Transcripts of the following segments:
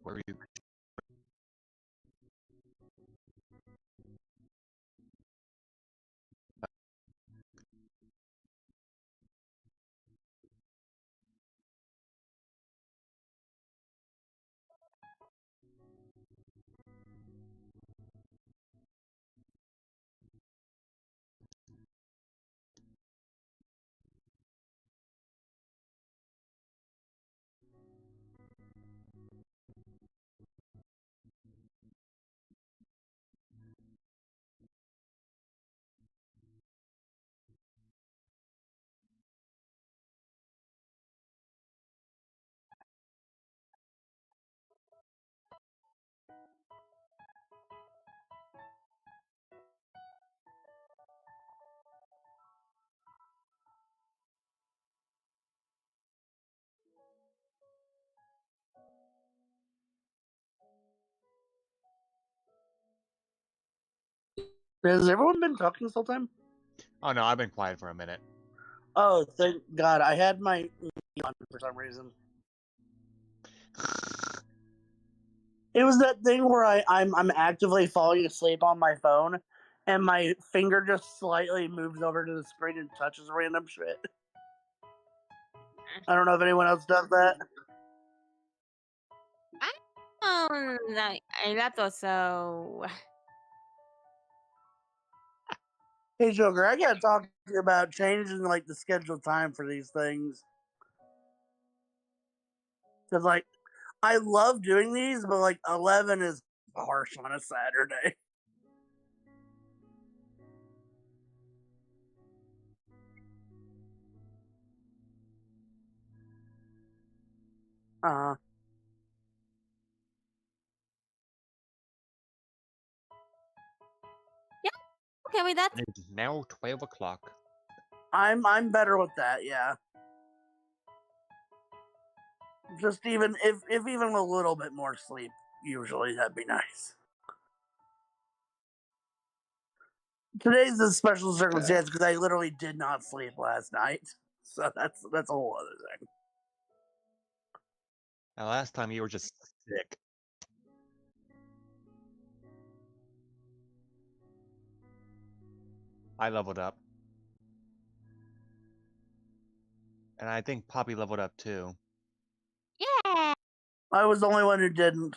Where are you? Has everyone been talking this whole time? Oh no, I've been quiet for a minute. Oh, thank God! I had my on for some reason. It was that thing where I'm actively falling asleep on my phone, and my finger just slightly moves over to the screen and touches random shit. I don't know if anyone else does that. El gato, so. Hey, Joker, I gotta talk to you about changing like the scheduled time for these things. Cause like, I love doing these, but like 11 is harsh on a Saturday. Yeah, okay with that. It's now 12 o'clock. I'm better with that, yeah. Just even if even a little bit more sleep, usually that'd be nice. Today's a special circumstance because I literally did not sleep last night, so that's a whole other thing. Now, last time you were just sick. I leveled up. And I think Poppy leveled up too. Yeah. I was the only one who didn't.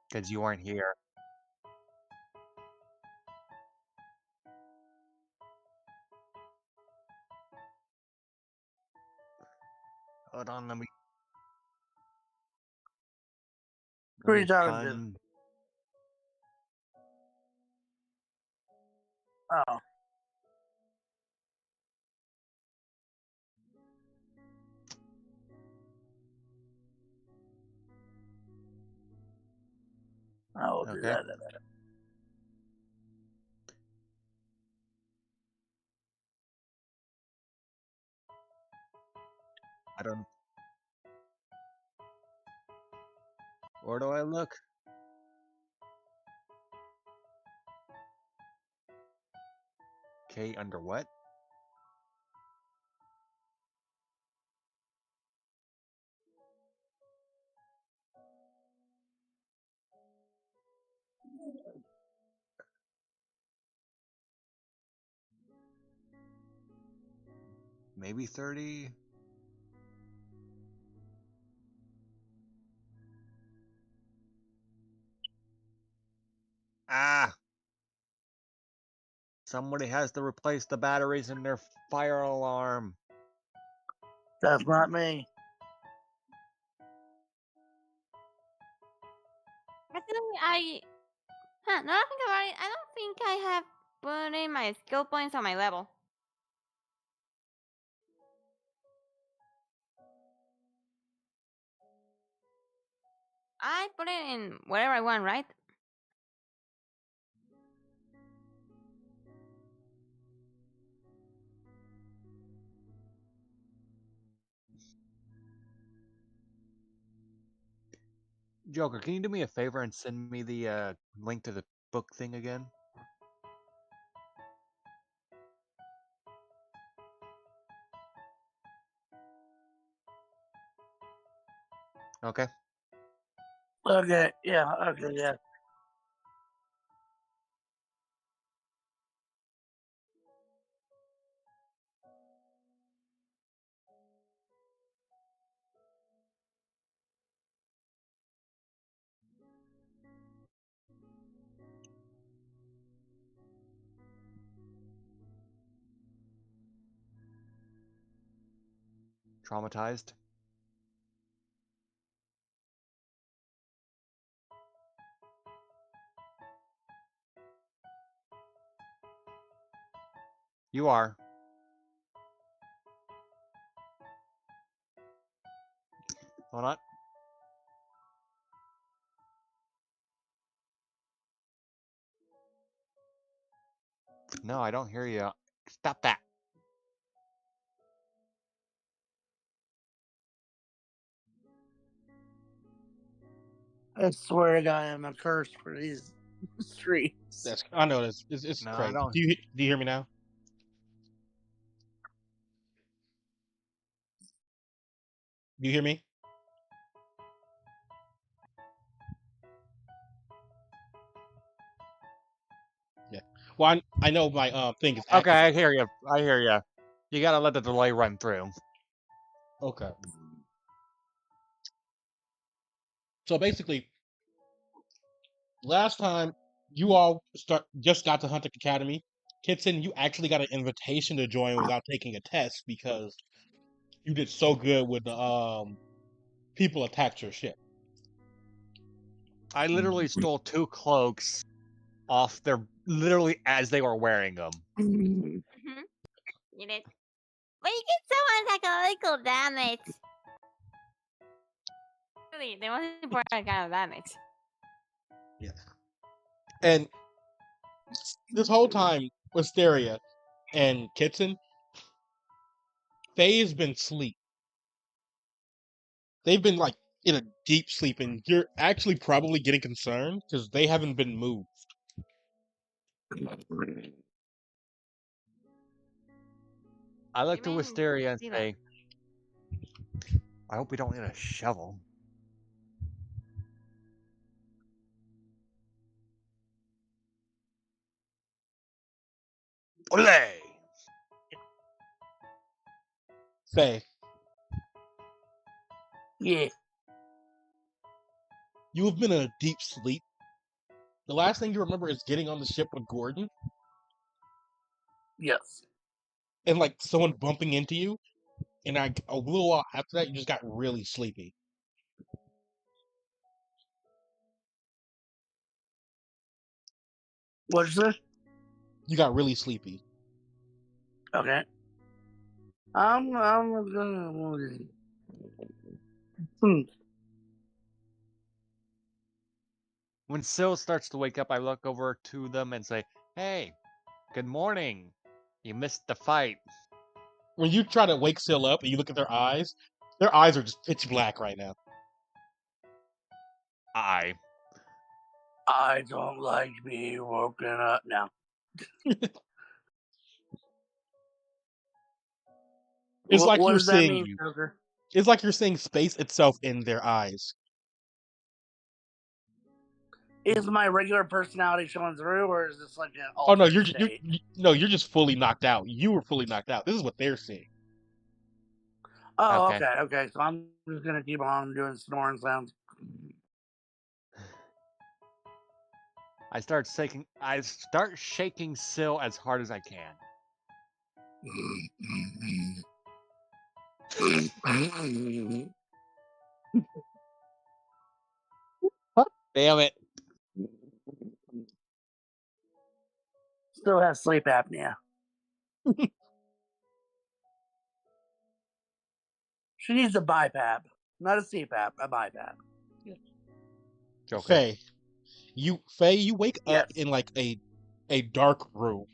Because you weren't here. Hold on, let me. Who are you talking to? Oh. I will do that in a minute. I don't. Where do I look? K under what? Maybe 30. Ah! Somebody has to replace the batteries in their fire alarm. That's not me. Actually, now I think about it, I don't think I have put in my skill points on my level. I put it in wherever I want, right? Joker, can you do me a favor and send me the link to the book thing again? Okay. Okay, yeah, okay, yeah. Traumatized. You are. Hold on. No, I don't hear you. Stop that. I swear to God, I'm a curse for these streets. I know this. It's No, I crazy. don't. Do you hear me now? Do you hear me? Yeah. Well, I know my thing is Okay, active. I hear you. I hear you. You gotta let the delay run through. Okay. So basically, last time you all just got to Huntick Academy, Kitson, you actually got an invitation to join without taking a test because you did so good with the people attacked your ship. I literally stole 2 cloaks off their literally as they were wearing them. You did. But you get so psychological damage. Really, the most important kind of damage. Yeah. And this whole time, Wisteria and Kitson, Faye's been asleep. They've been like in a deep sleep, and you're actually probably getting concerned because they haven't been moved. I look You to mean Wisteria and Diva? say, I hope we don't need a shovel. Olay! Faye, Yeah, you have been in a deep sleep. The last thing you remember is getting on the ship with Gordon yes. and like someone bumping into you, and like a little while after that, you just got really sleepy. What's this? You got really sleepy. Okay. I'm gonna. Hmm. When Syl starts to wake up, I look over to them and say, hey, good morning. You missed the fight. When you try to wake Syl up and you look at their eyes are just pitch black right now. I. I don't like being woken up now. It's like What you're does that seeing mean, you. Joker? It's like you're seeing space itself in their eyes. Is my regular personality showing through, or is this like an Oh no, altered state? you're just fully knocked out. You were fully knocked out. This is what they're seeing. Oh, Okay. okay. So I'm just gonna keep on doing snoring sounds. I start shaking Syl as hard as I can. Damn it. Still has sleep apnea. She needs a BiPAP, not a CPAP, a BiPAP. Joker. Faye, you wake up Yes. in like a dark room.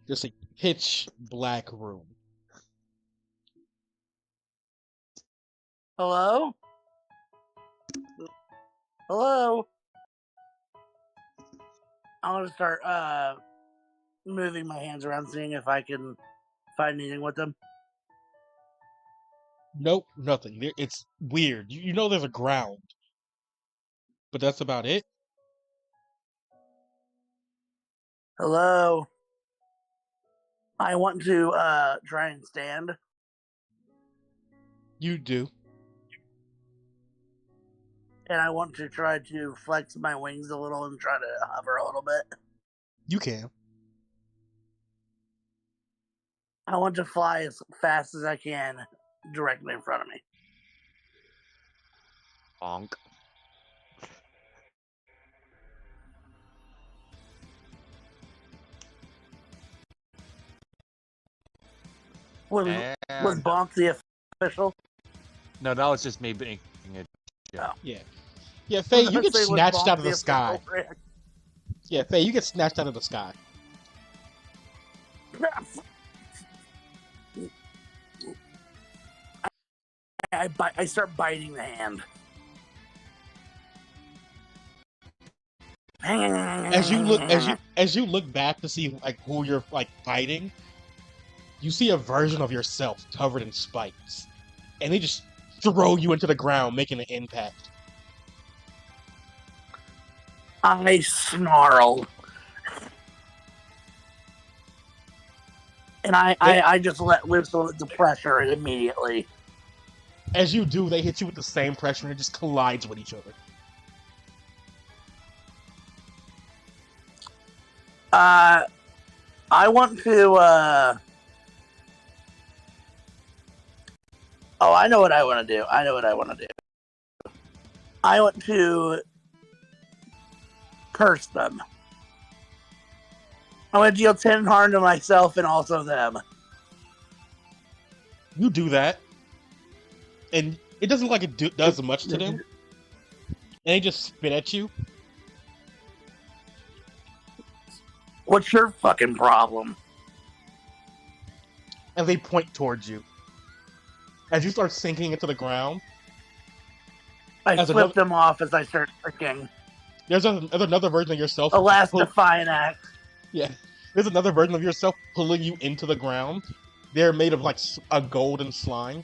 Just a pitch black room. Hello? Hello? I'm gonna start moving my hands around, seeing if I can find anything with them. Nope, nothing. It's weird. You know there's a ground, but that's about it. Hello. I want to try and stand. You do. And I want to try to flex my wings a little and try to hover a little bit. You can. I want to fly as fast as I can directly in front of me. Bonk. Was And Bonk the official? no, that was just me being a joke. Yeah. Yeah, Faye, you get Say, was snatched Bonk out of the official sky. reaction? Yeah, Faye, you get snatched out of the sky. I start biting the hand. As you look back to see like who you're like fighting, you see a version of yourself covered in spikes, and they just throw you into the ground, making an impact. I snarl. And I just let loose the pressure immediately. As you do, they hit you with the same pressure, and it just collides with each other. I want to. Oh, I know what I want to do. I want to curse them. I want to deal 10 harm to myself and also them. You do that, and it doesn't look like it does much to them, and they just spit at you. What's your fucking problem? And they point towards you. As you start sinking into the ground, I flip them off as I start freaking. There's another version of yourself. A last defiant act. Yeah. There's another version of yourself pulling you into the ground. They're made of like a golden slime.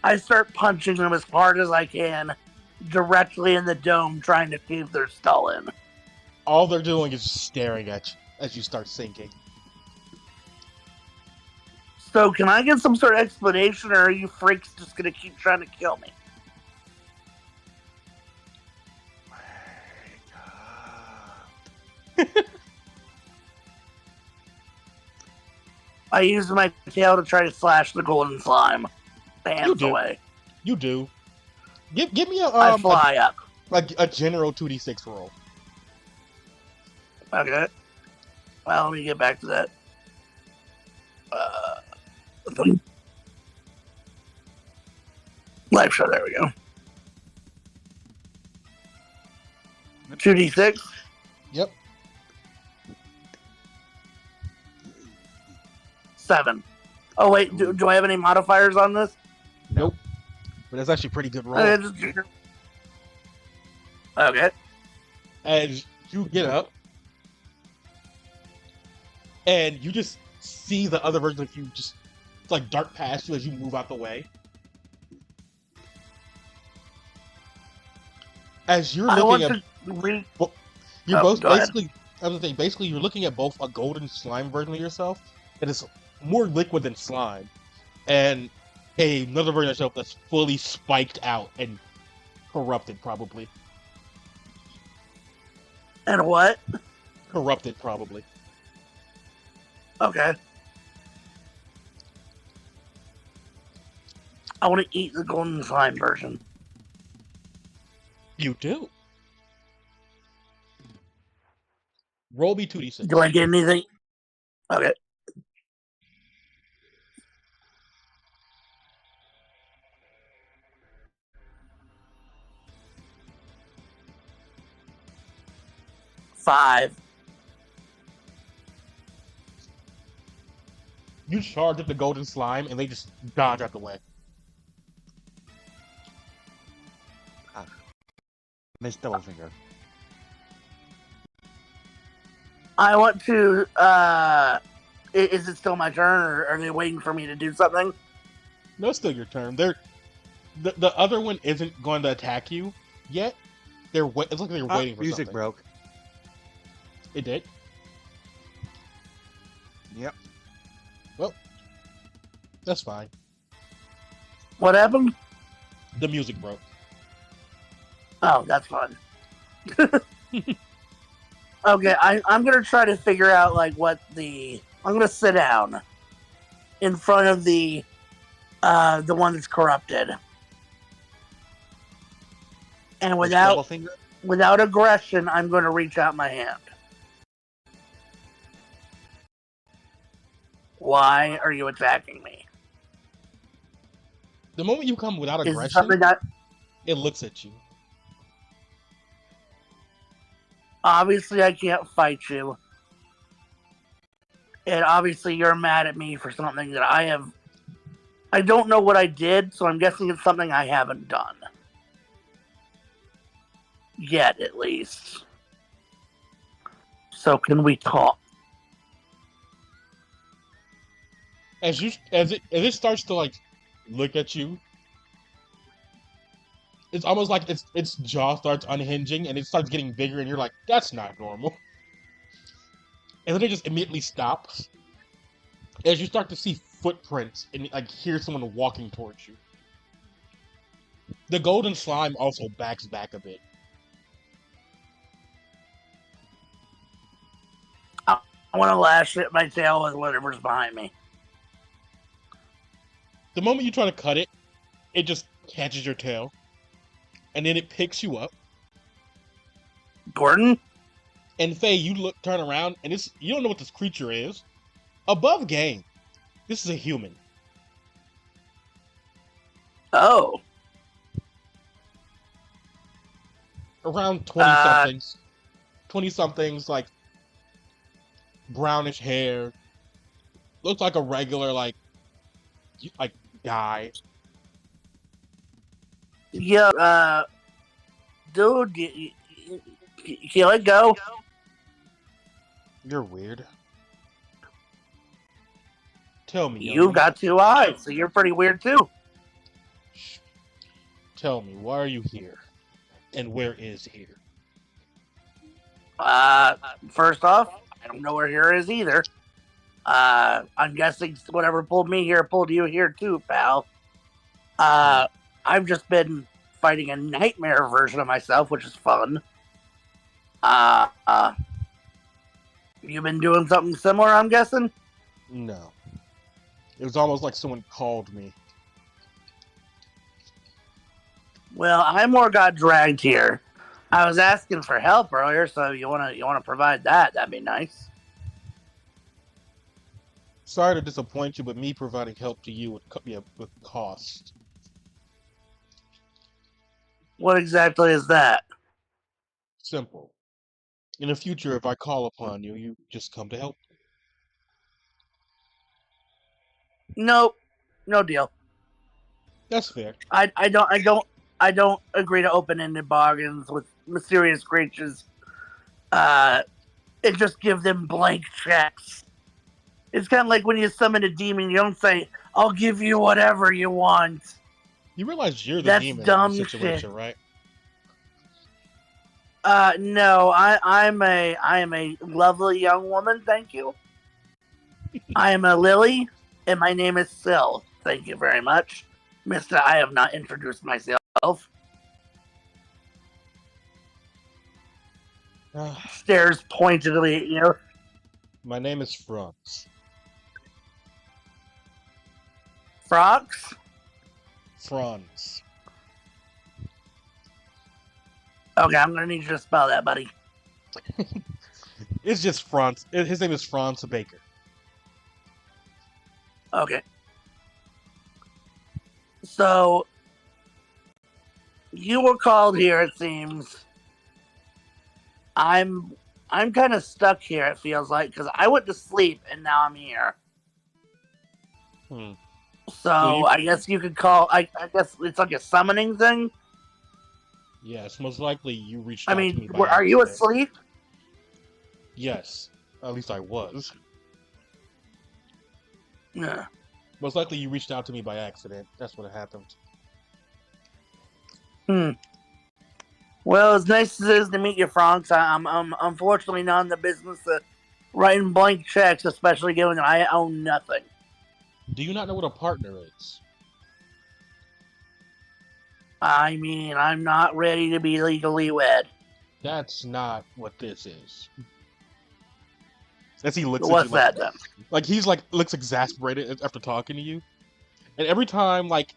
I start punching them as hard as I can, directly in the dome, trying to keep their skull in. All they're doing is staring at you as you start sinking. So, can I get some sort of explanation, or are you freaks just gonna keep trying to kill me? I use my tail to try to slash the golden slime. Hands away. You do. Give me I fly up. A general 2d6 roll. Okay. Well, let me get back to that. Life shot. There we go. 2d6. Yep. 7. Oh wait, do I have any modifiers on this? Nope. But that's actually a pretty good roll. Okay. As you get up, and you just see the other version of you just like dart past you as you move out the way. As you're looking at, you're both basically. I was saying, basically, you're looking at both a golden slime version of yourself that is more liquid than slime, and another version of yourself that's fully spiked out and corrupted, probably. And what? Corrupted, probably. Okay. I want to eat the golden slime version. You do. Roll me 2d6. Do I get anything? Okay. Five. You charge at the golden slime, and they just dodge out the way. Miss Doublefinger. I want to. Is it still my turn, or are they waiting for me to do something? No, it's still your turn. The other one isn't going to attack you yet. It's like they're waiting for Music something. broke. It did. Yep. Well, that's fine. What happened? The music broke. Oh, that's fun. Okay, I'm gonna try to figure out like what the. I'm gonna sit down in front of the one that's corrupted, and Push double finger. without aggression, I'm going to reach out my hand. Why are you attacking me? The moment you come without Is it aggression, something that it looks at you. obviously I can't fight you, and obviously you're mad at me for something that I have. I don't know what I did, so I'm guessing it's something I haven't done yet, at least. So can we talk? As it starts to like look at you, it's almost like its jaw starts unhinging and it starts getting bigger, and you're like, that's not normal. And then it just immediately stops as you start to see footprints and like hear someone walking towards you. The golden slime also backs back a bit. I want to lash at my tail with whatever's behind me. The moment you try to cut it, it just catches your tail, and then it picks you up. Gordon? And Faye, you turn around, and you don't know what this creature is. Above game, this is a human. Oh. Around 20-somethings. 20-somethings, like, brownish hair. Looks like a regular, like guy. Yeah, dude, can you let go? You're weird. Tell me, You've got 2 eyes, so you're pretty weird too. Shh. Tell me, why are you here? And where is here? First off, I don't know where here is either. I'm guessing whatever pulled me here pulled you here too, pal. I've just been fighting a nightmare version of myself, which is fun. You've been doing something similar, I'm guessing? No. It was almost like someone called me. Well, I more got dragged here. I was asking for help earlier, so you wanna provide that? That'd be nice. Sorry to disappoint you, but me providing help to you would with cost. What exactly is that? Simple. In the future, if I call upon you, you just come to help. Nope, no deal. That's fair. I don't agree to open-ended bargains with mysterious creatures. And just give them blank checks. It's kind of like when you summon a demon, you don't say, "I'll give you whatever you want." You realize you're the That's demon dumb in the situation, shit. right? No, I am a lovely young woman. Thank you. I am a lily, and my name is Syl. Thank you very much, Mister. I have not introduced myself. Stares pointedly at you. My name is Franz. Frogs? Franz. Okay, I'm gonna need you to spell that, buddy. It's just Franz. His name is Franz Baker. Okay. So you were called here, it seems. I'm kind of stuck here. It feels like because I went to sleep and now I'm here. So I guess you could call. I guess it's like a summoning thing. Yes, most likely you reached I out to mean, me by are you accident. asleep? Yes, at least I was. Yeah. Most likely you reached out to me by accident. That's what happened. Well, as nice as it is to meet you, Franks, I'm unfortunately not in the business of writing blank checks, especially given that I own nothing. Do you not know what a partner is? I mean, I'm not ready to be legally wed. That's not what this is. As he looks at you What's like that then? he's like looks exasperated after talking to you. And every time like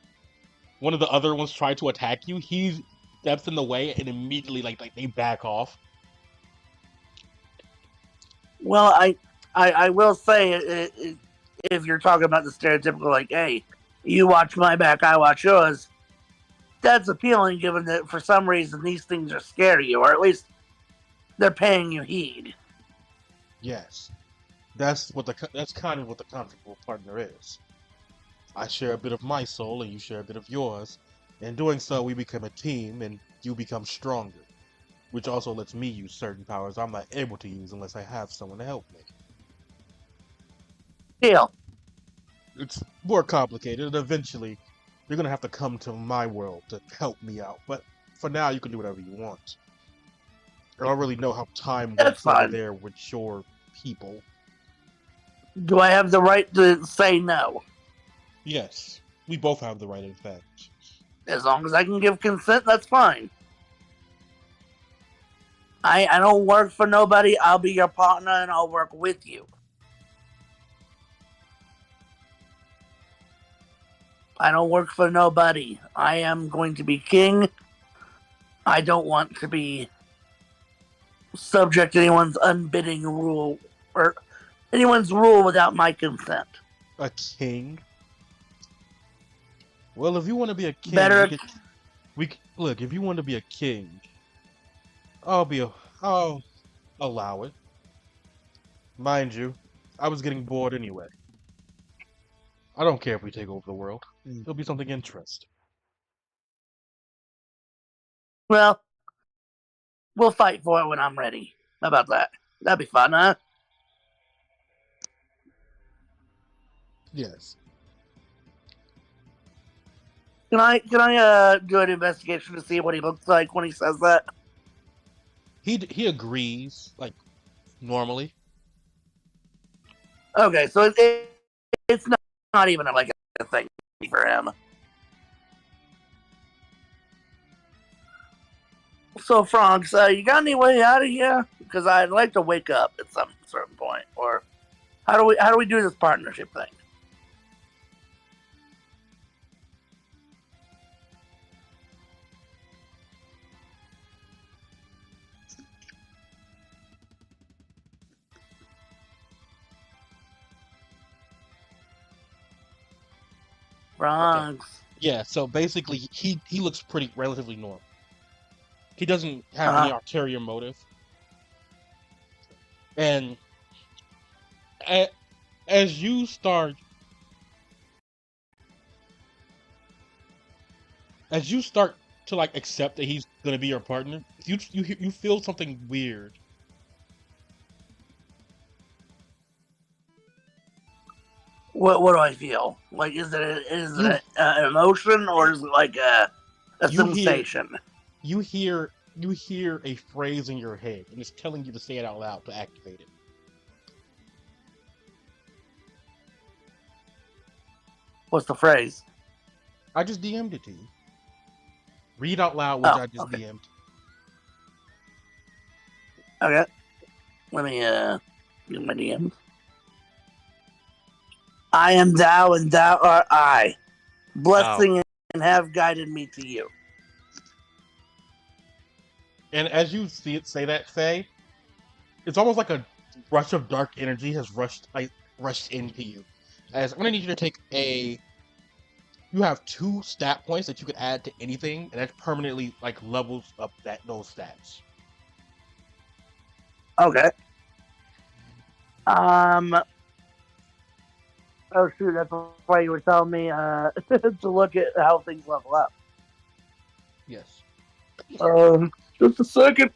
one of the other ones try to attack you, he steps in the way and immediately like they back off. Well, I will say, if you're talking about the stereotypical, like, hey, you watch my back, I watch yours, that's appealing given that for some reason these things are scary you, or at least they're paying you heed. Yes. That's kind of what the concept of a partner is. I share a bit of my soul and you share a bit of yours. In doing so, we become a team and you become stronger, which also lets me use certain powers I'm not able to use unless I have someone to help me. Deal. It's more complicated, and eventually, you're gonna have to come to my world to help me out. But for now, you can do whatever you want. I don't really know how time That's works over fine. there with your people. Do I have the right to say no? Yes, we both have the right, in fact. As long as I can give consent, that's fine. I don't work for nobody. I'll be your partner and I'll work with you. I don't work for nobody. I am going to be king. I don't want to be subject to anyone's unbidding rule or anyone's rule without my consent. A king? Well, if you want to be a king, Better. look. If you want to be a king, I'll allow it. Mind you, I was getting bored anyway. I don't care if we take over the world. It'll be something interesting. Well, we'll fight for it when I'm ready. How about that? That'd be fun, huh? Yes. Can I do an investigation to see what he looks like when he says that? He agrees, like normally. Okay, so it's not even like a thing for him. So, Franks, you got any way out of here? Because I'd like to wake up at some certain point. Or how do we do this partnership thing? Okay. Franks. Yeah. So basically, he looks pretty relatively normal. He doesn't have any ulterior motive, and a, as you start to like accept that he's gonna be your partner, you feel something weird. What do I feel? Like, is You it an emotion or is it like a you hear sensation? you hear a phrase in your head, and it's telling you to say it out loud to activate it. What's the phrase? I just DM'd it to you. Read out loud, which I just okay. DM'd. Okay. Let me get my DMs. I am thou and thou art I. Blessing and have guided me to you. And as you see it say that, Faye, it's almost like a rush of dark energy has rushed into you. As I'm gonna need you to take you have 2 stat points that you can add to anything, and that permanently like levels up those stats. Okay. Oh shoot, that's why you were telling me to look at how things level up. Yes. Just a second.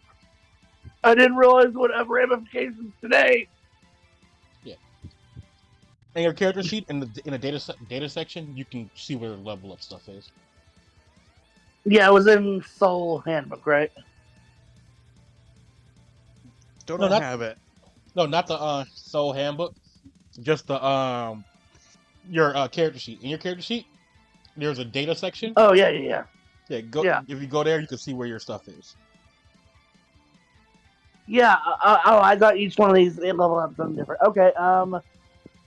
I didn't realize what have ramifications today. Yeah. In your character sheet, in the data section, you can see where level up stuff is. Yeah, it was in Soul Handbook, right? Still No, don't not have it. not the Soul Handbook. Just the your character sheet. In your character sheet, there's a data section. Oh yeah, yeah, yeah. Yeah, go Yeah. if you go there, you can see where your stuff is. Yeah. Oh, I got each one of these level up something different. Okay.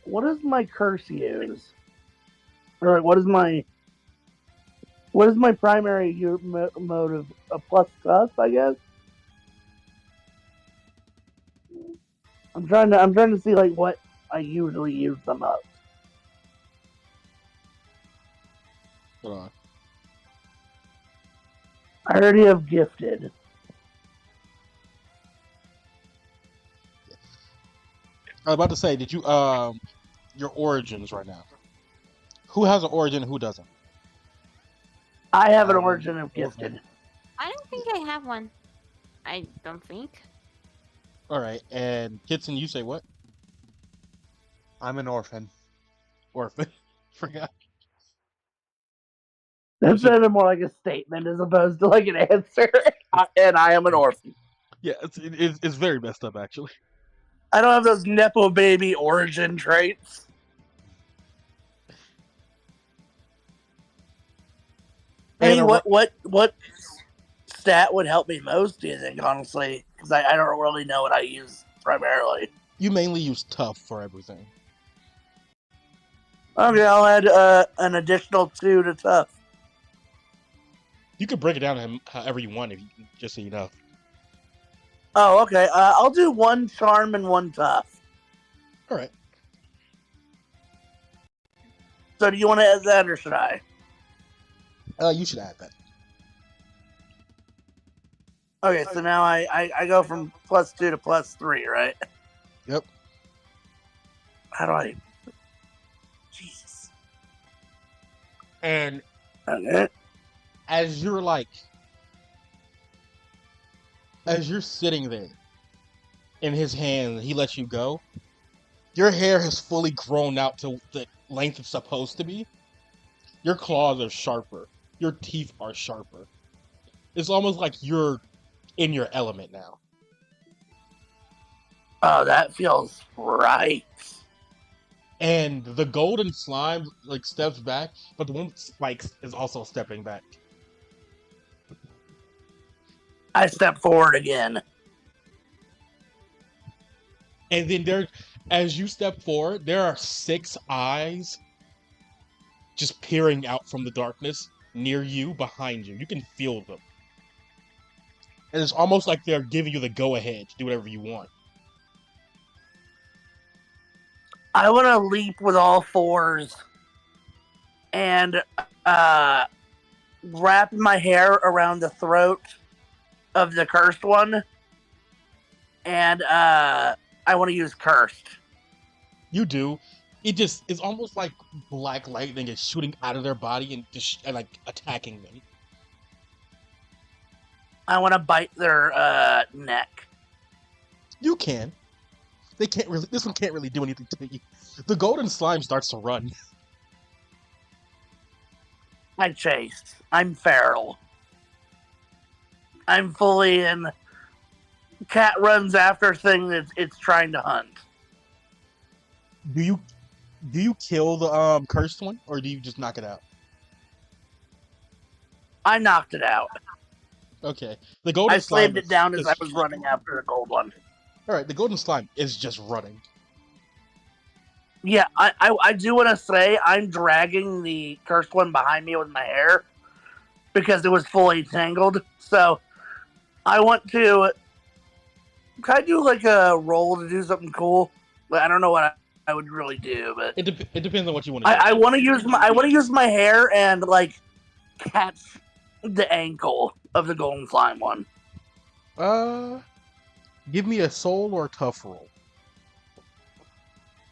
What does my curse use? Or like, what is my primary mode of a plus tough? I guess. I'm trying to see like what I usually use them up. Hold on. I already have gifted. I was about to say, did you your origins right now? Who has an origin and who doesn't? I have an I'm origin of orphan. gifted. I don't think I have one. I don't think. All right, and Kitson, you say what? I'm an orphan. Orphan. Forgot. That What's your, sounded more like a statement as opposed to like an answer. And I am an orphan. yeah, it's very messed up actually. I don't have those nepo baby origin traits. And Hey, a, what stat would help me most? Do you think, honestly? Because I don't really know what I use primarily. you mainly use tough for everything. Okay, I'll add an additional 2 to tough. You could break it down to however you want, if you, just so you know. Oh, okay. I'll do 1 charm and 1 tough. All right. So do you want to add that or should I? You should add that. Okay, so now I go from +2 to +3, right? Yep. How do I? Jesus. And Okay. as you're sitting there in his hand, he lets you go. Your hair has fully grown out to the length it's supposed to be. Your claws are sharper. Your teeth are sharper. It's almost like you're in your element now. Oh, that feels right. And the golden slime steps back, but the one with spikes is also stepping back. I step forward again. And then as you step forward, there are 6 eyes just peering out from the darkness near you, behind you. You can feel them. And it's almost like they're giving you the go-ahead to do whatever you want. I want to leap with all 4s and wrap my hair around the throat of the cursed one, and I want to use cursed. You do. It's almost like black lightning is shooting out of their body and like attacking them. I want to bite their neck. You can. They can't really. This one can't really do anything to you. The golden slime starts to run. I chase. I'm feral. I'm fully in. Cat runs after thing that it's trying to hunt. Do you kill the cursed one, or do you just knock it out? I knocked it out. Okay. The golden I slime slammed it down as I was running after the gold one. All right. The golden slime is just running. Yeah, I do want to say I'm dragging the cursed one behind me with my hair because it was fully tangled. So I want to. Can I do like a roll to do something cool? Like, I don't know what I would really do, but It depends on what you want to do. I want to use my hair and like catch the ankle of the golden slime one. Give me a soul or a tough roll.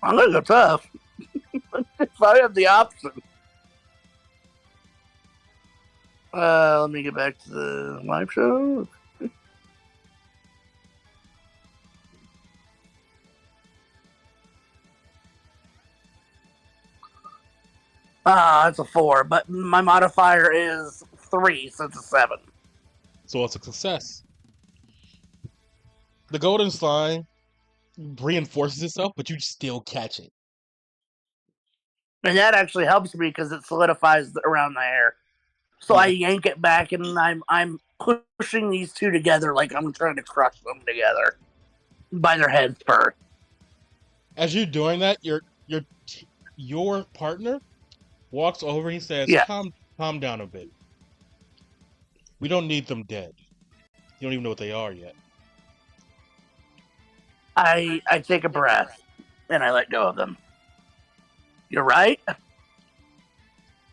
I'm gonna go tough. If I have the option. Let me get back to the live show. It's a 4, but my modifier is 3, so it's a 7. So it's a success. The golden slime reinforces itself, but you still catch it. And that actually helps me because it solidifies around the hair. So I yank it back, and I'm pushing these two together like I'm trying to crush them together by their heads first. As you're doing that, your partner walks over and he says, Yeah. calm down a bit. We don't need them dead. You don't even know what they are yet. I take a breath and I let go of them. You're right.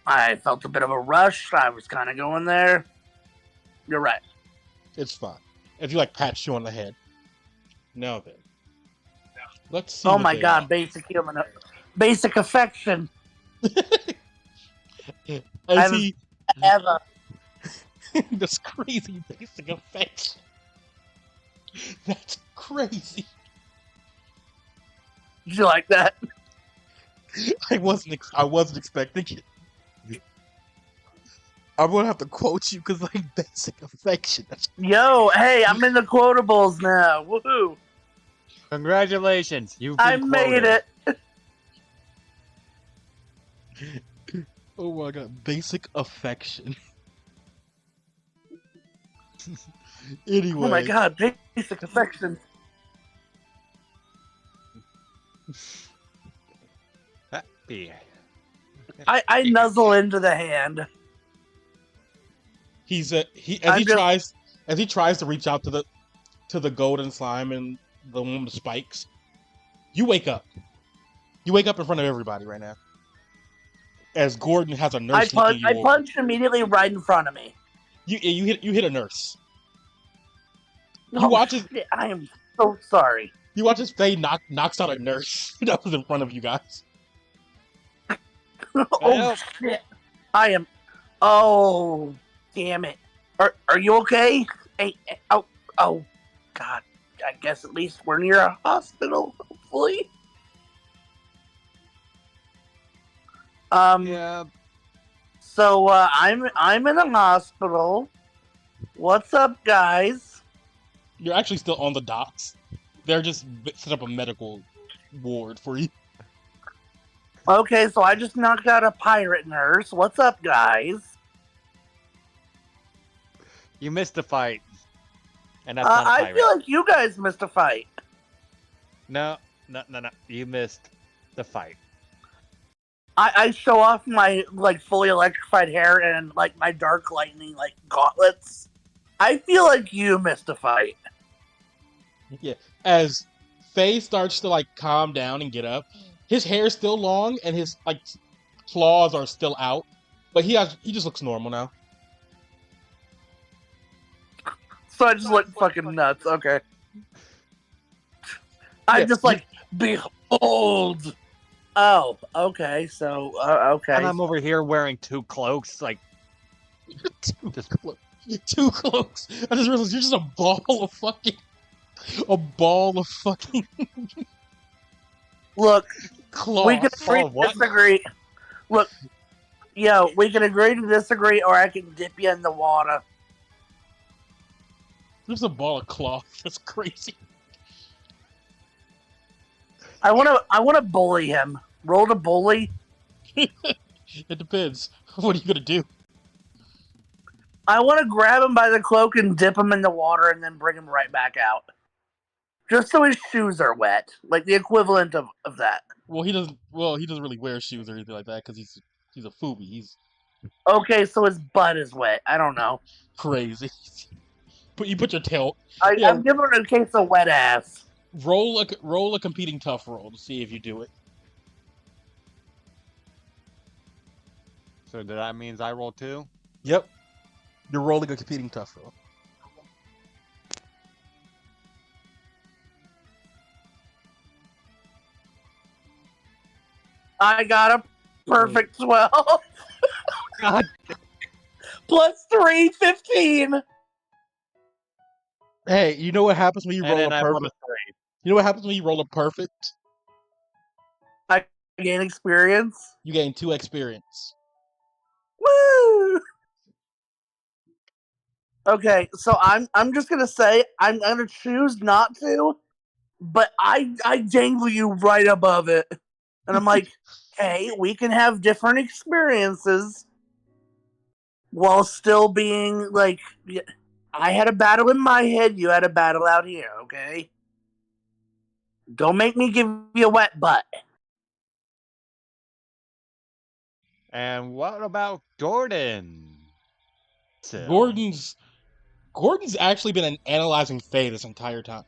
I felt a bit of a rush. I was kind of going there. You're right. It's fine. If you pat you on the head. Now then. Let's see Oh what my they god, are. basic affection. As I've he ever. this crazy basic affection. That's crazy. Did you like that? I wasn't expecting it. I'm gonna have to quote you because basic affection. Yo, hey, I'm in the quotables now. Woohoo! Congratulations, you've I been made quoted. it. Oh my god, basic affection. Anyway. Oh my god, basic affection. Happy. I nuzzle into the hand. As he tries to reach out to the golden slime and the one with the spikes. You wake up. You wake up in front of everybody right now. As Gordon has a nurse looking you over. I punch immediately right in front of me. You hit a nurse. Shit, I am so sorry. You watch as Faye knocks out a nurse that was in front of you guys. Oh shit! I am. Oh damn it! Are you okay? Hey, oh god! I guess at least we're near a hospital. Hopefully. Yeah. So I'm in a hospital. What's up, guys? You're actually still on the docks. They're just set up a medical ward for you. Okay, so I just knocked out a pirate nurse. What's up, guys? You missed the fight. And that's not a pirate. I feel like you guys missed a fight. No. You missed the fight. I show off my fully electrified hair and my dark lightning gauntlets. I feel like you missed a fight. Yeah. As Faye starts to calm down and get up, his hair's still long and his claws are still out, but he just looks normal now. So I just look fucking nuts. Okay. I'm just behold. Oh, okay. So okay. And I'm over here wearing 2 cloaks, Two cloaks. I just realized you're just a ball of fucking Look, claws. we can agree to disagree. Look, we can agree to disagree, or I can dip you in the water. There's a ball of cloth. That's crazy. I wanna bully him. Roll to bully. It depends. What are you gonna do? I want to grab him by the cloak and dip him in the water, and then bring him right back out, just so his shoes are wet, like the equivalent of that. Well, he doesn't really wear shoes or anything like that because he's a foobie. He's okay. So his butt is wet. I don't know. Crazy. You put your tail. I'm giving him a case of wet ass. Roll a competing tough roll to see if you do it. So that means I roll 2? Yep. You're rolling a competing tough roll. I got a perfect 12. God. Plus 3, 15. Hey, you know what happens when you roll a perfect? You know what happens when you roll a perfect? gain experience. You gain 2 experience. Woo! Okay, so I'm just gonna say I'm gonna choose not to, but I dangle you right above it, and I'm like, hey, we can have different experiences while still being like, I had a battle in my head, you had a battle out here, okay? Don't make me give you a wet butt. And what about Gordon? Still. Gordon's actually been analyzing Faye this entire time.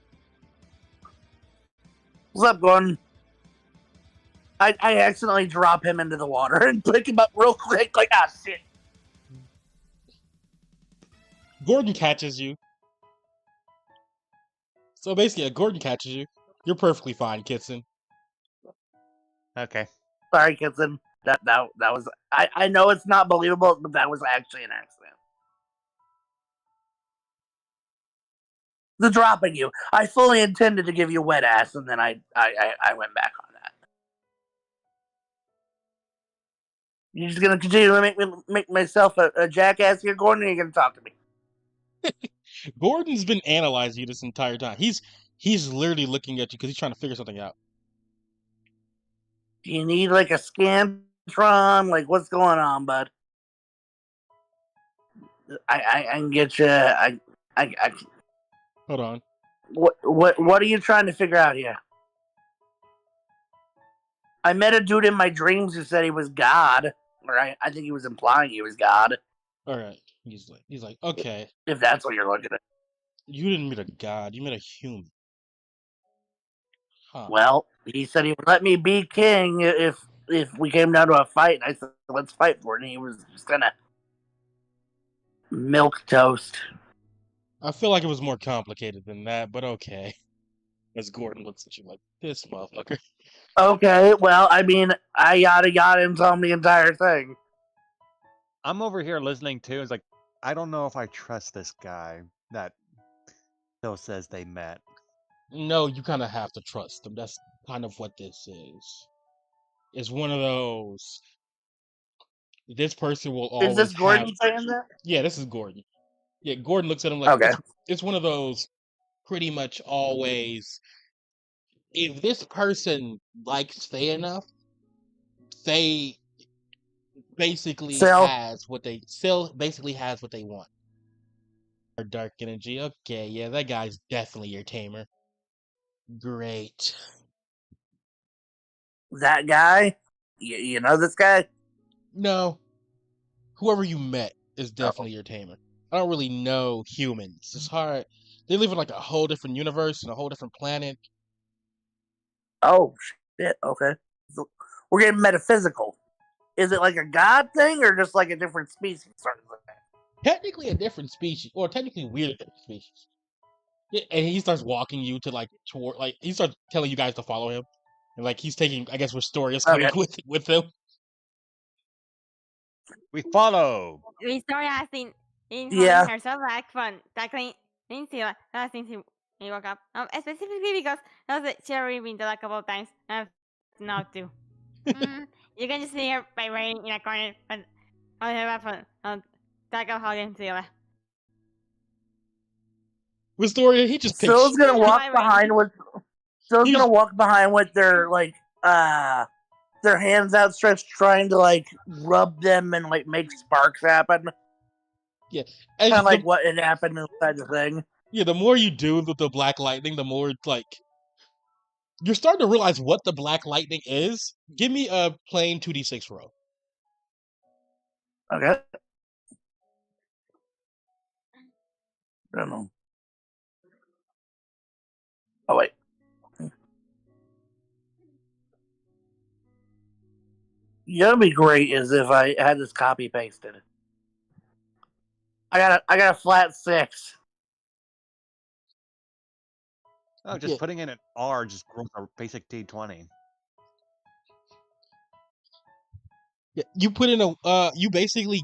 What's up, Gordon? I accidentally drop him into the water and pick him up real quick, like, ah, shit. Gordon catches you. So basically, Gordon catches you. You're perfectly fine, Kitson. Okay. Sorry, Kitson. That was. I know it's not believable, but that was actually an accident. The dropping you. I fully intended to give you wet ass, and then I went back on that. You're just gonna continue to make myself a jackass here, Gordon, or you're gonna talk to me? Gordon's been analyzing you this entire time. He's literally looking at you because he's trying to figure something out. Do you need like a scantron? Like, what's going on, bud? I can get you. I Hold on. What are you trying to figure out here? I met a dude in my dreams who said he was God. Or I think he was implying he was God. All right. He's like, okay. If that's what you're looking at. You didn't meet a god. You met a human. Huh. Well, he said he would let me be king if we came down to a fight. And I said, let's fight for it. And he was just gonna milk toast. I feel like it was more complicated than that, but okay. As Gordon looks at you like, this motherfucker. Okay, well, I mean, I yada yada and tell him the entire thing. I'm over here listening too. It's like, I don't know if I trust this guy that Phil says they met. No, you kind of have to trust him. That's kind of what this is. It's one of those. This person will always Is this Gordon have. saying that? Yeah, this is Gordon. Yeah, Gordon looks at him like, Okay. it's one of those pretty much always. If this person likes Faye enough, Faye basically has what they want. Dark energy. Okay, yeah, that guy's definitely your tamer. Great. That guy? You know this guy? No. Whoever you met is definitely your tamer. I don't really know humans. It's hard. They live in like a whole different universe and a whole different planet. Oh, shit. Okay. So we're getting metaphysical. Is it like a god thing or just like a different species? Technically a different species, or technically we're a different species. Yeah, and he starts walking you to like toward, like he starts telling you guys to follow him, and like he's taking, I guess, Ristoria's coming with him. We follow. Victoria has been Yeah. herself back from tackling Lindsay since he woke up. Specifically because she already been told a couple of times not to. You can just see her by waiting in a corner on her weapon tackle holding Sila. Ristoria, he just picks. Phil's gonna walk behind with. Phil's gonna walk behind with their like their hands outstretched, trying to like rub them and like make sparks happen. Yeah, kind of like what had happened inside the thing. Yeah, the more you do with the black lightning, the more like you're starting to realize what the black lightning is. Give me a plain 2d6 roll. Okay. I don't know. Oh wait. You know, what'd be great is if I had this copy pasted. I got a flat 6. Oh, just putting in an R just grows a basic D20. Yeah, you put in a you basically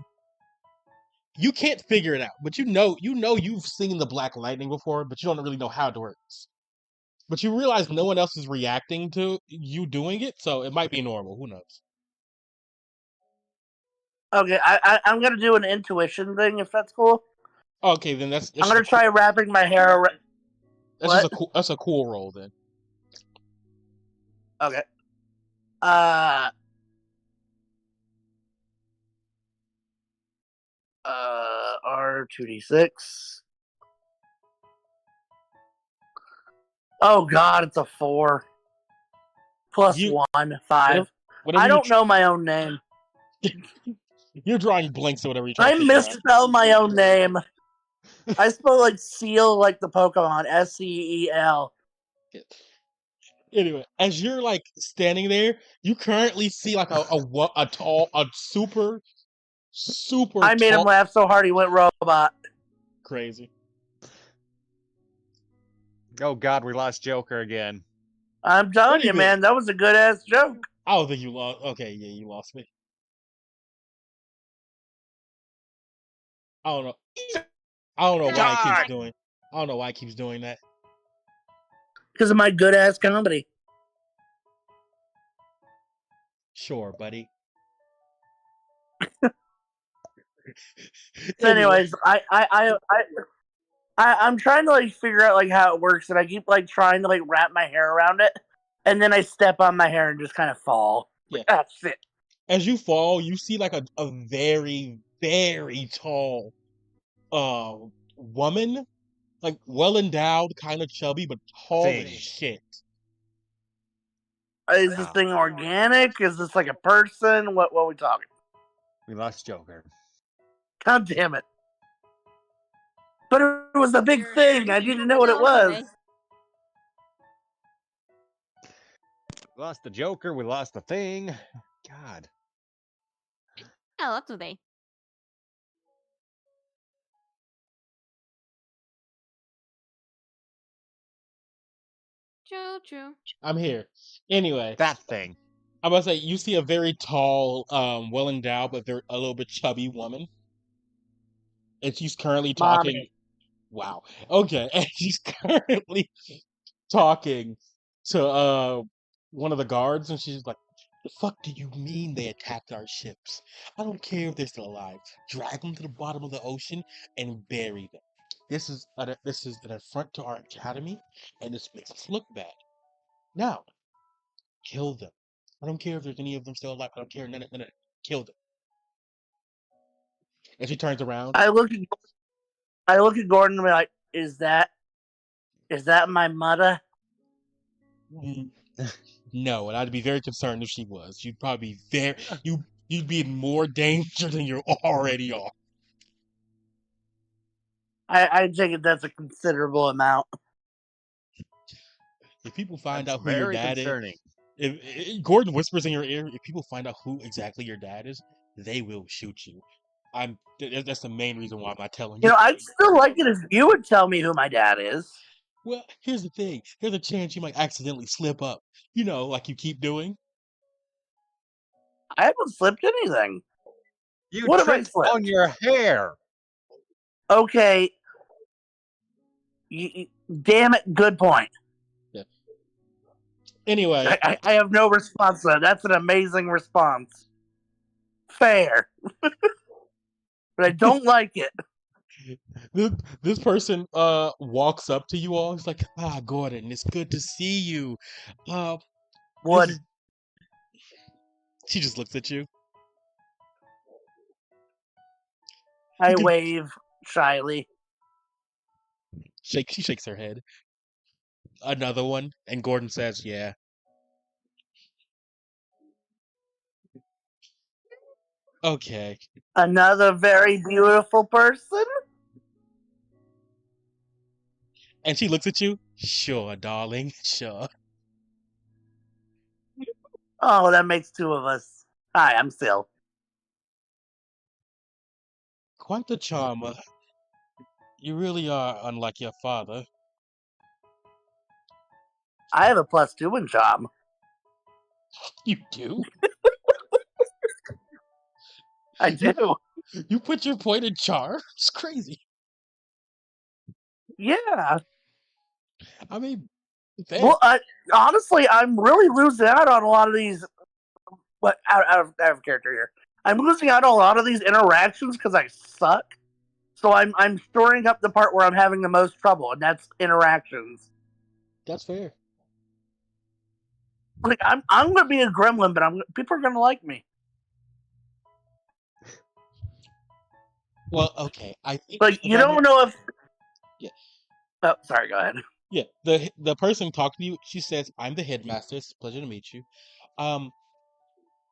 you can't figure it out, but you know you've seen the black lightning before, but you don't really know how it works. But you realize no one else is reacting to you doing it, so it might be normal. Who knows? Okay, I'm gonna do an intuition thing if that's cool. Okay, then that's I'm gonna try wrapping my hair around. just a cool roll then. Okay. R2d6. Oh God, it's a 4 plus You 1, 5. whatever I you don't know my own name. you're drawing blanks or whatever you're trying I to figure out. misspell my own name. I spell like seal like the Pokemon, SEEL. Anyway, as you're like standing there, you currently see like a super I made him tall, laugh so hard he went robot. crazy. Oh God, we lost Joker again. I'm telling you, man, that was a good ass joke. I don't think you lost. Okay, yeah, you lost me. I don't know. I don't know why it keeps doing. I don't know why it keeps doing that. Because of my good ass comedy. Sure, buddy. So anyways, I'm trying to like figure out like how it works, and I keep like trying to like wrap my hair around it, and then I step on my hair and just kind of fall. Yeah. Ah, shit. As you fall, you see like a very, very tall woman, like well endowed, kind of chubby, but tall as Thing. shit. Is this thing organic? Is this like a person? What are we talking? We lost Joker. God damn it. But it was a big thing. I didn't know what it was. We lost the Joker. We lost the thing. God. A lot today. True. I'm here. Anyway, That thing. I'm about to say you see a very tall, well endowed, but very a little bit chubby woman, and she's currently talking. Mommy. Wow. Okay, and she's currently talking to one of the guards, and she's like, "The fuck do you mean they attacked our ships? I don't care if they're still alive. Drag them to the bottom of the ocean and bury them. This is an affront to our academy, and this makes us look bad. Now, kill them. I don't care if there's any of them still alive. I don't care. None of it. Kill them." And she turns around. I look at Gordon and be like, is that my mother? No, and I'd be very concerned if she was. You'd probably be you'd be in more danger than you already are. I take it that's a considerable amount. If people find That's out who your very dad concerning. is, if Gordon whispers in your ear, if people find out who exactly your dad is, they will shoot you. That's the main reason why I'm not telling You you. know, I'd still like it if you would tell me who my dad is. Well, here's the thing. There's a chance you might accidentally slip up. You know, like you keep doing. I haven't slipped anything. You What have I tripped on slipped? your hair. Okay. Damn it, good point. Yeah. Anyway, I have no response to that. That's an amazing response. Fair. But I don't like it. this person walks up to you all. He's like, Gordon, it's good to see you. Would. She just looks at you. I wave shyly. She shakes her head. Another one, and Gordon says, "Yeah." Okay. Another very beautiful person? And she looks at you. Sure, darling. Sure. Oh, that makes two of us. Hi, I'm Sil. Quite the charmer. You really are unlike your father. I have a +2 in charm. You do? I do. You put your point in charm? It's crazy. Yeah. I mean, Fair. Well, honestly, I'm really losing out on a lot of these. But out of character here, I'm losing out on a lot of these interactions because I suck. So I'm storing up the part where I'm having the most trouble, and that's interactions. That's fair. Like I'm gonna be a gremlin, but people are gonna like me. Well, okay. I think Like if you don't know if. Yeah. Oh, sorry. Go ahead. Yeah, the person talking to you, she says, "I'm the headmaster. It's a pleasure to meet you." Um,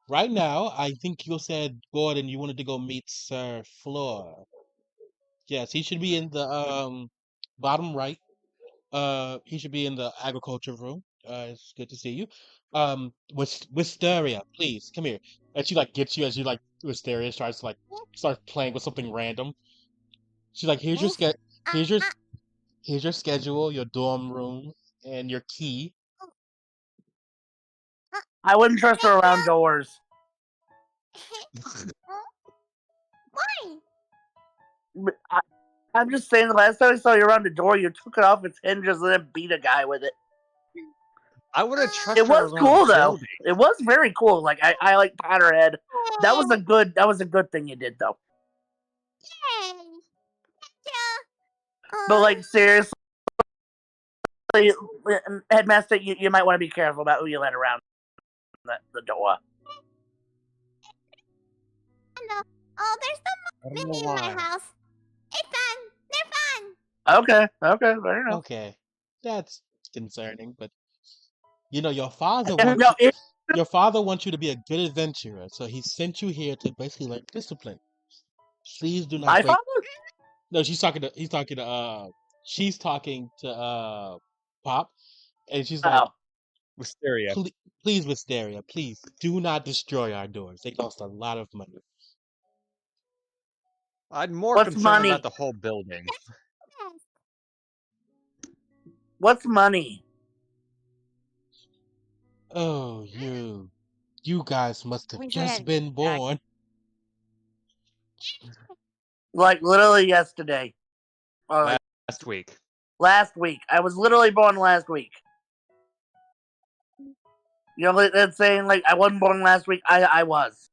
right now, I think you said Gordon, you wanted to go meet Sir Floor. Yes, he should be in the bottom right. He should be in the agriculture room. It's good to see you. Wisteria, please come here. And she like gets you as you like Wisteria starts to like start playing with something random. She's like, here's your here's your schedule, your dorm room, and your key. I wouldn't trust her around doors. Why? I'm just saying. The last time I saw you around the door, you took it off its hinges and then beat a guy with it. I wouldn't trust It her was around cool though. buildings. It was very cool. Like I like pat her head. That was a good thing you did though. But like seriously, headmaster, you might want to be careful about who you let around the door. No. Oh, there's I no don't know baby in my why. house. It's fun. They're fun. Okay, fair enough. Okay, that's concerning, but you know your father Yeah, wants no, your father wants you to be a good adventurer, so he sent you here to basically learn discipline. Please do not my break. father. No, she's talking to Pop, and she's like, Oh, Wisteria. please, Wisteria, please do not destroy our doors. They cost a lot of money. I'm more what's concerned about money? the whole building. What's money? Oh, you guys must have We just said been born. Like literally yesterday. Or like Last week. last week. I was literally born last week. You know that's saying like I wasn't born last week. I was.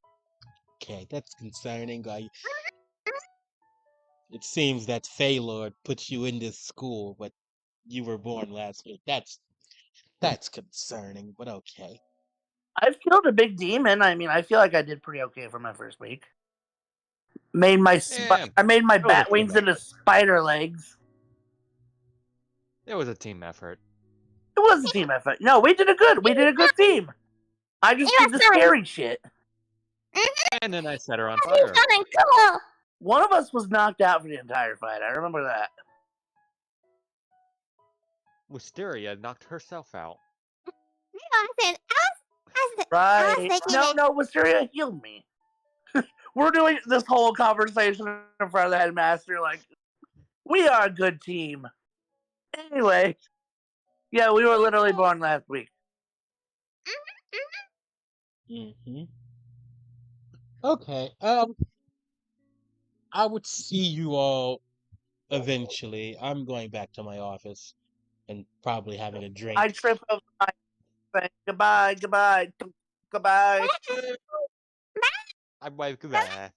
Okay, that's concerning. It seems that Faylord put you in this school, but you were born last week. That's concerning, but okay. I've killed a big demon. I mean, I feel like I did pretty okay for my first week. Made my Yeah, I made my it was a bat team wings into effort. spider legs. It was a team effort. It was a team effort. No, we did a good team. I just It did was the fun. scary shit. And then I set her on It was fire. fun and cool. One of us was knocked out for the entire fight. I remember that. Wisteria knocked herself out. No, I was Right. thinking No, it. no, Wisteria healed me. We're doing this whole conversation in front of the headmaster like, we are a good team. Anyway, yeah, we were literally born last week. Hmm. Okay. I would see you all eventually. I'm going back to my office and probably having a drink. I trip over my thing. Goodbye. I waved goodbye.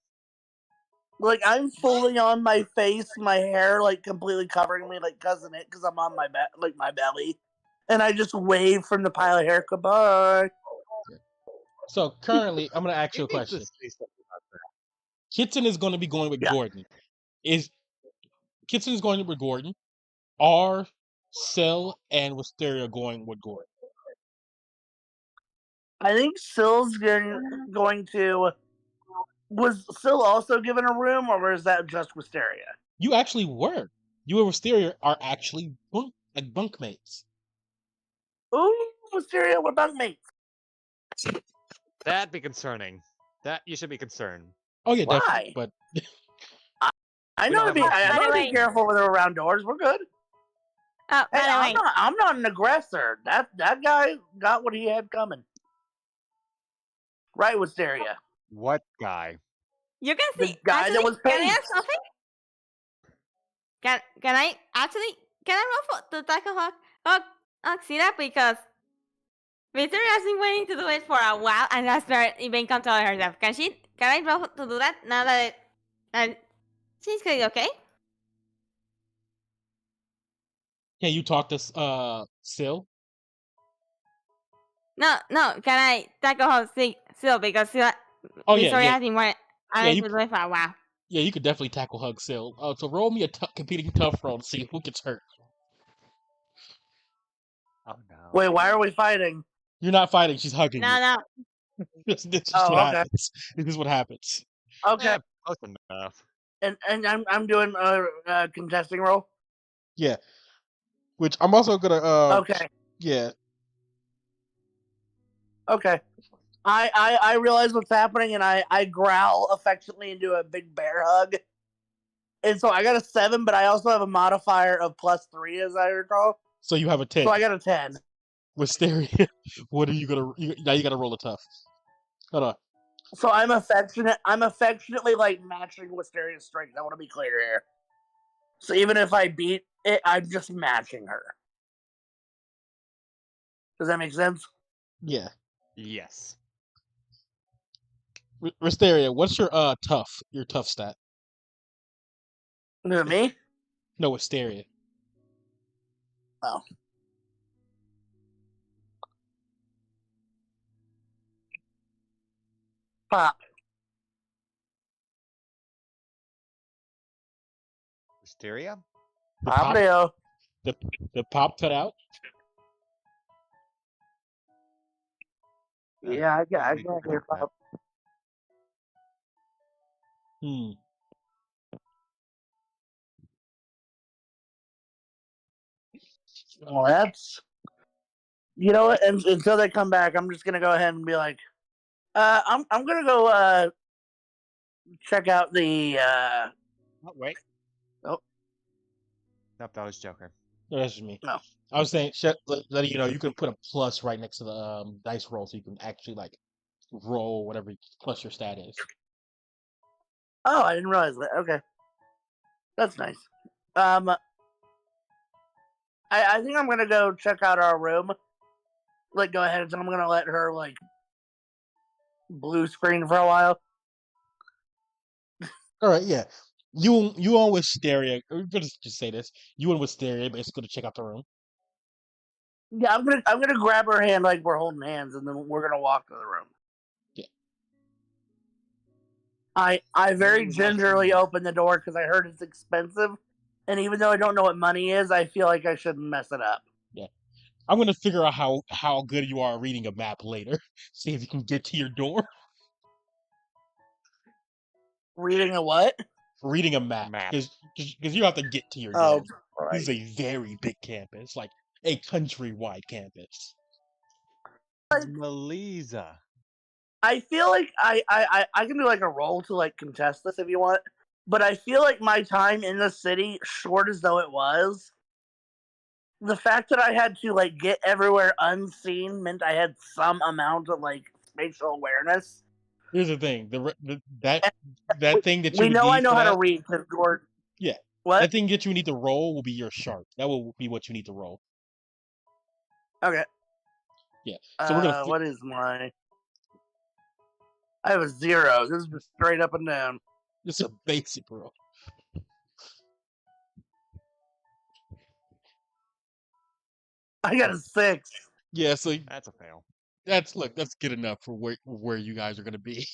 Like I'm fully on my face, my hair like completely covering me, like cousin it, because I'm on my my belly, and I just wave from the pile of hair. Goodbye. So currently, I'm gonna ask You you a need to question. say something about that. Kitson is going to be going with Yeah. Gordon. Is Kitson is going with Gordon? Are Cell and Wisteria going with Gordon? I think Sill's going to. Was Sill also given a room, or was that just Wisteria? You actually were. You and Wisteria are actually bunkmates. Ooh, Wisteria, we're bunkmates. That'd be concerning. That you should be concerned. Oh yeah, definitely. Why? But I We know don't to have be. much I By know the to be way. careful with her around doors. We're good. Oh, Hey, by the way. I'm not an aggressor. That guy got what he had coming. Right, Wisteria. What guy? You can The see. guy Actually, that was can I paid. ask something? Can I actually? Can I roll for the Taco Hawk? Oh, Oxida because Victoria has been waiting to do it for a while and has never even controlling herself. Can I roll to do that now that she's going okay? Can you talk to Sil? No, can I tackle her still because Oh Victoria yeah. has been wanting Yeah, you to do it for a while. yeah, you could definitely tackle hug Sil. So roll me a competing tough roll to see who gets hurt. Oh no. Wait, why are we fighting? You're not fighting, she's hugging you. No. This is what Oh, okay. happens. This is what happens. Okay, Close enough. and I'm doing a contesting roll. Yeah. Which I'm also gonna Okay, yeah. okay. I realize what's happening, and I growl affectionately and do a big bear hug. And so I got a 7, but I also have a modifier of +3, as I recall. So you have a 10. So I got a 10. Wisteria. What are you gonna now you gotta roll a tough. Hold on. So I'm affectionate. I'm affectionately like matching Wisteria's strength. I want to be clear here. So even if I beat it, I'm just matching her. Does that make sense? Yeah. Yes. Wisteria, what's your tough stat? Is it me? No, Wisteria. Oh. Pop. Hysteria? The pop Popio. the pop cut out? Yeah, I got your pop. Hmm. Oh, that's. You know what? Until they come back, I'm just gonna go ahead and be like, I'm gonna go check out the. Oh, wait. Oh. Nope, that was Joker. No, that's just me. No. I was saying, letting you know, you can put a plus right next to the dice roll, so you can actually like roll whatever plus your stat is. Oh, I didn't realize that. Okay, that's nice. I think I'm gonna go check out our room. Like, go ahead and I'm gonna let her like blue screen for a while. All right, yeah. You on Wisteria? We're gonna just say this. You and Wisteria basically to check out the room. Yeah, I'm gonna grab her hand like we're holding hands, and then we're gonna walk to the room. Yeah. I very Maybe gingerly watching- open the door because I heard it's expensive, and even though I don't know what money is, I feel like I shouldn't mess it up. Yeah. I'm gonna figure out how good you are reading a map later. See if you can get to your dorm. Reading a what? Reading a map, Map. because you have to get to your Oh, dorm. right. This is a very big campus, like a countrywide campus. Melisa. I feel like I can do like a roll to like contest this if you want, but I feel like my time in the city, short as though it was, the fact that I had to like get everywhere unseen meant I had some amount of like spatial awareness. Here's the thing: that thing that you We would know I need know for how to that, read because Gord. yeah, What? that thing that you need to roll will be your sharp. That will be what you need to roll. Okay. Yeah. So we're gonna. What is my? I have a 0. This is just straight up and down. It's a basic roll. I got a 6. Yeah. So That's a fail. that's good enough for where you guys are gonna be.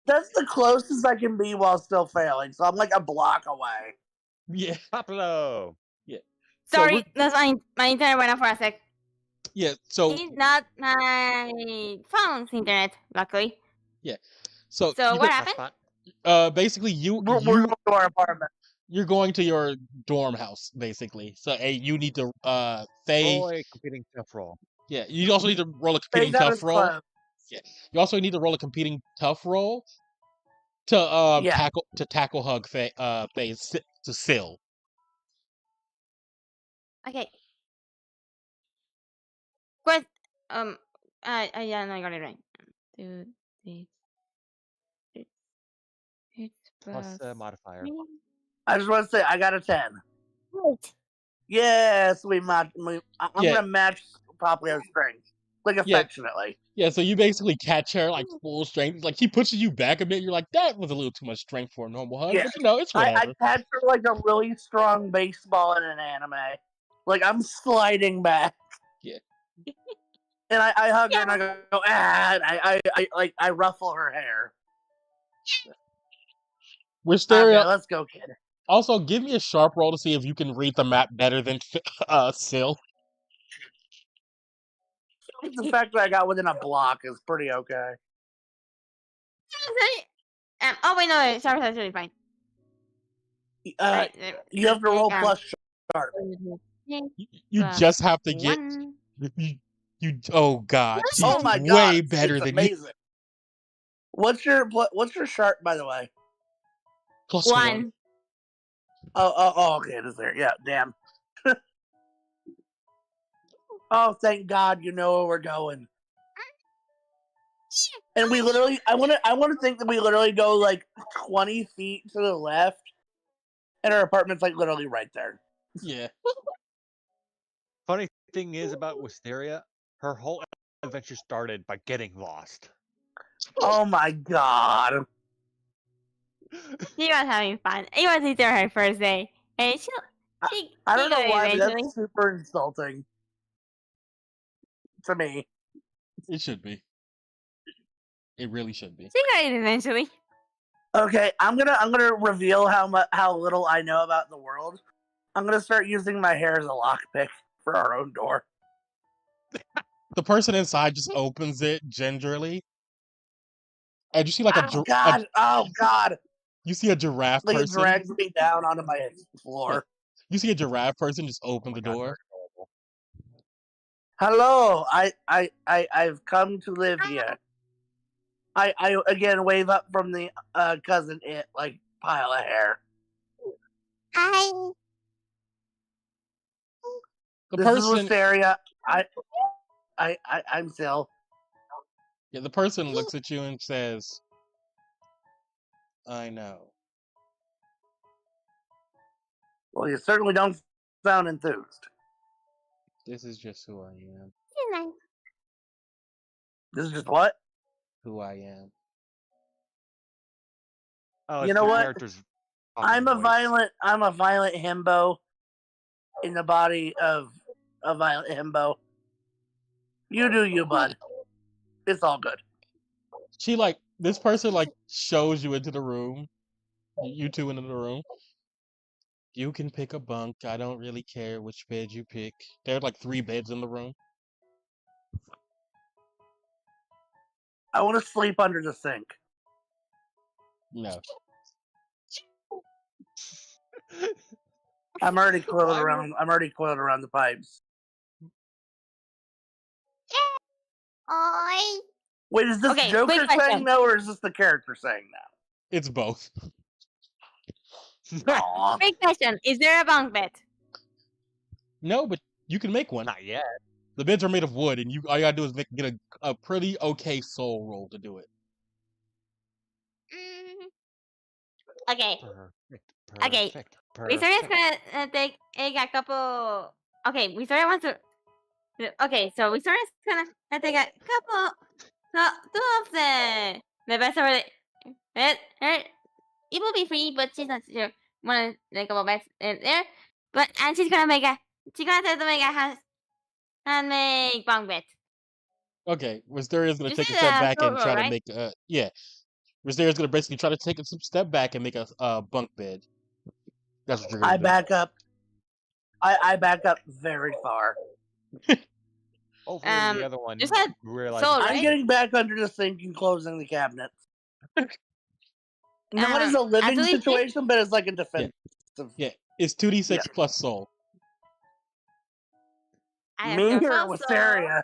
That's the closest I can be while still failing. So I'm like a block away. Yeah. Popolo. Yeah. Sorry, that's my internet went off for a sec. Yeah. So It's not my phone's internet, luckily. yeah. So So you what can, happened? basically We're going to our apartment. you're going to your dorm house basically. So hey, you need to Faye. Roll a competing tough roll. Yeah. You also need to roll a They competing got tough us roll. close. Yeah. You also need to roll a competing tough roll to Yeah. tackle hug phase to Sil. Okay. Quest. Yeah, no, I got it right. Two, six, six, six Plus plus modifier. three. I just want to say I got a 10. Wait. Yeah, so I'm Yeah. gonna match Papio's strength, like Yeah. affectionately. Yeah, so you basically catch her like full strength. Like she pushes you back a bit. You're like, that was a little too much strength for a normal hug, Yeah, but it's I whatever. catch her like a really strong baseball in an anime. Like I'm sliding back. Yeah. And I hug her and I go and I ruffle her hair. Wisteria, Okay, let's go, kid. also give me a sharp roll to see if you can read the map better than Sil. The fact that I got within a block is pretty okay. Oh wait, no, Sharp's actually fine. You have to roll plus sharp. You just have to get one. oh god, she's Oh my way god, better it's than you. amazing. What's your sharp, by the way? Plus One. Oh, okay, it is there. Yeah, damn. Oh, thank God, you know where we're going. And we literally, I want to think that we literally go like 20 feet to the left, and our apartment's like literally right there. Yeah. Funny thing is about Wisteria, her whole adventure started by getting lost. Oh my God. She was having fun. It was either her first day, and she I don't know got it why, but eventually. that's super insulting to me. It should be. It really should be. She got it eventually. Okay, I'm gonna reveal how little I know about the world. I'm gonna start using my hair as a lockpick for our own door. The person inside just opens it gingerly, and you see like Oh God! you see a giraffe Like it person. drags me down onto my Yeah. floor. You see a giraffe person just open the door. Hello, I've come to live here. I again wave up from the cousin it like pile of hair. Hi. The This is person, Wisteria. I'm Sil. yeah, the person looks at you and says, "I know." Well, you certainly don't sound enthused. This is just who I am. This is just what? Who I am. Oh, You it's know the what? character's I'm a voice. violent himbo in the body of a violent himbo. You do you, bud. It's all good. She this person shows you into the room. You two into the room. You can pick a bunk. I don't really care which bed you pick. There are 3 beds in the room. I want to sleep under the sink. No. I'm already coiled Why would- around. I'm already coiled around the pipes. Oi. Wait, is this Okay, Joker quick question. saying no, or is this the character saying no? It's both. Aw. Quick question. Is there a bunk bed? No, but you can make one. Not yet. The beds are made of wood, and all you gotta do is get a pretty okay soul roll to do it. Okay. Perfect. Okay. Victoria's gonna take a couple. Okay, Victoria wants to. Okay, so Victoria's gonna take a couple. Two of the best over it will be free, but she's not sure. One of the couple beds there, and she's gonna try to make a handmade bunk bed. Okay, Wisteria's gonna You take a said step back and soul try roll, to right? make yeah. Wisteria's gonna basically try to take a step back and make a bunk bed. That's what you're gonna I do. back up. I back up very far. Hopefully the other one you said realizes. soul, I'm right? getting back under the sink and closing the cabinets. Not as a living actually, situation, but as like a defensive. Yeah, it's 2d6 Yeah. plus soul. I have Me so or soul, Wisteria?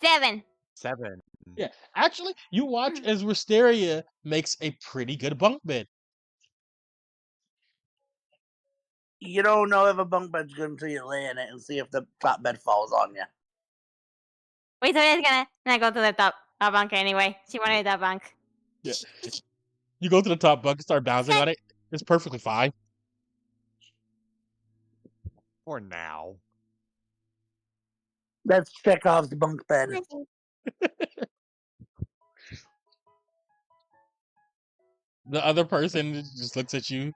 7. 7. Yeah, actually, you watch as Wisteria makes a pretty good bunk bed. You don't know if a bunk bed's good until you lay in it and see if the top bed falls on you. Victoria's gonna go to the top bunk anyway. She wanted that bunk. Yeah. You go to the top bunk and start bouncing on it. It's perfectly fine. For now. That's Chekhov's bunk bed. The other person just looks at you.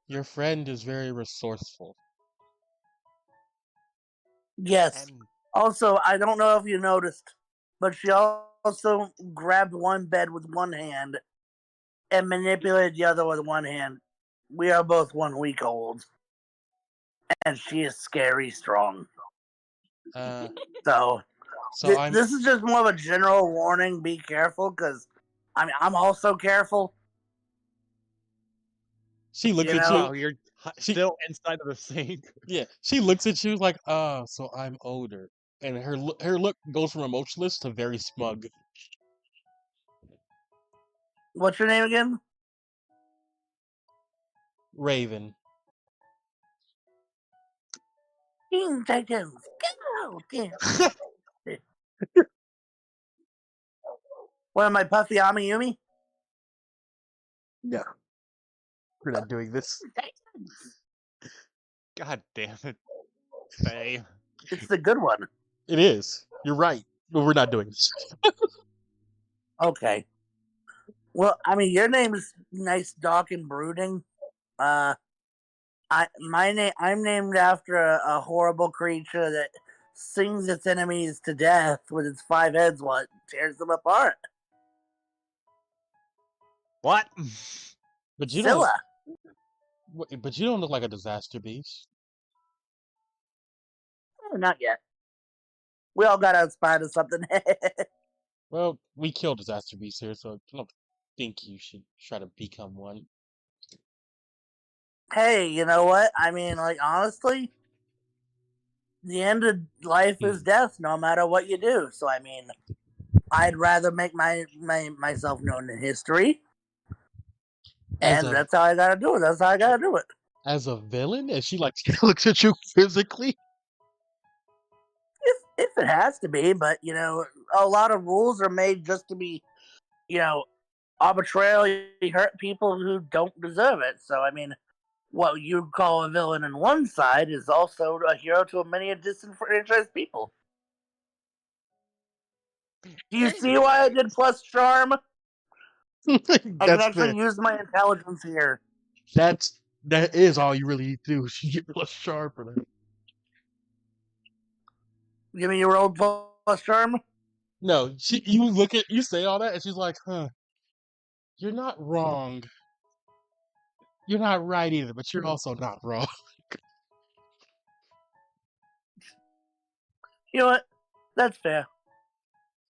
Your friend is very resourceful. Yes. And Also, I don't know if you noticed, but she also grabbed one bed with one hand and manipulated the other with one hand. We are both 1 week old, and she is scary strong. Uh, So so I'm. this is just more of a general warning. Be careful, because I mean I'm also careful. She looks You at you. know, oh, you're She still inside of the sink. Yeah. She looks at you like, so I'm older, and her look goes from emotionless to very smug. what's your name again? Raven. Teen Titans. Go! Yeah. What am I, Puffy Amiyumi? No, we're not doing this. God damn it, Faye. It's the good one. It is. You're right, but we're not doing this. Okay. Well, I mean, your name is nice, dark, and brooding. I'm named after a horrible creature that sings its enemies to death with its 5 heads while it tears them apart. What? But you don't. Scylla. But you don't look like a disaster beast. Oh, not yet. We all got inspired of something. Well, we kill disaster beasts here, so I don't think you should try to become one. Hey, you know what? I mean, like, honestly, the end of life is death, no matter what you do. So, I mean, I'd rather make myself known in history, As and a that's how I gotta do it. That's how I gotta do it. as a villain, and she like looks at you physically. If it has to be, but you know, a lot of rules are made just to be, you know, arbitrarily hurt people who don't deserve it. So, I mean, what you call a villain in one side is also a hero to many disenfranchised people. Do you see why I did plus charm? I can That's fair. actually use my intelligence here. That is all you really need to do. She get plus sharp for that. Give me your old plus charm. No, you say all that, and she's like, "Huh, you're not wrong. You're not right either, but you're also not wrong." You know what? That's fair.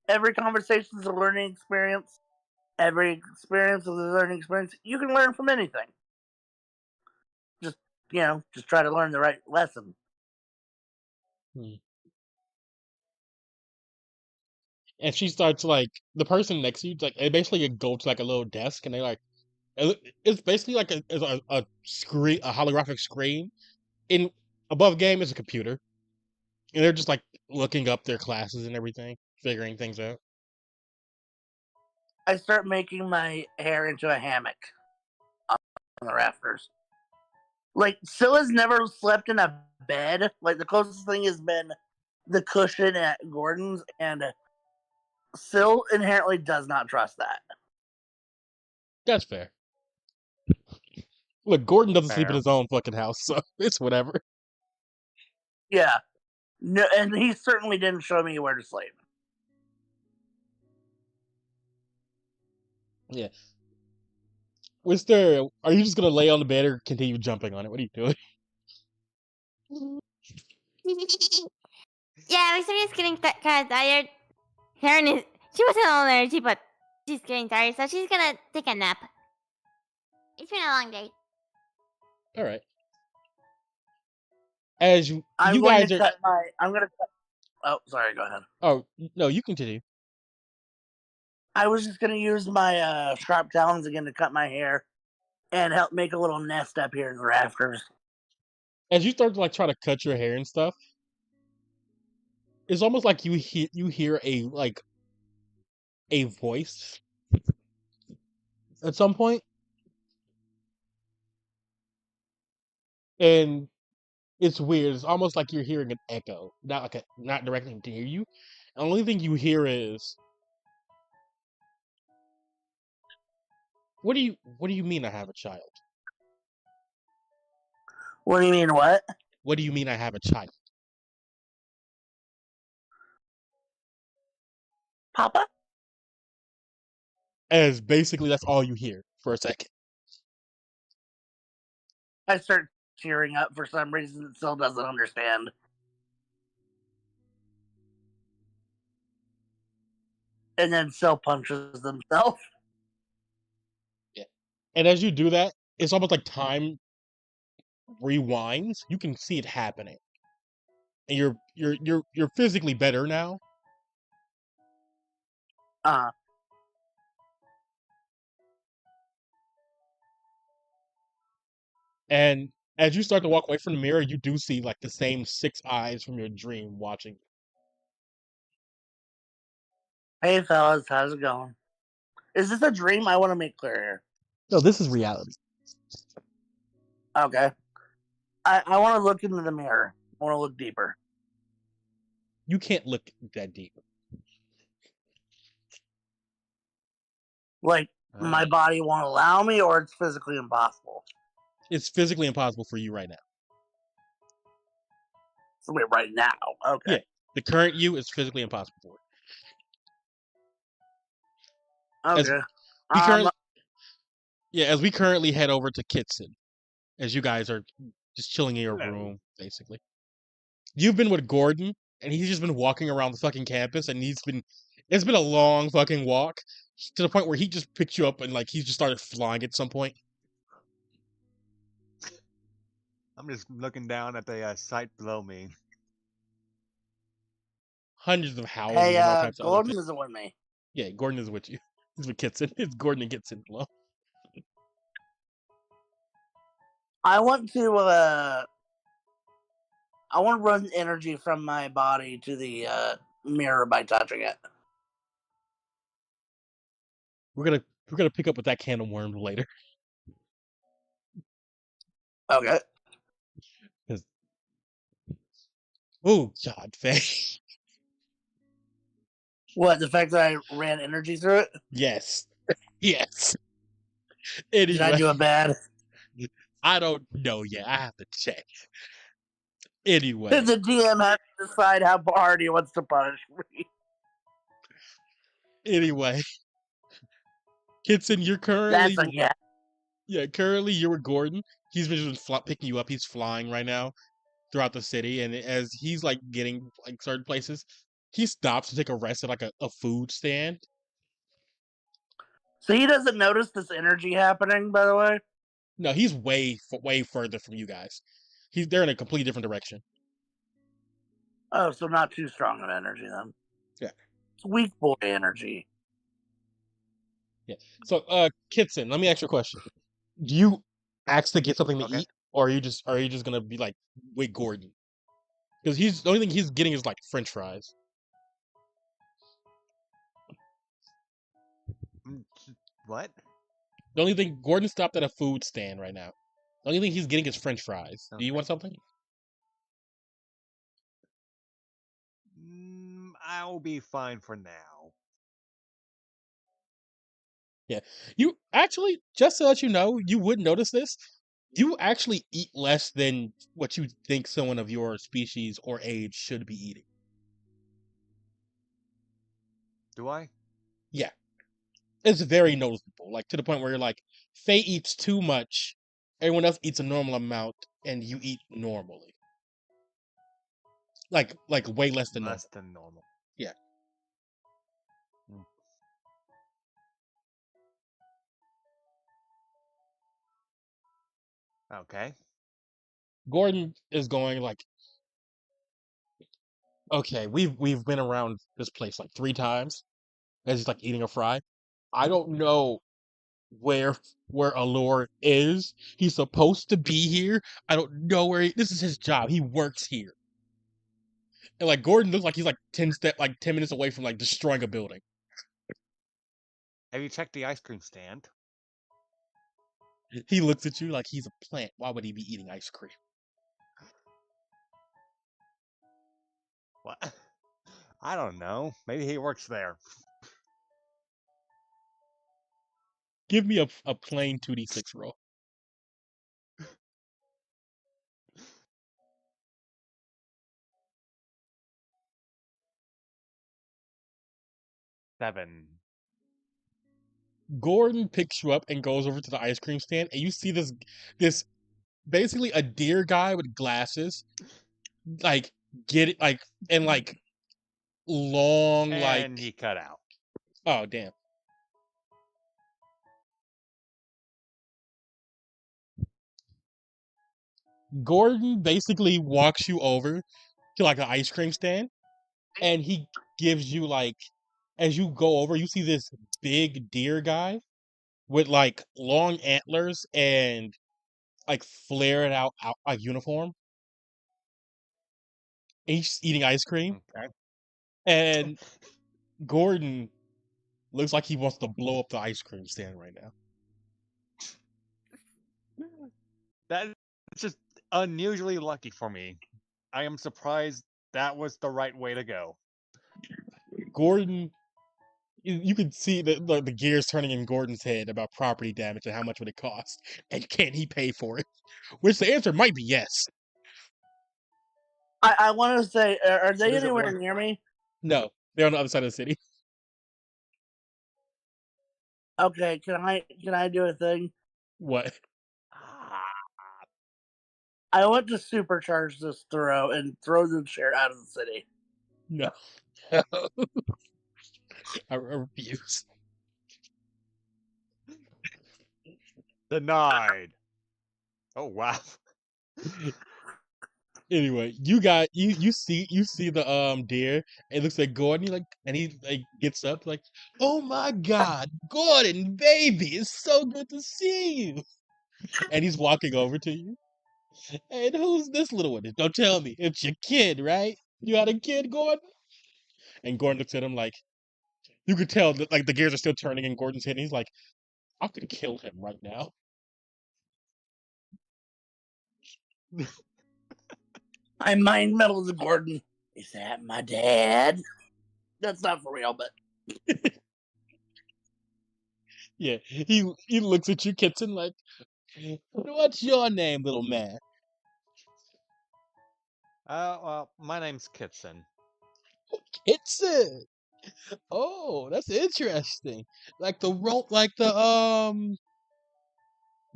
Every conversation is a learning experience. Every experience is a learning experience. You can learn from anything. Just, you know, just try to learn the right lesson. Hmm. And she starts like the person next to you, like they basically go to like a little desk, and they like it's basically like a screen, a holographic screen. In above game is a computer, and they're just like looking up their classes and everything, figuring things out. I start making my hair into a hammock on the rafters. Like, Scylla's never slept in a bed. Like, the closest thing has been the cushion at Gordon's, and Syl inherently does not trust that. That's fair. Look, Gordon doesn't sleep in Fair. his own fucking house, so it's whatever. Yeah. No, and he certainly didn't show me where to sleep. Yeah. Are you just gonna lay on the bed or continue jumping on it? What are you doing? Yeah, Victoria's getting kind of tired. Karen is. She wasn't on energy, but she's getting tired, so she's gonna take a nap. It's been a long day. All right. As I'm you going guys to are. cut my. I'm going to cut. Oh, sorry, go ahead. Oh no, you continue. I was just going to use my sharp talons again to cut my hair and help make a little nest up here in the rafters. As you start to like try to cut your hair and stuff, it's almost like you hear a voice at some point, and It's weird. It's almost like you're hearing an echo, not directly near you. The only thing you hear is, what do you mean I have a child? What do you mean, what? What do you mean I have a child? Papa? As basically that's all you hear for a second. I start cheering up for some reason it still doesn't understand. And then Cell punches himself. Yeah. And as you do that, it's almost like time rewinds. You can see it happening. And you're physically better now. Uh, And as you start to walk away from the mirror, you do see like the same 6 eyes from your dream watching. hey fellas, how's it going? Is this a dream? I want to make clear here. No, this is reality. Okay. I want to look into the mirror. I want to look deeper. You can't look that deep. Like, my body won't allow me, or it's physically impossible. It's physically impossible for you right now. So wait, right now. Okay. Yeah. The current you is physically impossible for it. Okay. As we currently head over to Kitson, as you guys are just chilling in your room, basically. You've been with Gordon, and he's just been walking around the fucking campus, and it's been a long fucking walk to the point where he just picked you up and like he just started flying at some point. I'm just looking down at the site below me. Hundreds of houses Hey, and all types of other Gordon things. isn't with me. Yeah, Gordon is with you. He's with Kitson. It's Gordon and Kitson below. I want to run energy from my body to the mirror by touching it. We're gonna pick up with that can of worms later. Okay. Oh God, Faye. What, the fact that I ran energy through it? Yes. Yes. Did I Anyway, do it bad? I don't know yet. I have to check. Anyway, The DM has to decide how hard he wants to punish me. anyway, Kitson, you're currently That's a yeah. currently you're with Gordon. He's been just picking you up. He's flying right now throughout the city, and as he's like getting like certain places, he stops to take a rest at like a food stand. So he doesn't notice this energy happening, by the way? No, he's way further from you guys. They're in a completely different direction. Oh, so not too strong of energy then. Yeah. It's weak boy energy. Yeah. So, Kitson, let me ask you a question. Do you ask to get something to eat, or are you just gonna be like with Gordon? Because the only thing he's getting is like French fries. What? The only thing Gordon stopped at a food stand right now. The only thing he's getting is French fries. Do you Okay. want something? I'll be fine for now. Yeah. You actually, just to let you know, you would notice this. You actually eat less than what you think someone of your species or age should be eating. Do I? Yeah. It's very noticeable. Like to the point where you're like, Faye eats too much, everyone else eats a normal amount, and you eat normally. Like way less than normal. Less than normal. Yeah. Okay. Gordon is going like, okay, we've been around this place like 3 times. As he's like eating a fry. I don't know where Allure is. He's supposed to be here. I don't know this is his job. He works here. And like Gordon looks like he's like 10 minutes away from like destroying a building. Have you checked the ice cream stand? He looks at you like he's a plant. Why would he be eating ice cream? What? I don't know. Maybe he works there. Give me a plain 2d6 roll. Seven. Gordon picks you up and goes over to the ice cream stand, and you see this basically a deer guy with glasses, like get it like and like long like And he cut out. oh damn. Gordon basically walks you over to like an ice cream stand, and he gives you like as you go over, you see this big deer guy with like long antlers and like flared out like uniform. And he's eating ice cream, Okay. and Gordon looks like he wants to blow up the ice cream stand right now. That's just unusually lucky for me. I am surprised that was the right way to go. Gordon, you can see the gears turning in Gordon's head about property damage and how much would it cost, and can he pay for it? Which the answer might be yes. I want to say, are So they does it anywhere work? near me? No, they're on the other side of the city. Okay, can I do a thing? What? I want to supercharge this throw and throw the chair out of the city. No. I refuse. Denied. Oh wow. Anyway, you see the deer. It looks like Gordon. He like gets up like, oh my God, Gordon, baby, it's so good to see you. And he's walking over to you. And who's this little one? Don't tell me. It's your kid, right? You had a kid, Gordon? And Gordon looks at him like you could tell that like the gears are still turning in Gordon's head. And he's like, I could kill him right now. I mind metal to Gordon. Is that my dad? That's not for real, but Yeah, he looks at you, Kitson, like, what's your name, little man? Well, my name's Kitson. Kitson. Oh, that's interesting. Like the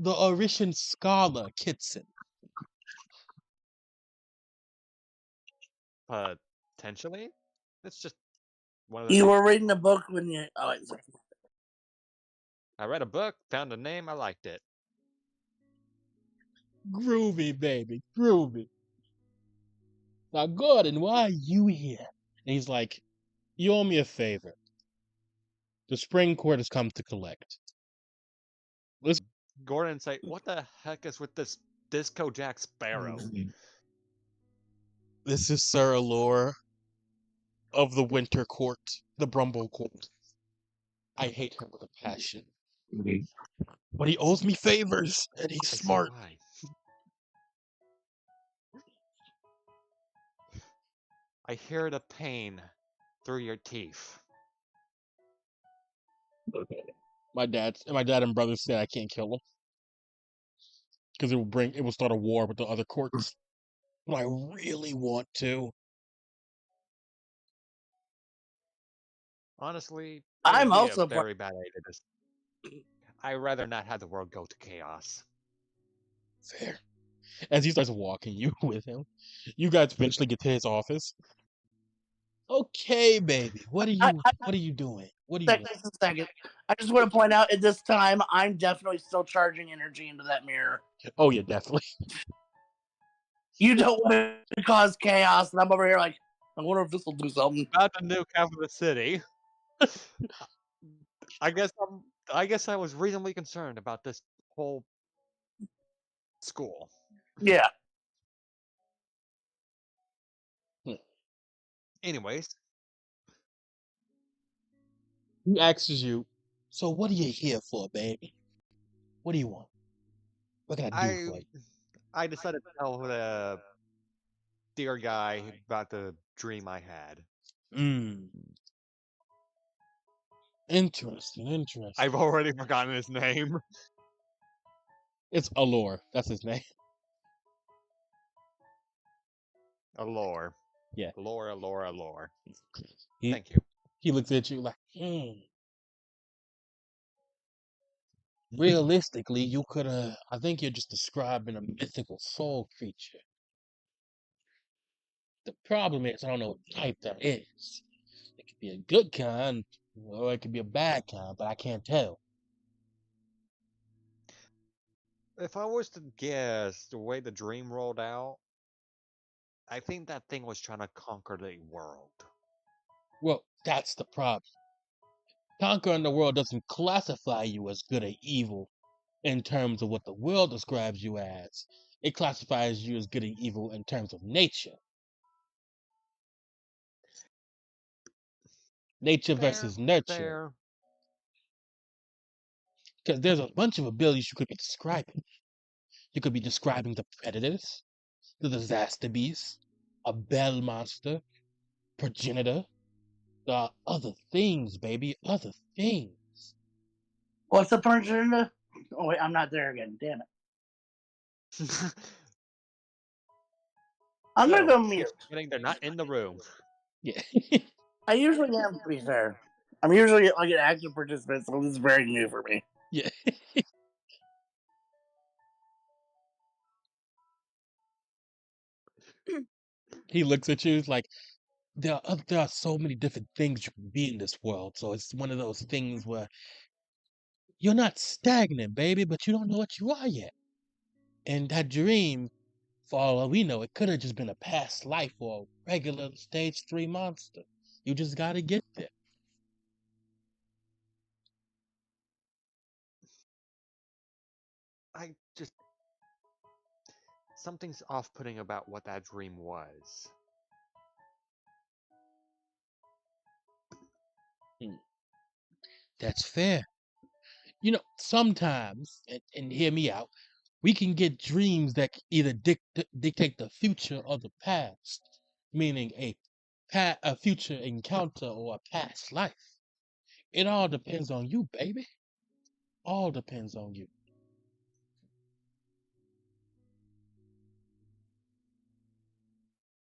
Orishan scholar Kitson. Potentially? It's just one of the you names. were reading a book when you. Oh, wait, sorry. I read a book, found a name, I liked it. Groovy, baby, groovy. Now, Gordon, why are you here? And he's like, you owe me a favor. The spring court has come to collect. Gordon say, "What the heck is with this Disco Jack Sparrow?" This is Sir Allure of the Winter Court, the Brumble Court. I hate him with a passion. But he owes me favors, and he's I see smart. why. I hear the pain through your teeth. My dad and brother said I can't kill him because it will start a war with the other courts. But I really want to. Honestly, it I'm would be a also very bad idea. I'd rather not have the world go to chaos. Fair. As he starts walking you with him, you guys eventually get to his office. Okay, baby, what are you doing? What do you want? Just a second. I just want to point out at this time, I'm definitely still charging energy into that mirror. Oh yeah, definitely. You don't want to cause chaos, and I'm over here like, I wonder if this will do something. About to nuke half of the city. I guess I was reasonably concerned about this whole school. Yeah. Anyways, He asks you, so what are you here for, baby? What do you want? What can I do for you? I decided to tell the dear guy about the dream I had. Mm. Interesting. I've already forgotten his name. It's Allure. That's his name. Allure. Yeah. Allure. He Thank you. he looks at you like, realistically, you could have. I think you're just describing a mythical soul creature. The problem is, I don't know what type that is. It could be a good kind, or it could be a bad kind, but I can't tell. If I was to guess the way the dream rolled out, I think that thing was trying to conquer the world. Well, that's the problem. Conquering the world doesn't classify you as good or evil in terms of what the world describes you as. It classifies you as good and evil in terms of nature. Nature Fair, versus nurture. fair. Because there's a bunch of abilities you could be describing. You could be describing the predators, the disaster beast, a bell monster, progenitor, other things, baby, other things. What's the agenda? Oh wait, I'm not there again. Damn it. I'm gonna go mute. Keep forgetting they're not in the room. Yeah. I usually am, to be fair. I'm usually like an active participant, so this is very new for me. Yeah. He looks at you like there are so many different things you can be in this world. So it's one of those things where you're not stagnant, baby, but you don't know what you are yet. And that dream, for all we know, it could have just been a past life or a regular stage 3 monster. You just gotta get there. I just. Something's off putting about what that dream was. Hmm. That's fair. Sometimes, and hear me out, we can get dreams that either dictate the future or the past, meaning a future encounter or a past life. It all depends on you, baby. All depends on you.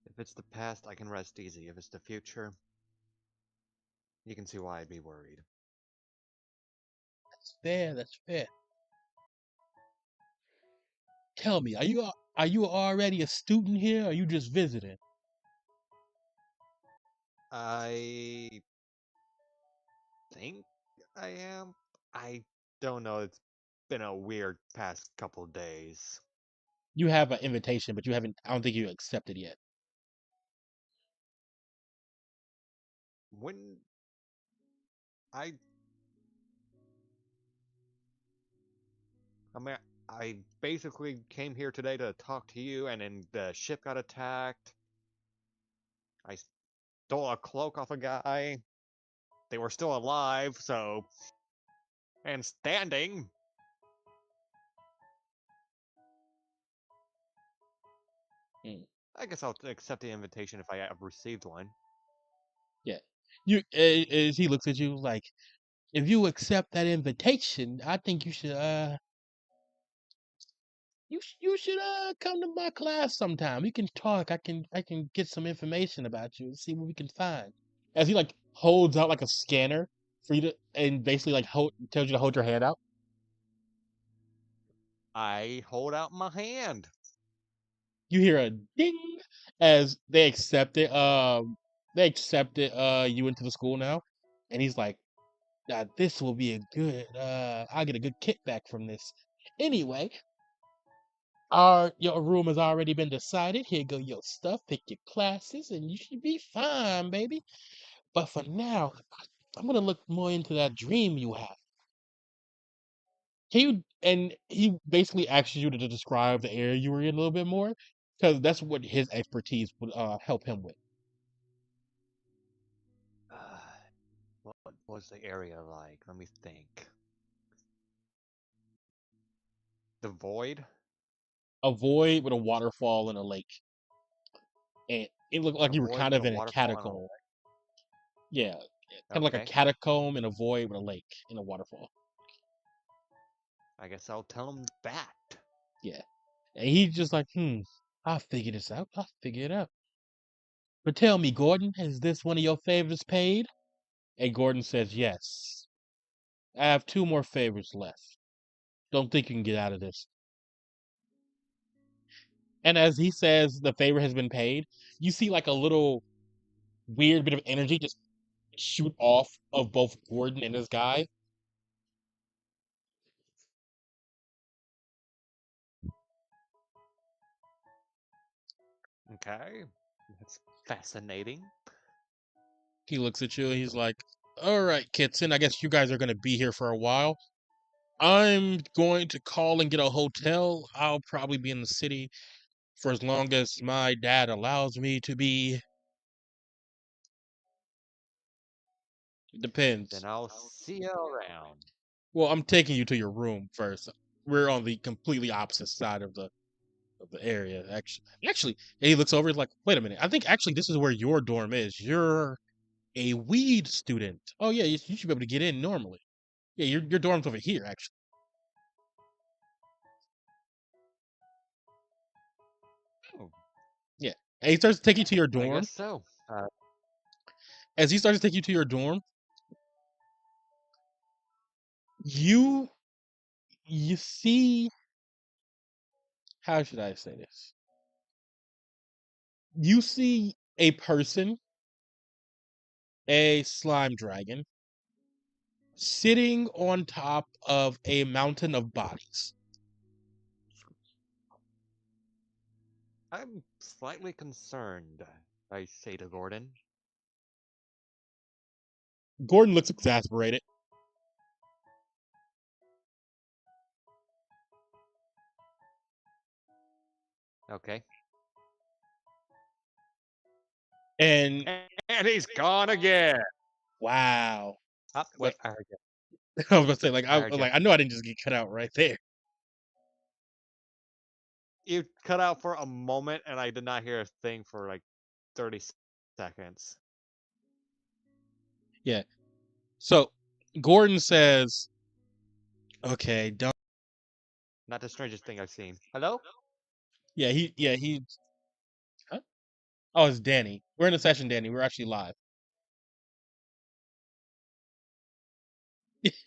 If it's the past, I can rest easy. If it's the future, you can see why I'd be worried. That's fair. That's fair. Tell me, are you already a student here, or are you just visiting? I think I am. I don't know. It's been a weird past couple days. You have an invitation, but you haven't. I don't think you accepted yet. When I I mean, I basically came here today to talk to you, and then the ship got attacked. I stole a cloak off a guy. They were still alive, so. And standing. Mm, I guess I'll accept the invitation if I have received one. yeah. As he looks at you like, if you accept that invitation, I think you should come to my class sometime. We can talk. I can get some information about you and see what we can find. As he like holds out like a scanner for you to, and basically like tells you to hold your hand out. I hold out my hand. You hear a ding as they accepted you into the school now, and he's like, this will be a good I'll get a good kickback from this. Anyway, your room has already been decided. Here go your stuff, pick your classes, and you should be fine, baby. But for now, I'm gonna look more into that dream you have. Can you and he basically asks you to describe the area you were in a little bit more, because that's what his expertise would help him with. What was the area like? Let me think. The void? A void with a waterfall and a lake. And it looked like you were void kind with of a in a waterfall and a catacomb. lake. Yeah, kind of like a Okay. catacomb and a void with a lake and a waterfall. I guess I'll tell him that. Yeah, and he's just like, I'll figure this out. I'll figure it out. But tell me, Gordon, is this one of your favors paid? And Gordon says, yes. I have 2 more favors left. Don't think you can get out of this. And as he says the favor has been paid, you see like a little weird bit of energy just shoot off of both Gordon and this guy. Okay. That's fascinating. He looks at you and he's like, all right, Kitson, I guess you guys are going to be here for a while. I'm going to call and get a hotel. I'll probably be in the city for as long as my dad allows me to be. It depends. Then I'll see you around. Well, I'm taking you to your room first. We're on the completely opposite side of the area. Actually, and he looks over. He's like, "Wait a minute. I think actually this is where your dorm is. You're a weed student. Oh yeah, you should be able to get in normally. Yeah, your dorm's over here actually. Oh, Yeah." And he starts to take you to your I dorm. guess so. As he starts to take you to your dorm, you see, how should I say this? You see a person, a slime dragon, sitting on top of a mountain of bodies. I'm slightly concerned, I say to Gordon. Gordon looks exasperated. Okay. And And he's gone again. wow. Oh, wait, I heard you. I was about to say, like, I heard you. I know I didn't just get cut out right there. You cut out for a moment, and I did not hear a thing for like 30 seconds. Yeah. So Gordon says, "Okay, don't." Not the strangest thing I've seen. Hello? He. Huh? Oh, it's Danny. We're in a session, Danny. We're actually live.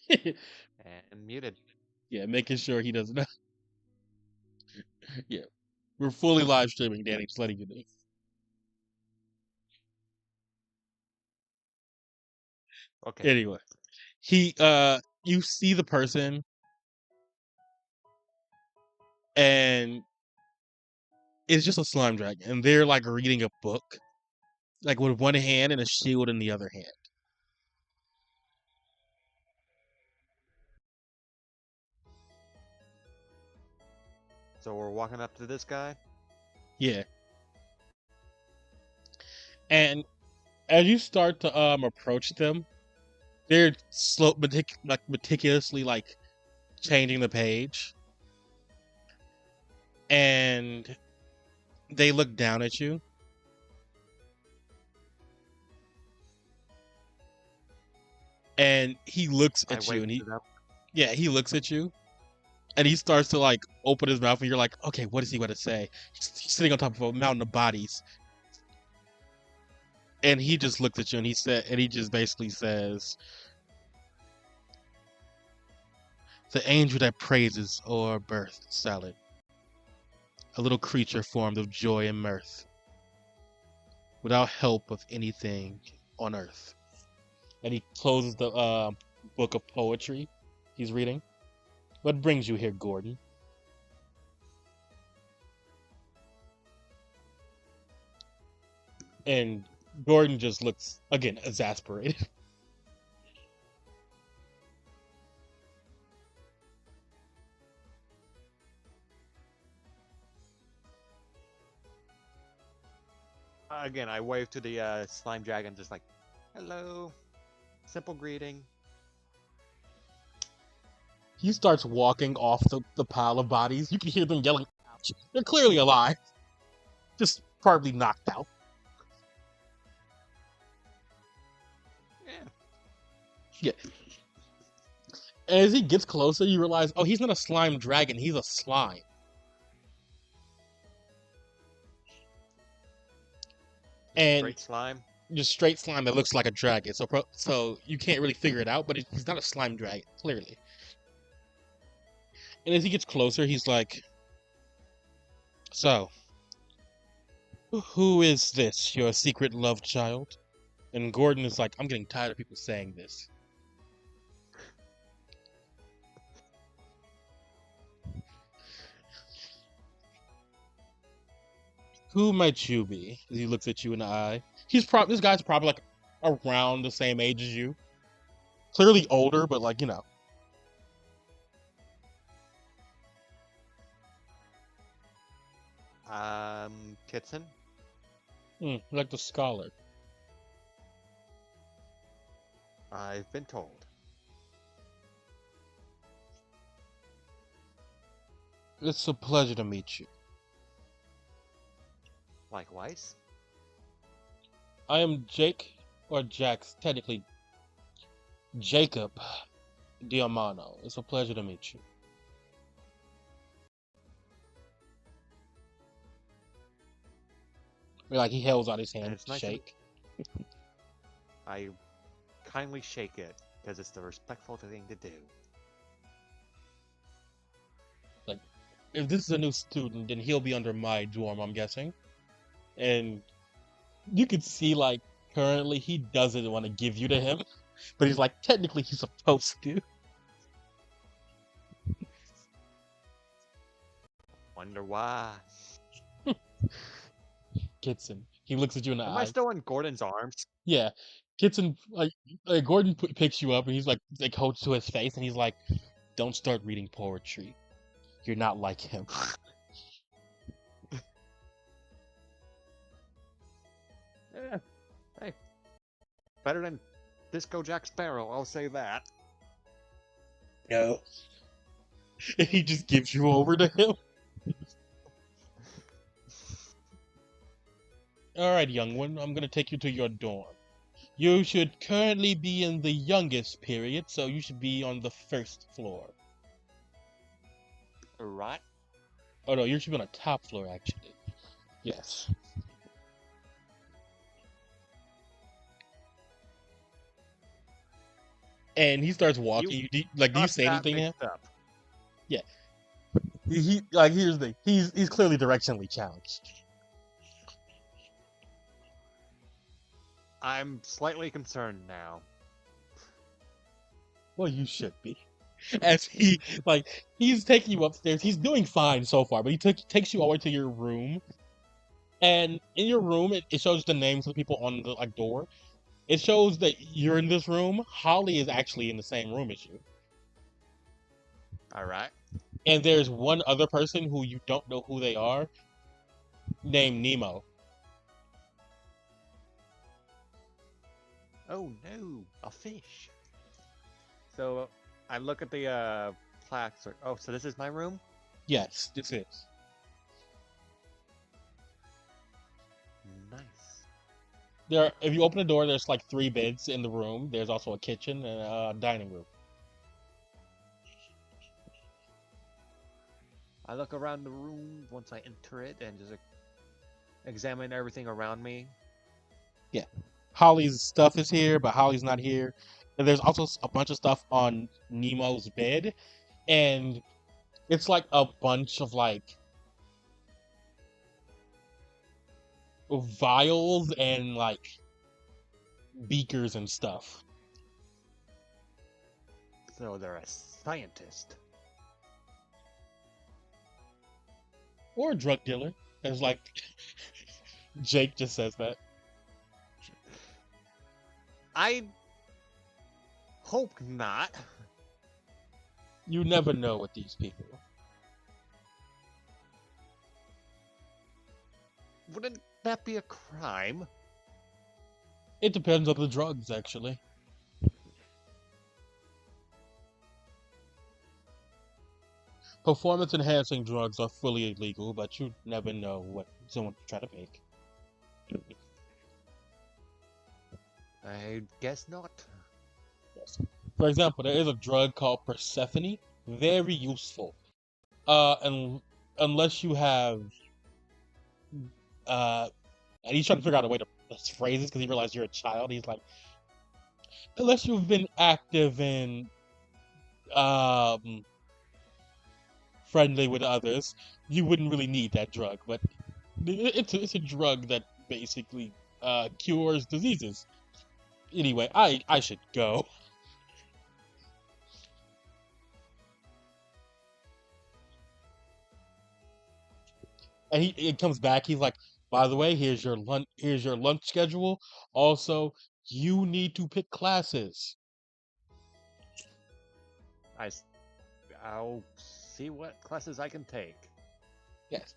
And muted. Yeah, making sure he doesn't. Yeah, we're fully live streaming, Danny. Just letting you know. Okay. Anyway, you see the person, and it's just a slime dragon, and they're like reading a book, like with one hand and a shield in the other hand. So we're walking up to this guy. Yeah, and as you start to approach them, they're meticulously like changing the page, and they look down at you. And he looks at you, and he looks at you, and he starts to like open his mouth, and you're like, okay, what is he going to say? He's sitting on top of a mountain of bodies, and he just looks at you, and he just basically says, "The angel that praises o'er birth salad, a little creature formed of joy and mirth, without help of anything on earth." And he closes the book of poetry he's reading. What brings you here, Gordon? And Gordon just looks, again, exasperated. Again, I wave to the slime dragon, just like, hello. Simple greeting. He starts walking off the pile of bodies. You can hear them yelling, ouch. They're clearly alive. Just probably knocked out. Yeah. And as he gets closer, you realize, oh, he's not a slime dragon. He's a slime. And Straight slime. just straight slime that looks like a dragon. So you can't really figure it out, but he's not a slime dragon, clearly. And as he gets closer, he's like, so, who is this, your secret love child? And Gordon is like, I'm getting tired of people saying this. Who might you be? He looks at you in the eye. This guy's probably like around the same age as you. Clearly older, but like, Kitson. like the scholar. I've been told. It's a pleasure to meet you. Likewise. I am Jake, or Jax, technically Jacob Diamano. It's a pleasure to meet you. Like he holds out his hand It's to nice shake. I kindly shake it because it's the respectful thing to do. Like, if this is a new student, then he'll be under my dorm, I'm guessing. And you could see, like, currently he doesn't want to give you to him, but he's like, technically he's supposed to. Wonder why. Kitson. He looks at you in the Am eye. I still in Gordon's arms? Yeah. Kitson, like Gordon picks you up and he's like holds to his face and he's like, don't start reading poetry. You're not like him. Hey. Better than Disco Jack Sparrow, I'll say that. No. And he just gives you over to him. Alright, young one, I'm gonna take you to your dorm. You should currently be in the youngest period, so you should be on the first floor. Right? Oh no, you should be on the top floor, actually. Yes. And he starts walking. Do you say anything to him? Up. Yeah. Here's the thing. He's clearly directionally challenged. I'm slightly concerned now. Well, you should be. As he's taking you upstairs. He's doing fine so far, but he takes you all the way to your room. And in your room, it shows the names of the people on the door. It shows that you're in this room. Holly is actually in the same room as you. Alright. And there's one other person who you don't know who they are, named Nemo. Oh no, a fish. So I look at the plaques. Oh, so this is my room? Yes, this is. Nice. If you open the door, there's like 3 beds in the room. There's also a kitchen and a dining room. I look around the room once I enter it and just examine everything around me. Yeah. Holly's stuff is here, but Holly's not here. And there's also a bunch of stuff on Nemo's bed. And it's like a bunch of like vials and like beakers and stuff. So they're a scientist. Or a drug dealer. As like Jake just says that. I hope not. You never know with these people. Wouldn't that be a crime? It depends on the drugs, actually. Performance-enhancing drugs are fully illegal, but you never know what someone could try to make. I guess not. details. For example, there is a drug called Persephone, very useful. And unless you have, and he's trying to figure out a way to phrase this because he realized you're a child. He's like, unless you've been active and friendly with others, you wouldn't really need that drug. But it's a drug that basically cures diseases. Anyway, I should go. And he comes back. He's like, by the way, here's your lunch. Here's your lunch schedule. Also, you need to pick classes. I'll see what classes I can take. Yes.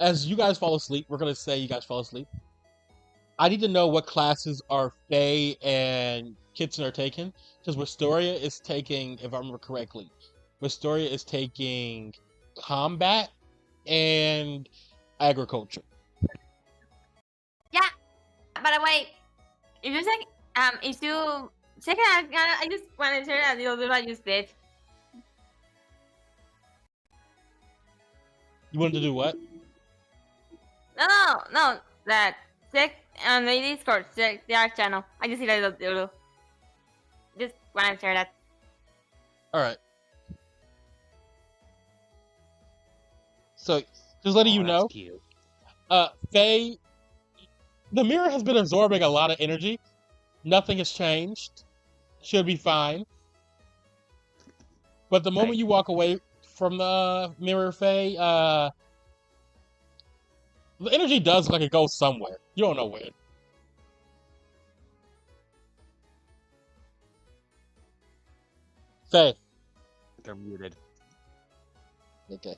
As you guys fall asleep, we're gonna say you guys fall asleep. I need to know what classes are Faye and Kitson are taking. Because Wistoria is taking, if I remember correctly, Wistoria is taking combat and agriculture. Yeah. By the way, if you check, if you check it out, I just want to share a little bit what you said. You wanted to do what? No. That check on the Discord, check their channel. I just see that little. Just want to share that. All right. So, just letting you That's know, cute. Faye, the mirror has been absorbing a lot of energy. Nothing has changed. Should be fine. But the moment Thank you walk away from the mirror, Faye, the energy does look like it goes somewhere. You don't know where. Faye. They're muted. Okay.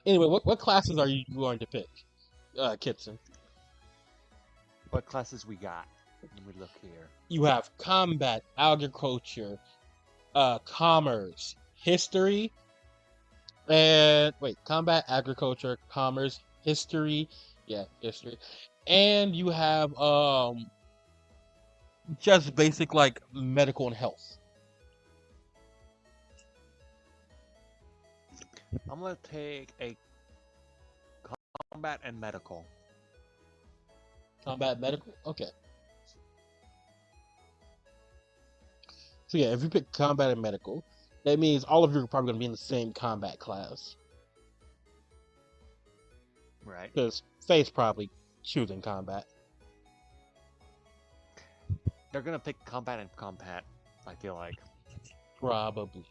Anyway, what classes are you going to pick, Kitson? What classes we got? Let me look here. You have combat, agriculture, commerce, history, and wait, combat, agriculture, commerce, history, yeah, history, and you have just basic like medical and health. I'm gonna take a combat and medical. Combat, medical, okay. So yeah, if you pick combat and medical, that means all of you are probably going to be in the same combat class. Right. Because Faye's probably choosing combat. They're gonna pick combat and combat, I feel like. Probably.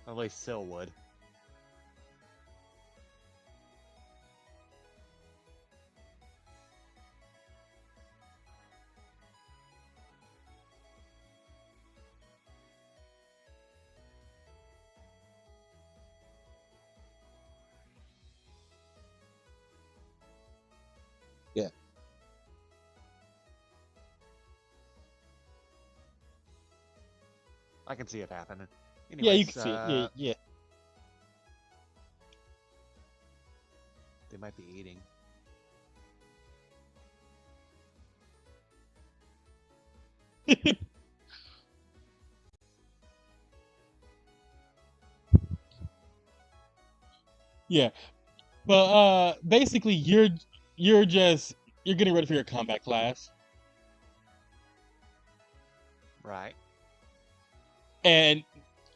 At least Sil would. Yeah. I can see it happening. Anyways, Yeah, you can see it. Yeah. They might be eating. Yeah. But basically you're getting ready for your combat class. Right. And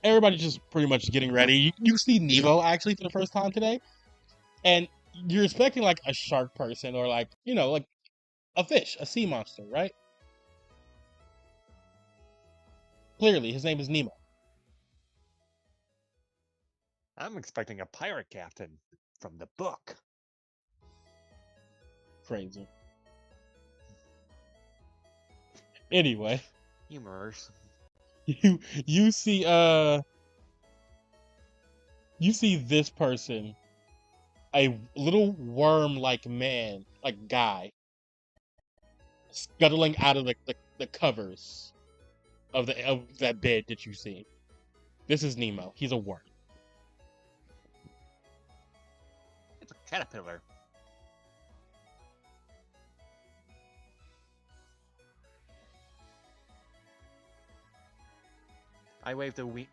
everybody's just pretty much getting ready. You see Nemo actually for the first time today. And you're expecting like a shark person or like, like a fish, a sea monster, right? Clearly, his name is Nemo. I'm expecting a pirate captain from the book. Crazy. Anyway, Humorous. you see this person, a little worm-like man, like guy, scuttling out of the covers of that bed that you see. This is Nemo. He's a worm. It's a caterpillar. I wave to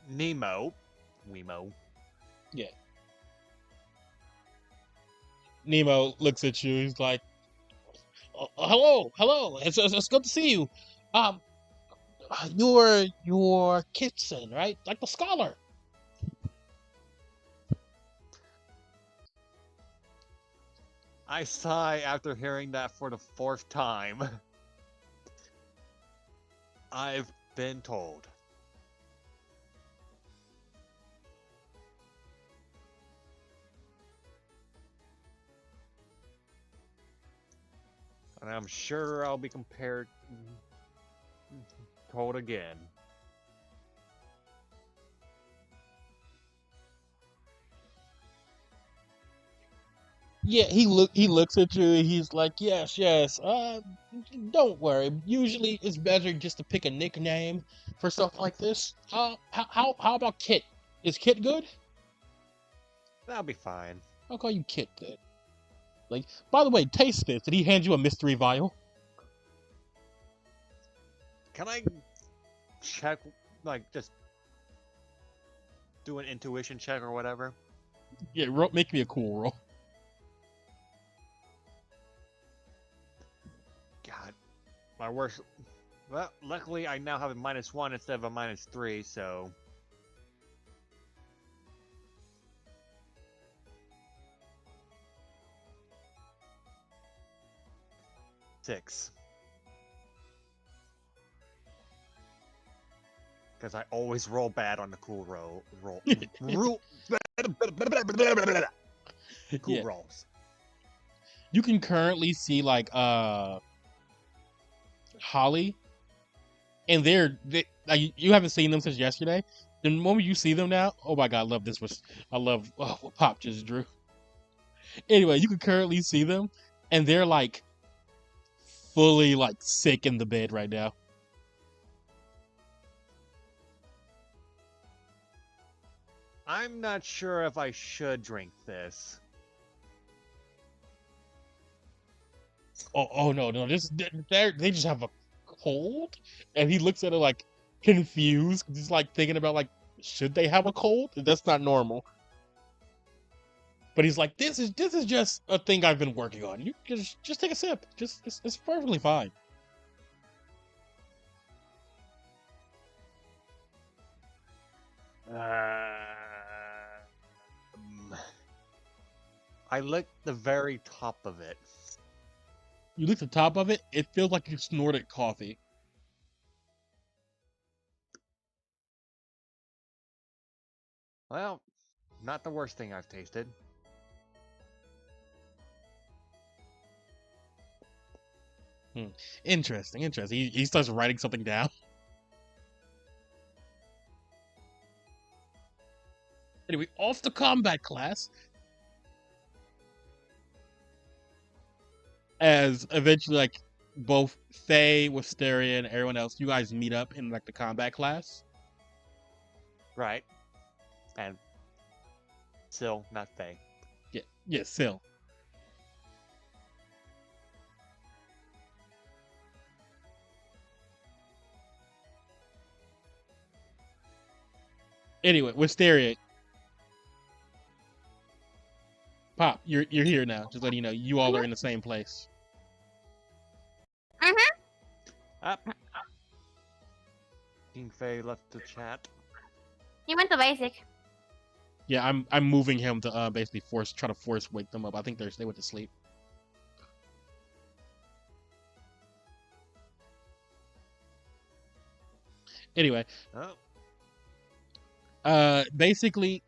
Nemo. Wemo. Yeah. Nemo looks at you. He's like, hello, hello. It's good to see you. Um, you're Kitson, right? Like the scholar. I sigh after hearing that for the 4th time. I've been told. And I'm sure I'll be told again. Yeah, he looks at you. And he's like, yes, yes. Don't worry. Usually, it's better just to pick a nickname for stuff like this. How about Kit? Is Kit good? That'll be fine. I'll call you Kit then. Like, by the way, taste this. Did he hand you a mystery vial? Can I check, like, just do an intuition check or whatever? Yeah, make me a cool roll. God, my worst. Well, luckily I now have a -1 instead of a -3, so. Six. Because I always roll bad on the cool roll. Cool Yeah. rolls. You can currently see like Holly, and like, you haven't seen them since yesterday. The moment you see them now, oh my god, I love this. I love what Pop just drew. Anyway, you can currently see them, and they're like fully like sick in the bed right now. I'm not sure if I should drink this. Oh no, they just have a cold, and he looks at it like confused. He's like thinking about like, should they have a cold? That's not normal. But he's like, this is just a thing I've been working on. You just take a sip. It's perfectly fine. I licked the very top of it. You lick the top of it, it feels like you snorted coffee. Well, not the worst thing I've tasted. Interesting. He starts writing something down. Anyway, off the combat class. As eventually, like, both Faye, Wisteria, and everyone else, you guys meet up in, like, the combat class. Right. And still not Faye. Yeah, still. Anyway, Wisteria. Pop, you're here now. Just letting you know, you all are in the same place. Up. King Faye left the chat. He went to basic. Yeah, I'm moving him to basically try to force wake them up. I think they went to sleep. Anyway, basically,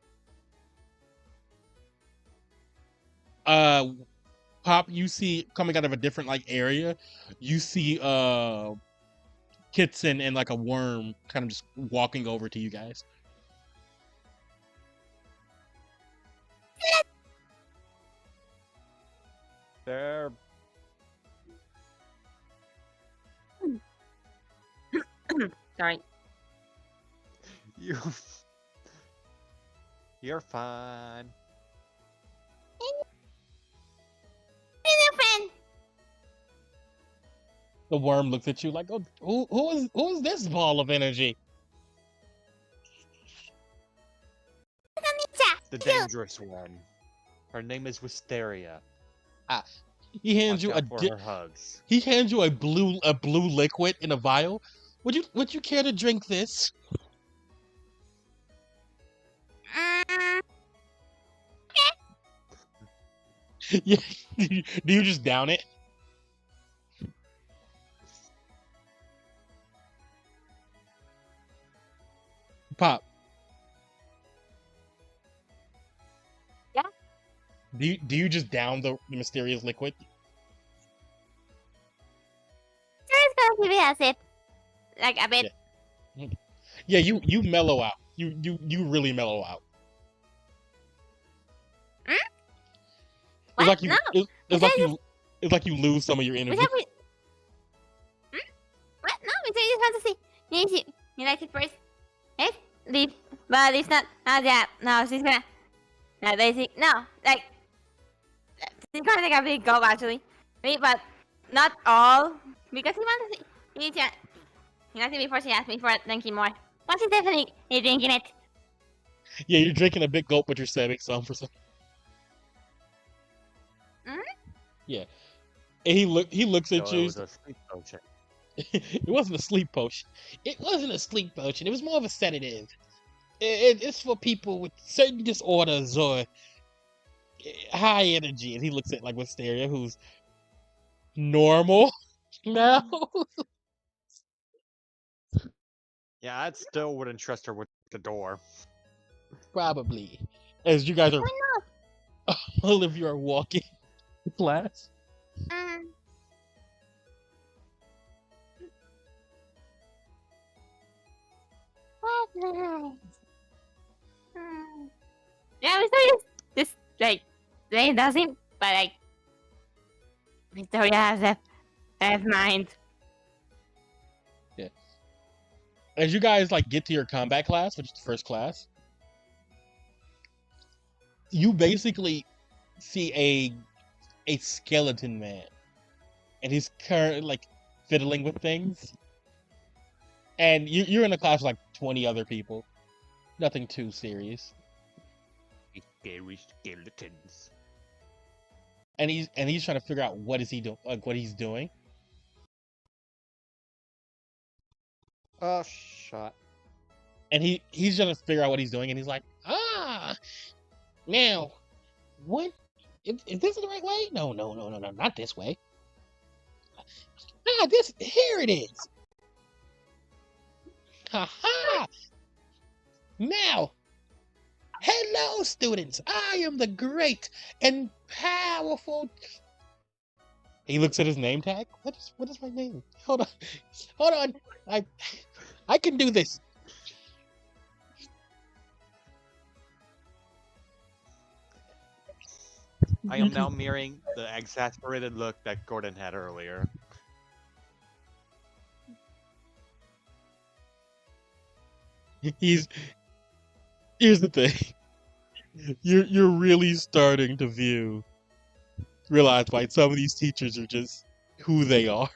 Pop, you see coming out of a different like area, you see Kitson and like a worm kind of just walking over to you guys. They're Sorry. You're fine. Hello, friend. The worm looks at you like, oh, who is this ball of energy? The dangerous one. Her name is Wisteria. Ah, he hands Watch you out for her hugs. he hands you a blue liquid in a vial. Would you care to drink this? Yeah. Do you just down it? Pop. Yeah. Do you just down the mysterious liquid? Just gonna give it a sip. Like a bit. Yeah, you mellow out. You really mellow out. It's What? like you No. it's like you lose some of your energy. What? No, we just want to see. You like it first? Yes? Leave. But it's not. Oh, yeah. No, she's gonna. No, no, like. She's gonna take a big gulp, actually. Wait, but not all. Because he wants to see. He wants to before she asked me for it, drinking more. But she's definitely drinking it. Yeah, you're drinking a big gulp, but you're saving some for some. Mm-hmm. Yeah, and he looks at So you. it was a sleep potion. It wasn't a sleep potion. It wasn't a sleep potion. It was more of a sedative. It's for people with certain disorders or high energy. And he looks at like Wisteria, who's normal now. Yeah, I still wouldn't trust her with the door. Probably. As you guys are, Why all of you are walking to class. not? What? Yeah, Victoria just like they doesn't, but like Victoria has mind. Yeah. As you guys like get to your combat class, which is the first class, you basically see a skeleton man, and he's currently like fiddling with things. And you're in a class with like 20 other people. Nothing too serious. Scary skeletons. And he's trying to figure out what is he doing, like what he's doing. Oh, shot. And he's trying to figure out what he's doing, and he's like, now, what? Is this the right way? No, not this way. Here it is. Ha! Now, hello, students. I am the great and powerful. He looks at his name tag. What is my name? Hold on. I can do this. I am now mirroring the exasperated look that Gordon had earlier. Here's the thing. You're really starting to realize why some of these teachers are just who they are.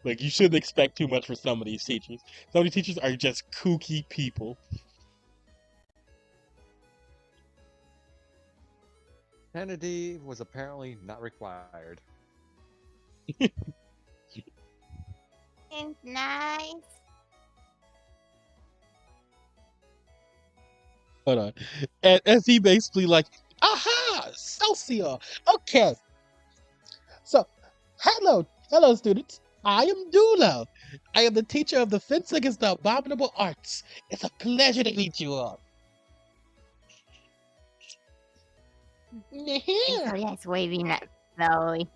Like you shouldn't expect too much for some of these teachers. Some of these teachers are just kooky people. Kennedy was apparently not required. It's nice. Hold on. And as he basically like, aha, Celsius. Okay. So, hello students. I am Dulo. I am the teacher of defense against the abominable arts. It's a pleasure to meet you all. Victoria's waving at slowly.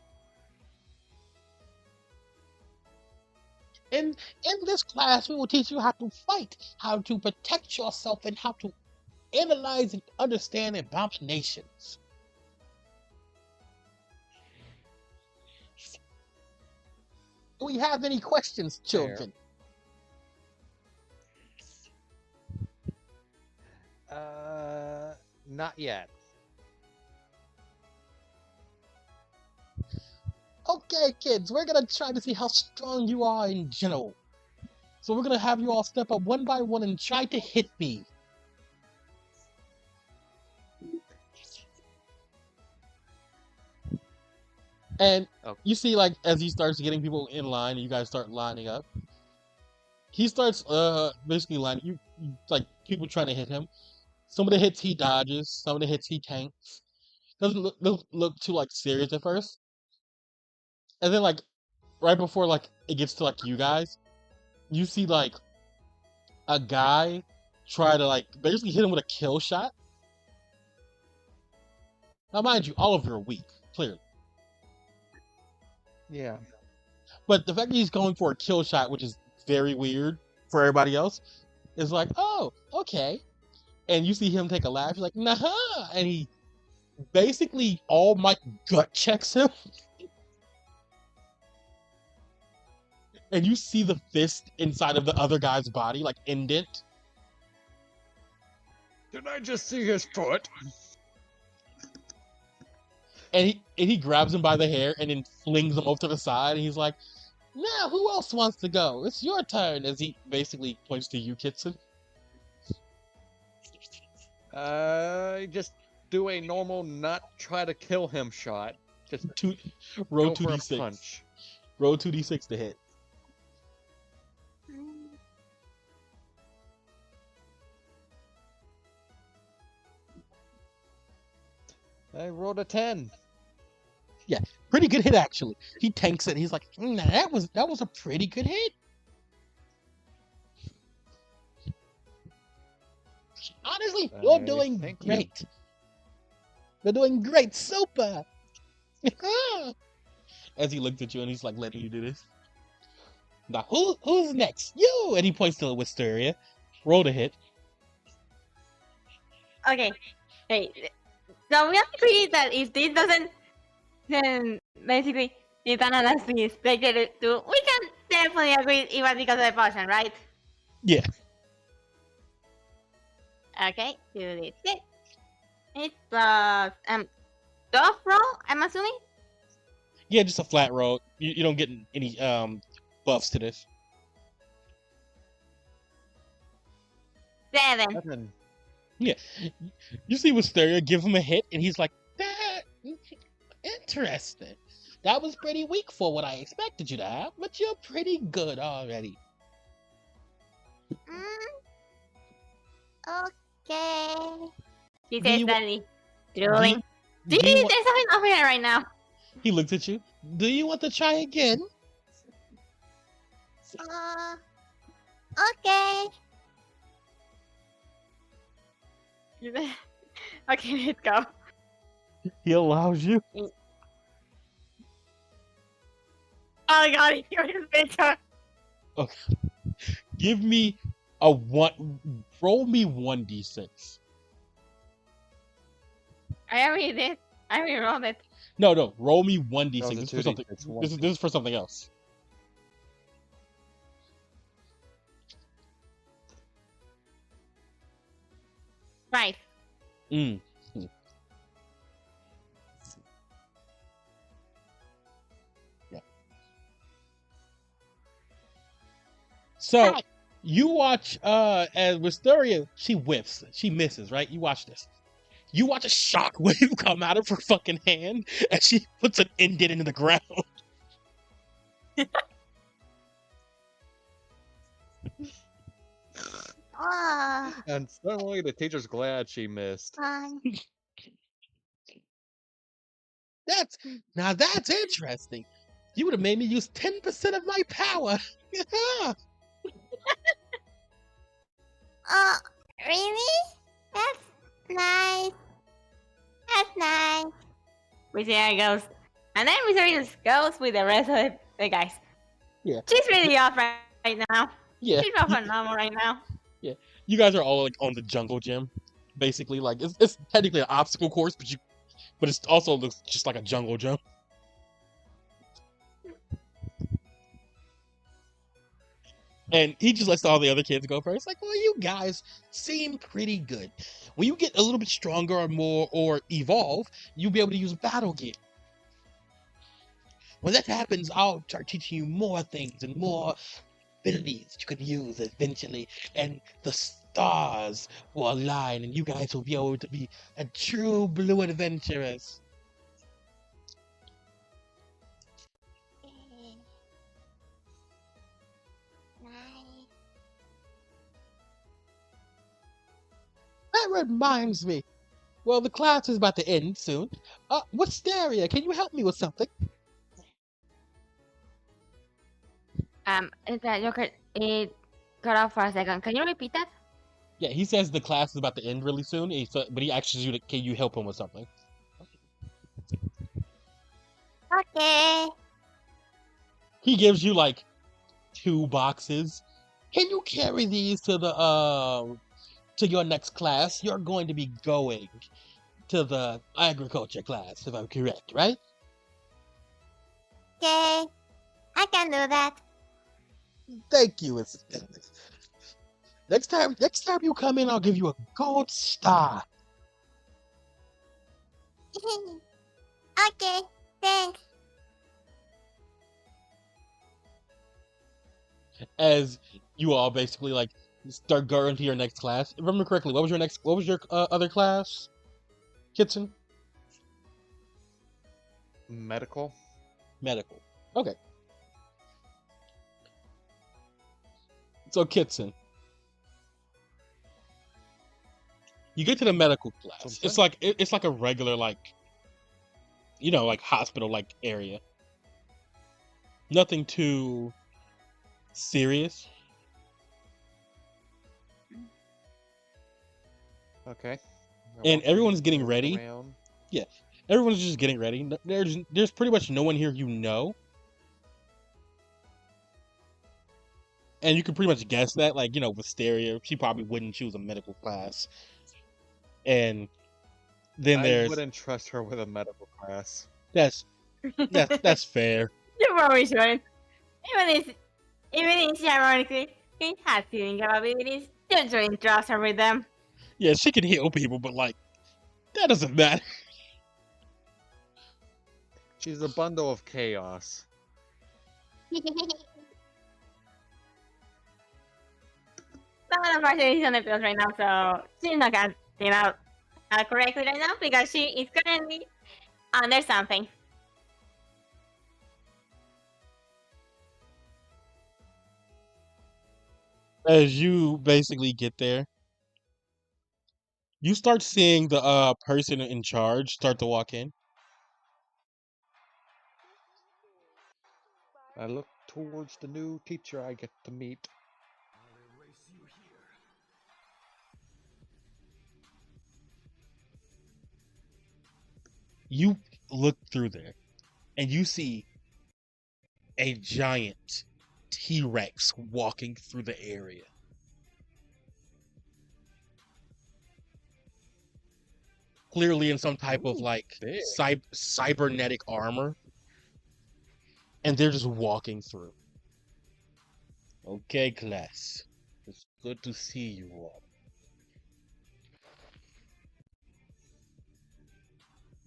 In this class, we will teach you how to fight, how to protect yourself, and how to analyze and understand abominations. Do we have any questions, children? Not yet. Okay, kids, we're gonna try to see how strong you are in general. So we're gonna have you all step up one by one and try to hit me. And you see, like, as he starts getting people in line, and you guys start lining up. He starts basically lining like people trying to hit him. Some of the hits he dodges, some of the hits he tanks. Doesn't look too like serious at first. And then like right before like it gets to like you guys, you see like a guy try to like basically hit him with a kill shot. Now mind you, all of you are weak, clearly. Yeah. But the fact that he's going for a kill shot, which is very weird for everybody else, is like, oh, okay. And you see him take a laugh, he's like, nah, and he basically all might gut checks him. And you see the fist inside of the other guy's body, like indent. Did I just see his foot? And he grabs him by the hair and then flings him off to the side. And he's like, now who else wants to go? It's your turn. As he basically points to you, Kitson. Just do a normal not try to kill him shot. Just roll go for a 2d6. punch. Roll 2d6 to hit. I rolled a 10. Yeah, pretty good hit actually. He tanks it. He's like, that was a pretty good hit. Honestly, you're doing great. You're doing great, super. As he looks at you and he's like letting you do this. Now who's next? You! And he points to Wisteria. Roll to hit. Okay. Hey. So we have to agree that if this doesn't, then basically if Ananas is expected to, we can definitely agree it was because of the potion, right? Yeah. Okay, do this. It's plus 12 roll, I'm assuming? Yeah, just a flat roll. You don't get any buffs to this. 7. Yeah. You see Wisteria give him a hit, and he's like, that interesting. That was pretty weak for what I expected you to have, but you're pretty good already. Okay. He Do says you- sadly. Do Truly. you- Do do you you, wa- there's something over here right now. He looks at you. Do you want to try again? Okay. Okay, let's go. He allows you. Oh my god, you're his picture. Okay. Give me a one. Roll me 1d6. I already did. I already rolled it. No. Roll me 1d6. That was a This is for something. 2d6, This is for something else. Right. Mm. Yeah. So Right. you watch as Wisteria, she whiffs. She misses, right? You watch this. You watch a shockwave come out of her fucking hand and she puts an indent into the ground. And suddenly the teacher's glad she missed. That's interesting. You would have made me use 10% of my power. Oh, really? That's nice. That's nice. Wisteria goes. And then Wisteria just goes with the rest of the guys. Yeah. She's really off right now. Yeah. She's off her normal right now. You guys are all like on the jungle gym. Basically, like it's technically an obstacle course, but it also looks just like a jungle gym. And he just lets all the other kids go first. Like, well, you guys seem pretty good. When you get a little bit stronger or more or evolve, you'll be able to use battle gear. When that happens, I'll start teaching you more things and more abilities you can use eventually, and the stars will align, and you guys will be able to be a true blue adventurers. That reminds me. Well, the class is about to end soon. Wisteria, can you help me with something? It cut off for a second. Can you repeat that? Yeah, he says the class is about to end really soon, but he asks you, can you help him with something? Okay. He gives you like 2 boxes. Can you carry these to your next class? You're going to be going to the agriculture class, if I'm correct, right? Okay. I can do that. Thank you, Mrs. Dennis. Next time you come in, I'll give you a gold star. Okay. Thanks. As you all basically like start going to your next class. If I remember correctly, what was your other class, Kitson? Medical. Medical. Okay. So Kitson, you get to the medical class. Something? It's like a regular like hospital like area. Nothing too serious. Okay. And everyone's getting Look ready. around. Yeah. Everyone's just getting ready. There's pretty much no one here you know. And you can pretty much guess that, like, Wisteria, she probably wouldn't choose a medical class. And then I wouldn't trust her with a medical class. that's fair. You probably shouldn't. Even if she ironically he has healing capabilities, you shouldn't trust her with them. Yeah, she can heal people, but like that doesn't matter. She's a bundle of chaos. But unfortunately, she's on the pills right now, so she's not acting out correctly right now because she is currently under something. As you basically get there, you start seeing the person in charge start to walk in. I look towards the new teacher I get to meet. You look through there and you see a giant T-Rex walking through the area. Clearly in some type of like Big. cybernetic armor. And they're just walking through. Okay, class. It's good to see you all.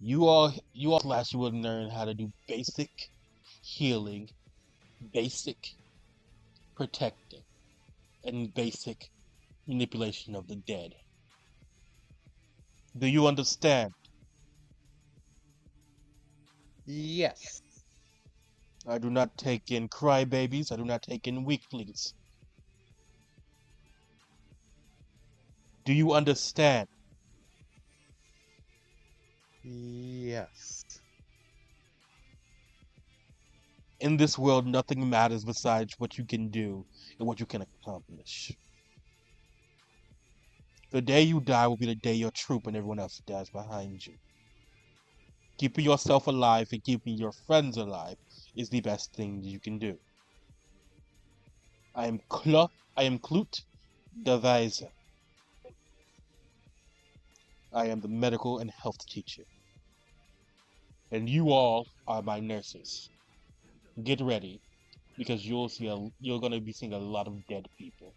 You all class, you will learn how to do basic healing, basic protecting, and basic manipulation of the dead. Do you understand? Yes. I do not take in crybabies. I do not take in weaklings. Do you understand? Yes. In this world, nothing matters besides what you can do and what you can accomplish. The day you die will be the day your troop and everyone else dies behind you. Keeping yourself alive and keeping your friends alive is the best thing you can do. I am Klut the Weiser. I am the medical and health teacher. And you all are my nurses. Get ready, because you're gonna be seeing a lot of dead people.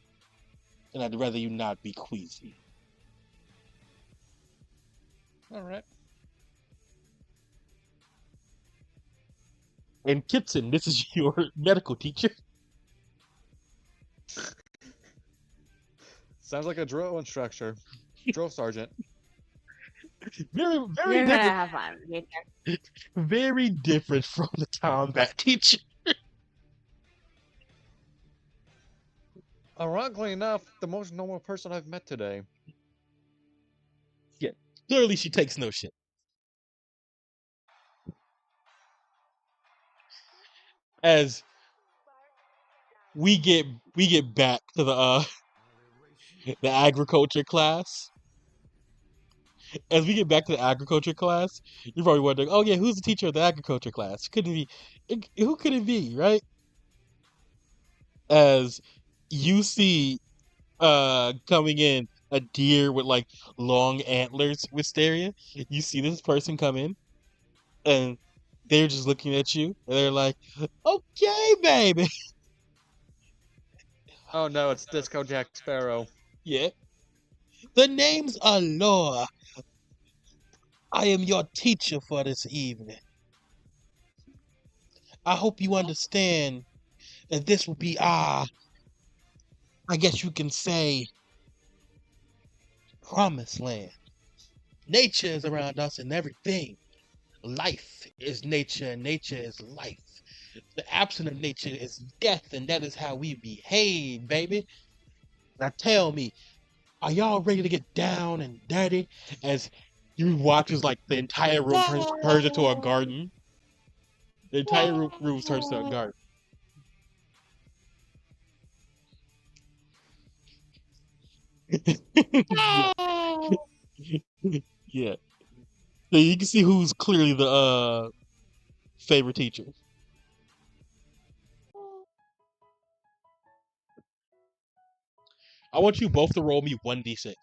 And I'd rather you not be queasy. Alright. And Kitson, this is your medical teacher. Sounds like a drill instructor. Drill sergeant. Very, You're very gonna different. have fun. Very different from the combat teacher. Ironically enough, the most normal person I've met today. Yeah, clearly she takes no shit. As we get back to the agriculture class. As we get back to the agriculture class, you're probably wondering, oh yeah, who's the teacher of the agriculture class? Couldn't be, who could it be, right? As you see, coming in a deer with like long antlers, Wisteria. You see this person come in, and they're just looking at you, and they're like, "Okay, baby." Oh no, it's Disco Jack Sparrow. Yeah. The name's Allure. I am your teacher for this evening. I hope you understand that this will be I guess you can say, promised land. Nature is around us and everything. Life is nature and nature is life. The absence of nature is death, and that is how we behave, baby. Now tell me, are y'all ready to get down and dirty? As you watch as like the entire room turns into a garden. The entire room turns into a garden. Yeah. Yeah. So you can see who's clearly the favorite teacher. I want you both to roll me 1d6.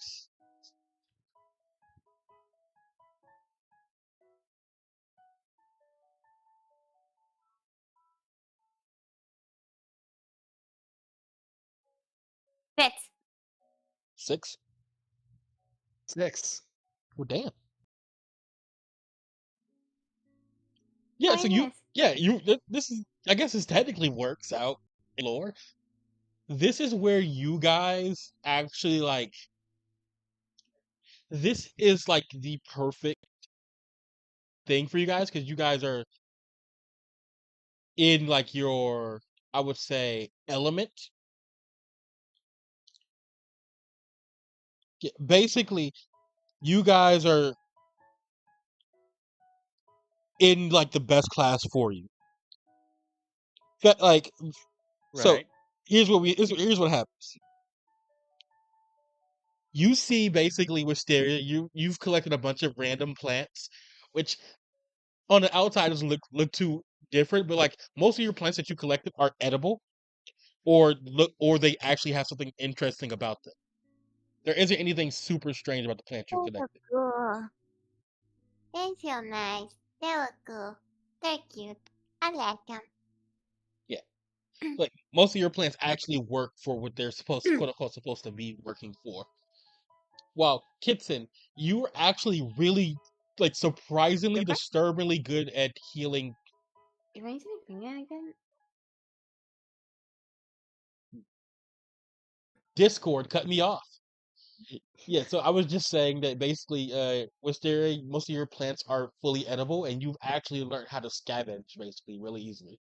6. 6? 6. Well, damn. Yeah, so Minus. this is, I guess this technically works out in lore. This is where you guys actually like, this is like the perfect thing for you guys because you guys are in like your, I would say, element. Basically, you guys are in like the best class for you. Like, so Right. here's what happens. You see basically Wisteria, you've collected a bunch of random plants, which on the outside doesn't look too different, but like most of your plants that you collected are edible or they actually have something interesting about them. There isn't anything super strange about the plants you They look collected. cool. They feel nice. They look cool. They're cute. I like them. Yeah. Like most of your plants actually work for what they're supposed quote unquote supposed to be working for. While Kitson, you were actually really like surprisingly Okay. disturbingly good at healing. You going to make me again? Discord cut me off. Yeah, so I was just saying that basically, Wisteria, most of your plants are fully edible, and you've actually learned how to scavenge basically really easily.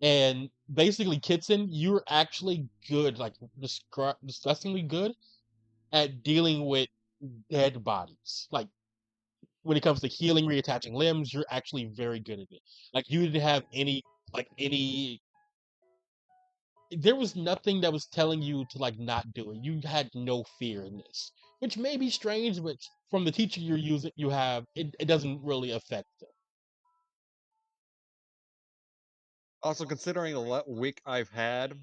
And basically, Kitson, you're actually good, like disgustingly good at dealing with dead bodies. Like when it comes to healing, reattaching limbs, you're actually very good at it. Like you didn't have any there was nothing that was telling you to like not do it. You had no fear in this, which may be strange, but from the teacher you're using, you have it doesn't really affect them. Also, considering the week I've had,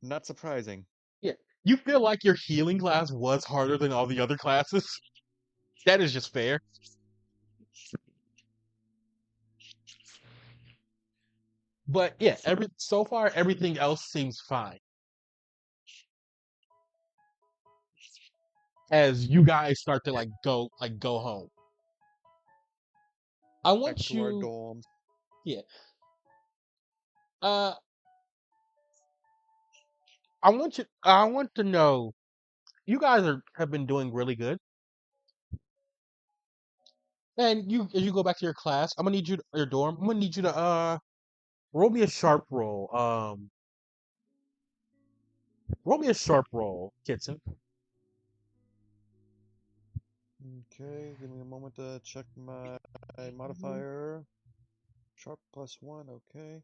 not surprising. Yeah, you feel like your healing class was harder than all the other classes. That is just fair. But yeah, so far everything else seems fine. as you guys start to go home. I Back want to our you, dorms. yeah. Uh, I want to know, you guys have been doing really good, and as you go back to your class, I'm gonna need you your dorm. I'm gonna need you to roll me a sharp roll. Roll me a sharp roll, Kitson. Okay, give me a moment to check my modifier. Sharp +1, okay.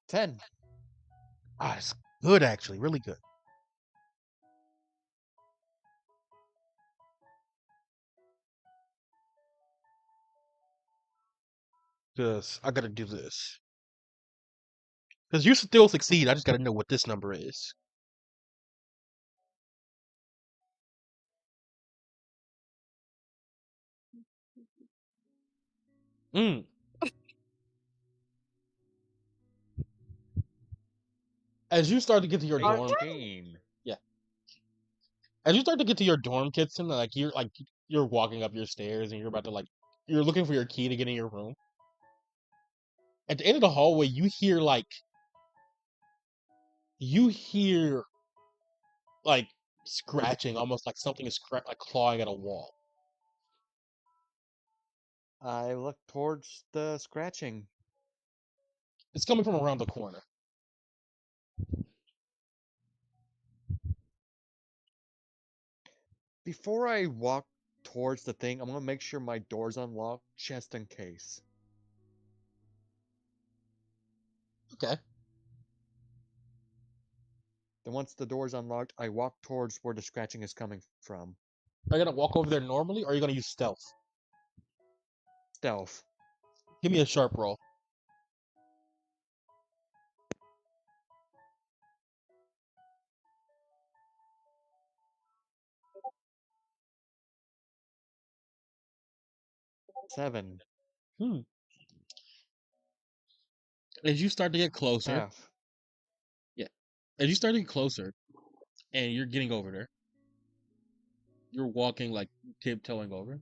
10. Ah, it's good actually, really good. Cause I gotta do this. Cause you still succeed. I just gotta know what this number is. Mm. As you start to get to your dorm, 18. yeah. As you start to get to your dorm, Kitson, you're walking up your stairs and you're about to you're looking for your key to get in your room. At the end of the hallway, you hear like scratching, almost like something is like clawing at a wall. I look towards the scratching. It's coming from around the corner. Before I walk towards the thing, I'm gonna make sure my door's unlocked just in case. Okay. Then once the door's unlocked, I walk towards where the scratching is coming from. Are you gonna walk over there normally, or are you gonna use stealth? Stealth. Give me a sharp roll. 7. Hmm. As you start to get closer, Half. yeah. As you start to get closer, and you're getting over there, you're walking like tiptoeing over.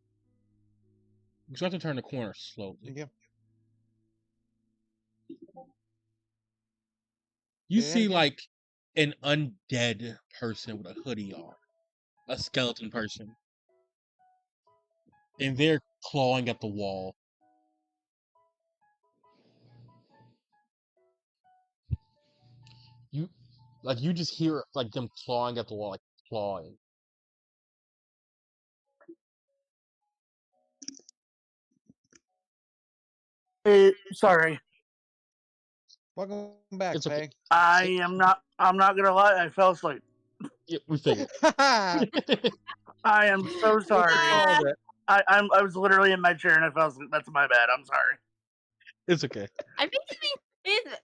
You start to turn the corner slowly. Yeah. You Say that see again? an undead person with a hoodie on, a skeleton person, and they're clawing at the wall. You you just hear them clawing at the wall, like clawing. Sorry, Welcome back, It's okay. Pay. I'm not gonna lie. I fell asleep. Yeah, we figured. Haha! I am so sorry. Called it. I was literally in my chair and I fell asleep. That's my bad. I'm sorry. It's okay. I think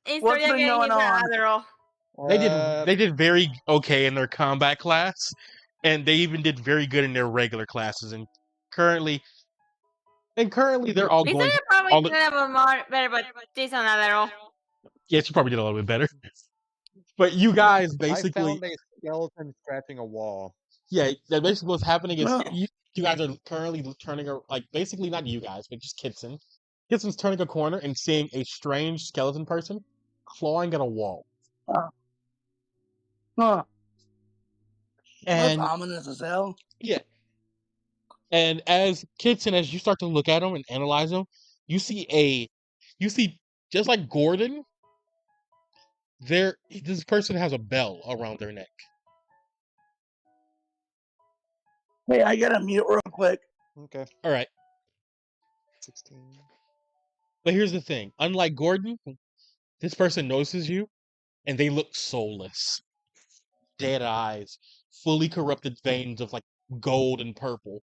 it's What's been getting going into on? Adderall. They did very okay in their combat class, and they even did very good in their regular classes. Currently they're all We going said probably all did the, a more better, but this on Adderall. yes, you probably did a little bit better. But you guys I basically, found a skeleton scratching a wall. yeah, that basically what's happening is No. you guys are currently turning basically not you guys, but just Kitson. Kitson's turning a corner and seeing a strange skeleton person clawing at a wall. Huh. That's And ominous as hell. yeah, and as Kitson, as you start to look at him and analyze him, you see just like Gordon, this person has a bell around their neck. Hey, I gotta mute real quick. Okay. All right. 16. But here's the thing. Unlike Gordon, this person notices you and they look soulless. Dead eyes, fully corrupted veins of gold and purple.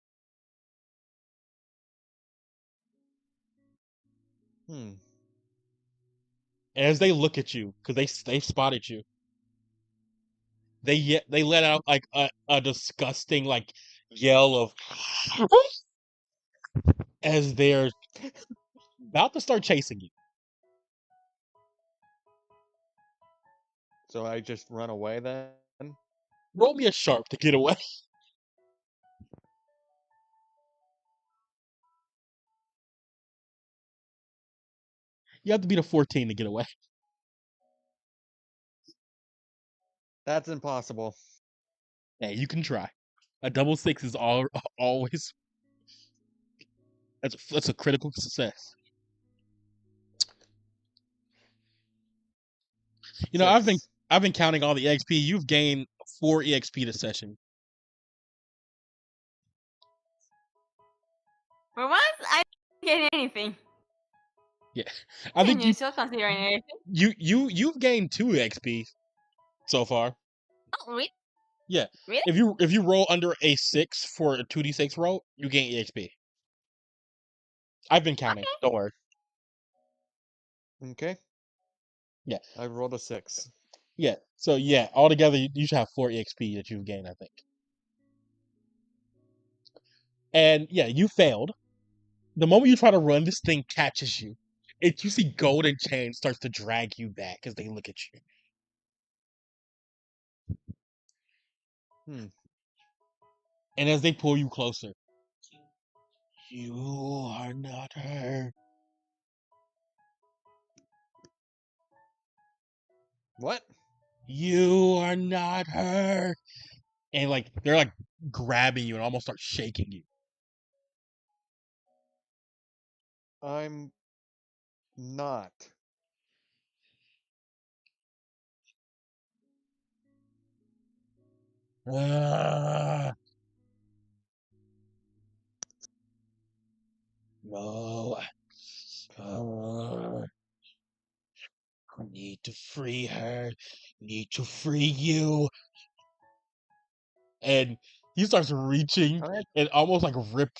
Hmm. And as they look at you, because they spotted you, they let out a disgusting yell of as they're about to start chasing you. So I just run away then? Roll me a sharp to get away. You have to beat a 14 to get away. That's impossible. Hey, you can try. A double six is always that's a critical success. You know, 6. I've been counting all the XP. You've gained 4 EXP this session. For once, I didn't get anything. Yeah, I think Unusual considering everything. you've gained 2 XP so far. Oh, really? Yeah, Really? if you roll under a 6 for a 2d6 roll, you gain EXP. I've been counting. Okay. Don't worry. Okay. Yeah. I rolled a 6. Yeah. So yeah, altogether you should have 4 EXP that you've gained, I think. And yeah, you failed. The moment you try to run, this thing catches you. You see golden chain starts to drag you back as they look at you. Hmm. And as they pull you closer, you are not her. What? You are not her. And like they're like grabbing you and almost start shaking you. I'm not. Ah, no. Ah, I need to free her. Need to free you. And he starts reaching I, and almost like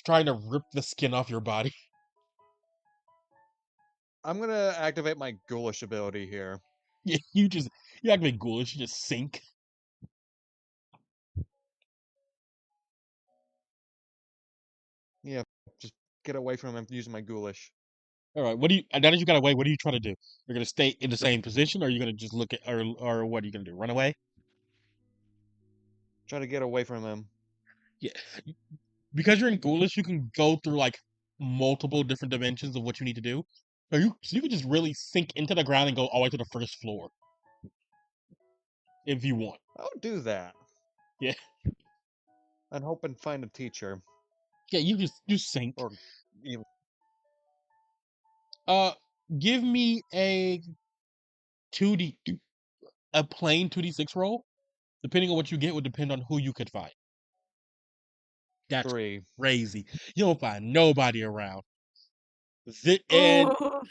trying to rip the skin off your body. I'm gonna activate my ghoulish ability here. You activate ghoulish, you just sink. Yeah, just get away from him using my ghoulish. All right, now that you got away, what are you trying to do? You're gonna stay in the same position, or are you gonna just look at, or what are you gonna do? Run away? Try to get away from him. Yeah, because you're in ghoulish, you can go through like multiple different dimensions of what you need to do. So you can just really sink into the ground and go all the way to the first floor if you want. I'll do that. Yeah, And hope and find a teacher. yeah, you sink. Or even Uh, give me two D a plain 2d6 roll. Depending on what you get would depend on who you could find. That's 3. crazy. You don't find nobody around. And Ooh.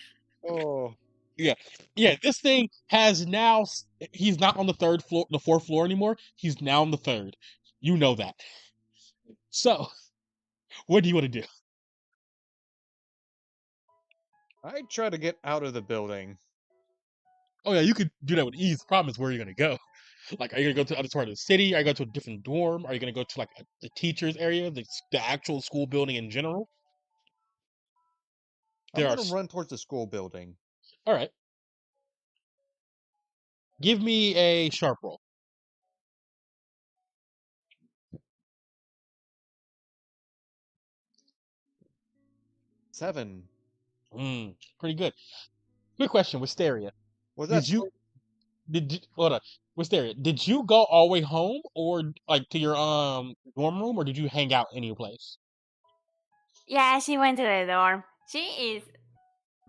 Oh, yeah, yeah, this thing has now. He's not on the third floor, the fourth floor anymore. He's now on the third. You know that. So, what do you want to do? I try to get out of the building. Oh yeah, you could do that with ease. The problem is where you're gonna go. Like, are you gonna go to the other part of the city? Are you going to go to a different dorm? Are you gonna go to like the teachers' area, the actual school building in general? I'm There are. gonna run towards the school building. All right. Give me a sharp roll. 7. Pretty good. Good question, Wisteria. Was that Did you hold on, Wisteria? Did you go all the way home or like to your dorm room, or did you hang out any place? Yeah, she went to the dorm. She is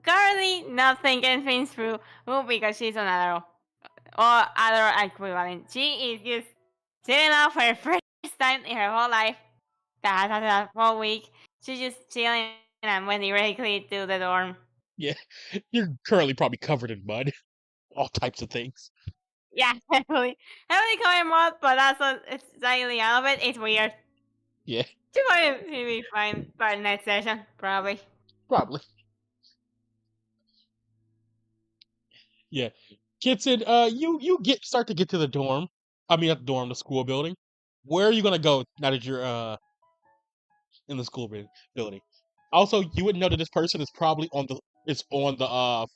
currently not thinking things through because she's on Adderall or other equivalent. She is just chilling out for her first time in her whole life. That has a whole week. She's just chilling and went directly to the dorm. Yeah, you're currently probably covered in mud, all types of things. Yeah, heavily covered mud, but that's what it's slightly out of it. It's weird. Yeah, She'll be fine by the next session, probably. probably. Yeah, Kitson, you start to get to the dorm. I mean, not the dorm, the school building. Where are you gonna go now that you're in the building? Also, you would know that this person is probably on the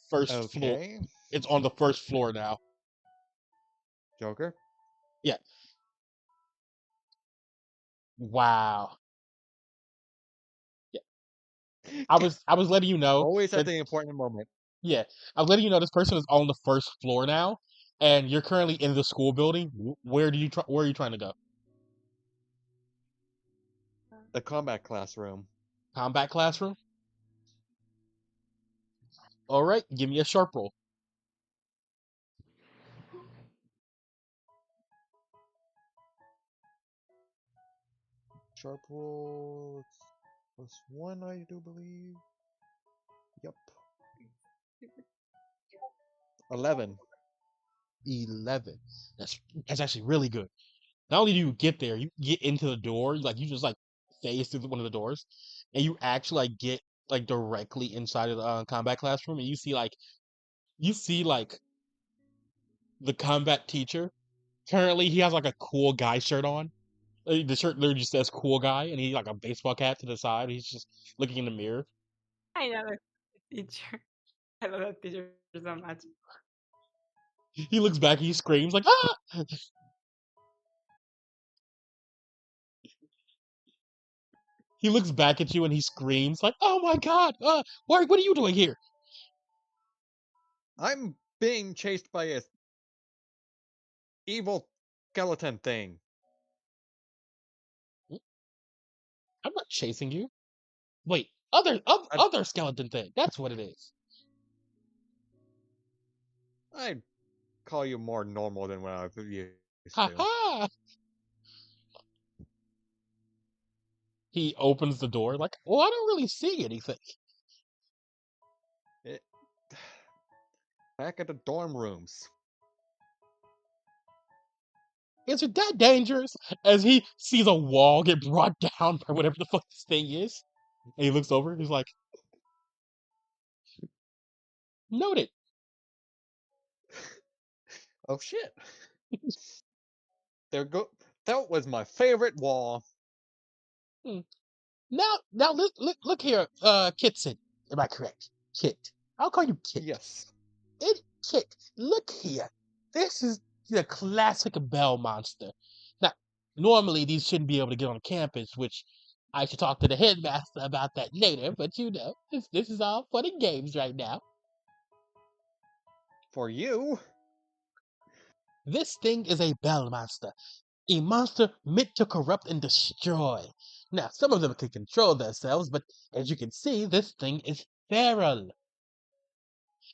first floor. okay? It's on the first floor now. Joker. Yeah. Wow. Yeah. I was letting you know Always at that the important moment. yeah, I was letting you know this person is on the first floor now, and you're currently in the school building. Where are you trying to go? The combat classroom. Combat classroom? All right, give me a sharp roll. Sharp roll. +1, I do believe. Yep. 11. 11. That's actually really good. Not only do you get there, you get into the door, like you just like phase through one of the doors, and you actually like get like directly inside of the combat classroom, and you see like the combat teacher. Currently, he has like a cool guy shirt on. The shirt literally just says "cool guy," and he like a baseball cap to the side. He's just looking in the mirror. I love that teacher. I love that teacher so much. He looks back, he screams like "ah!" He looks back at you and he screams like "oh my god! What are you doing here?" I'm being chased by a evil skeleton thing. I'm not chasing you. Wait, I other skeleton thing. That's what it is. I'd call you more normal than what I used Ha to. ha! He opens the door like, well, I don't really see anything. It, back at the dorm rooms. Is it that dangerous? As he sees a wall get brought down by whatever the fuck this thing is, and he looks over, he's like, noted. Oh shit. There go. That was my favorite wall. Hmm. Now look here, Kitson. Am I correct? Kit. I'll call you Kit. Yes. Kit, look here. This is the classic bell monster. Now, normally these shouldn't be able to get on campus, which I should talk to the headmaster about that later, but you know, this is all fun and games right now. For you. This thing is a bell monster. A monster meant to corrupt and destroy. Now, some of them can control themselves, but as you can see, this thing is feral.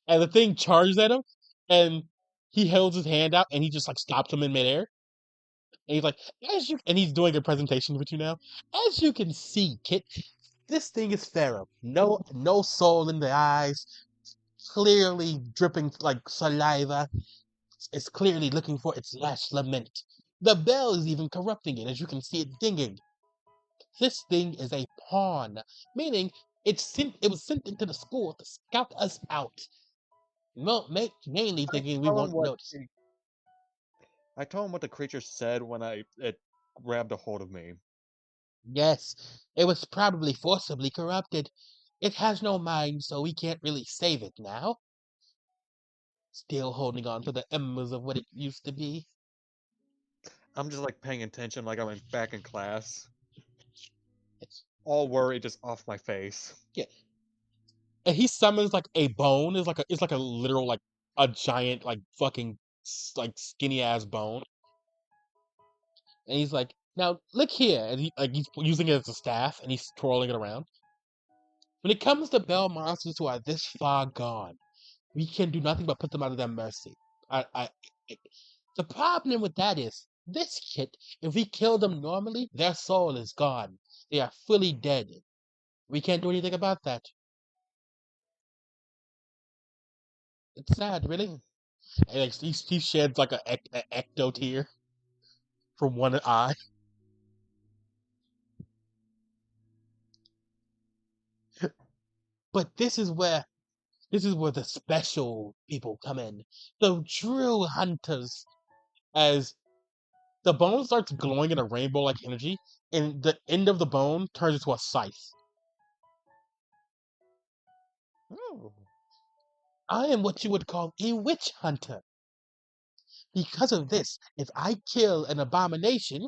And the thing charges at him, and he holds his hand out, and he just like stops him in midair. And he's like, and he's doing a presentation with you now. As you can see, Kit, this thing is feral. No soul in the eyes. Clearly dripping like saliva. It's clearly looking for its last lament. The bell is even corrupting it, as you can see it dinging. This thing is a pawn, meaning it was sent into the school to scout us out. Mainly I thinking we told him won't what notice. I told him what the creature said when it grabbed a hold of me. Yes, it was probably forcibly corrupted. It has no mind, so we can't really save it now. Still holding on to the embers of what it used to be. I'm just like paying attention like I'm back in class. It's, All worry just off my face. yeah. And he summons like a bone. It's like a literal like a giant like fucking like skinny ass bone. And he's like, now look here. And he's using it as a staff and he's twirling it around. When it comes to bell monsters who are this far gone, we can do nothing but put them out of their mercy. I the problem with that is this kit, if we kill them normally, their soul is gone. They are fully dead. We can't do anything about that. It's sad, really. Hmm. And like, he sheds like a ecto tear from one eye. But this is where the special people come in. The true hunters. As the bone starts glowing in a rainbow like energy, and the end of the bone turns into a scythe. Oh. I am what you would call a witch hunter. because of this, if I kill an abomination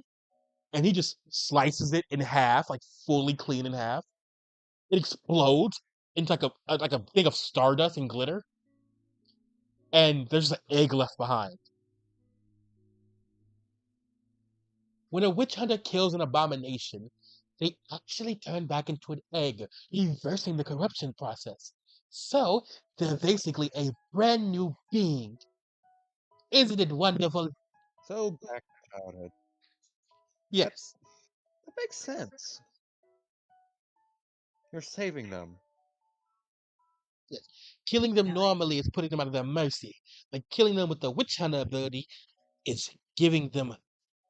and he just slices it in half, like fully clean in half, it explodes into like a thing of stardust and glitter, and there's just an egg left behind. When a witch hunter kills an abomination, they actually turn back into an egg, reversing the corruption process. So they're basically a brand new being. Isn't it wonderful? So back about it. Yes. That makes sense. You're saving them. Yes. Killing them Nice. normally is putting them under their mercy. Like killing them with the witch hunter ability is giving them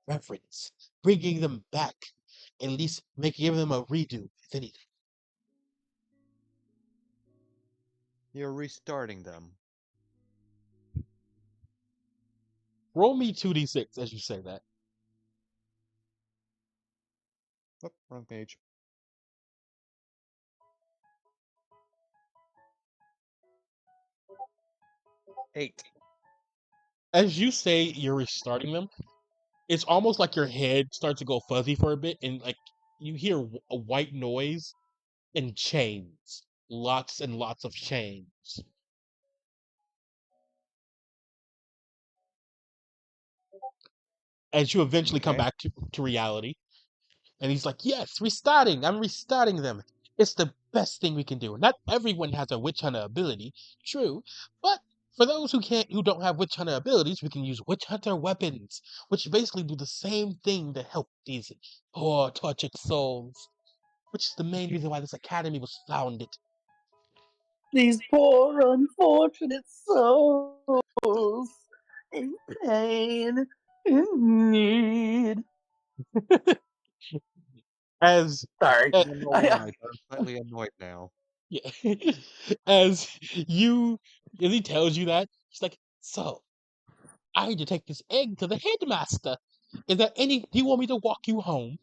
reverence, bringing them back, at least giving them a redo, if anything. You're restarting them. Roll me 2d6 as you say that. Oh, wrong page. 8. As you say you're restarting them, it's almost like your head starts to go fuzzy for a bit, and like you hear a white noise and chains, lots and lots of chains. As you eventually come Okay. back to reality, and he's like, "Yes, restarting. I'm restarting them. It's the best thing we can do. Not everyone has a witch hunter ability, true, but for those who don't have witch hunter abilities, we can use witch hunter weapons, which basically do the same thing to help these poor tortured souls. Which is the main reason why this academy was founded." These poor unfortunate souls in pain, in need. As Sorry. uh, I don't know I, why, but I'm slightly annoyed now. yeah, as you as he tells you that, he's like, "So I need to take this egg to the headmaster. Is there any? Do you want me to walk you home?"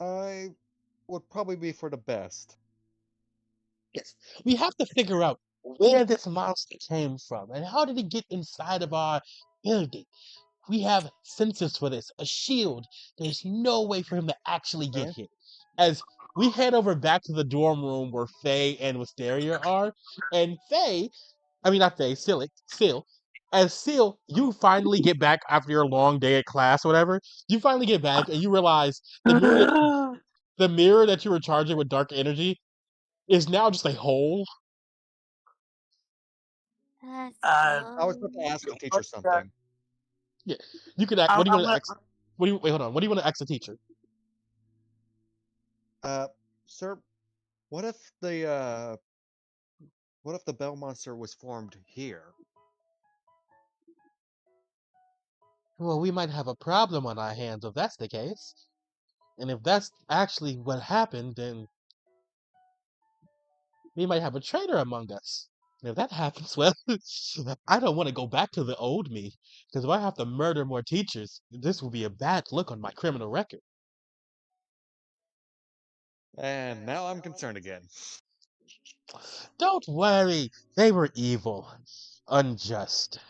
I would probably be for the best. Yes. We have to figure out where this monster came from and how did it get inside of our building. We have sensors for this, a shield. There's no way for him to actually get Okay. here. As we head over back to the dorm room where Faye and Wisteria are, and not Faye, Sil, as Sil, you finally get back after your long day at class or whatever. You finally get back and you realize the mirror that you were charging with dark energy is now just a hole. That's I was about to ask the teacher uh, something. Yeah, you could act. I'm, What do you I'm want to gonna. ask? What do you wait? Hold on. What do you want to ask the teacher? Uh, sir, what if the bell monster was formed here? Well, we might have a problem on our hands if that's the case. And if that's actually what happened, then we might have a traitor among us. And if that happens, well, I don't want to go back to the old me. Because if I have to murder more teachers, this will be a bad look on my criminal record. And now I'm concerned again. Don't worry, they were evil, unjust,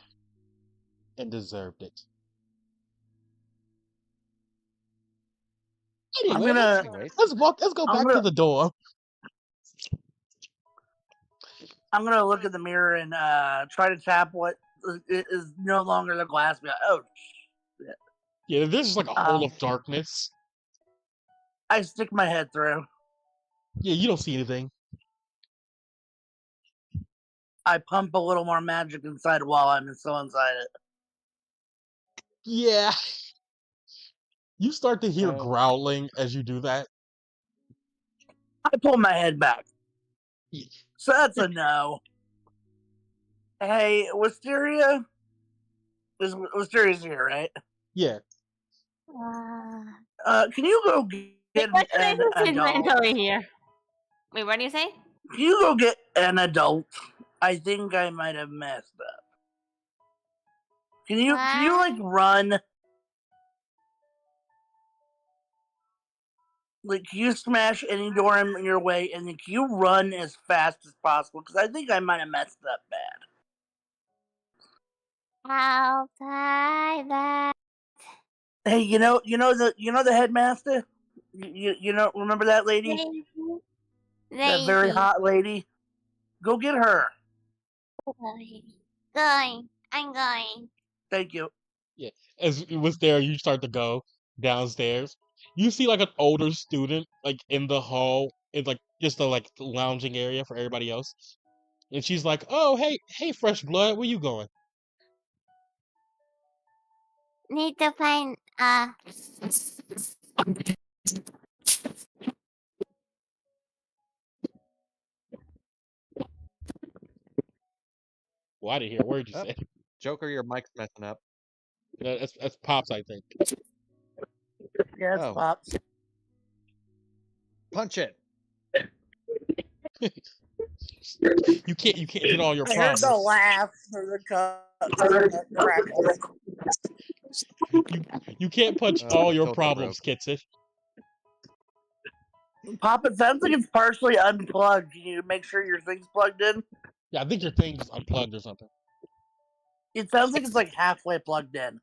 and deserved it. I'm Anyway, gonna. Anyways, let's go I'm back to gonna. the door. I'm gonna look in the mirror and try to tap what is no longer the glass. Be like, oh, shit. Yeah, this is like a hole of darkness. I stick my head through. Yeah, you don't see anything. I pump a little more magic inside while I'm still inside it. Yeah. You start to hear uh, growling as you do that. I pull my head back. Yeah. So that's a no. Hey, Wisteria? Wisteria's here, right? Yeah. Can you go the get question an is if she's adult? mentally here. Wait, what do you say? Can you go get an adult? I think I might have messed up. Can you like run? Like, can you smash any door in your way, and then can you run as fast as possible? Because I think I might have messed up bad. I'll try that. Hey, you know the headmaster. You know, remember that lady? That very hot lady. Go get her. Going. I'm going. Thank you. Yeah. As it was there, you start to go downstairs. You see like an older student like in the hall, in like just a like lounging area for everybody else. And she's like, "Oh, hey, fresh blood, where you going?" Need to find Well, I didn't hear a word you Oh, said. Joker, your mic's messing up. That's pops, I think. Yeah, it's Oh, pops. punch it. You can't hit all your I heard the problems. laugh or the crackle. You can't punch all your Filter problems, broke. Kitsit. Pop, it sounds like it's partially unplugged. Can you make sure your thing's plugged in? Yeah, I think your thing is unplugged or something. It sounds like it's like halfway plugged in.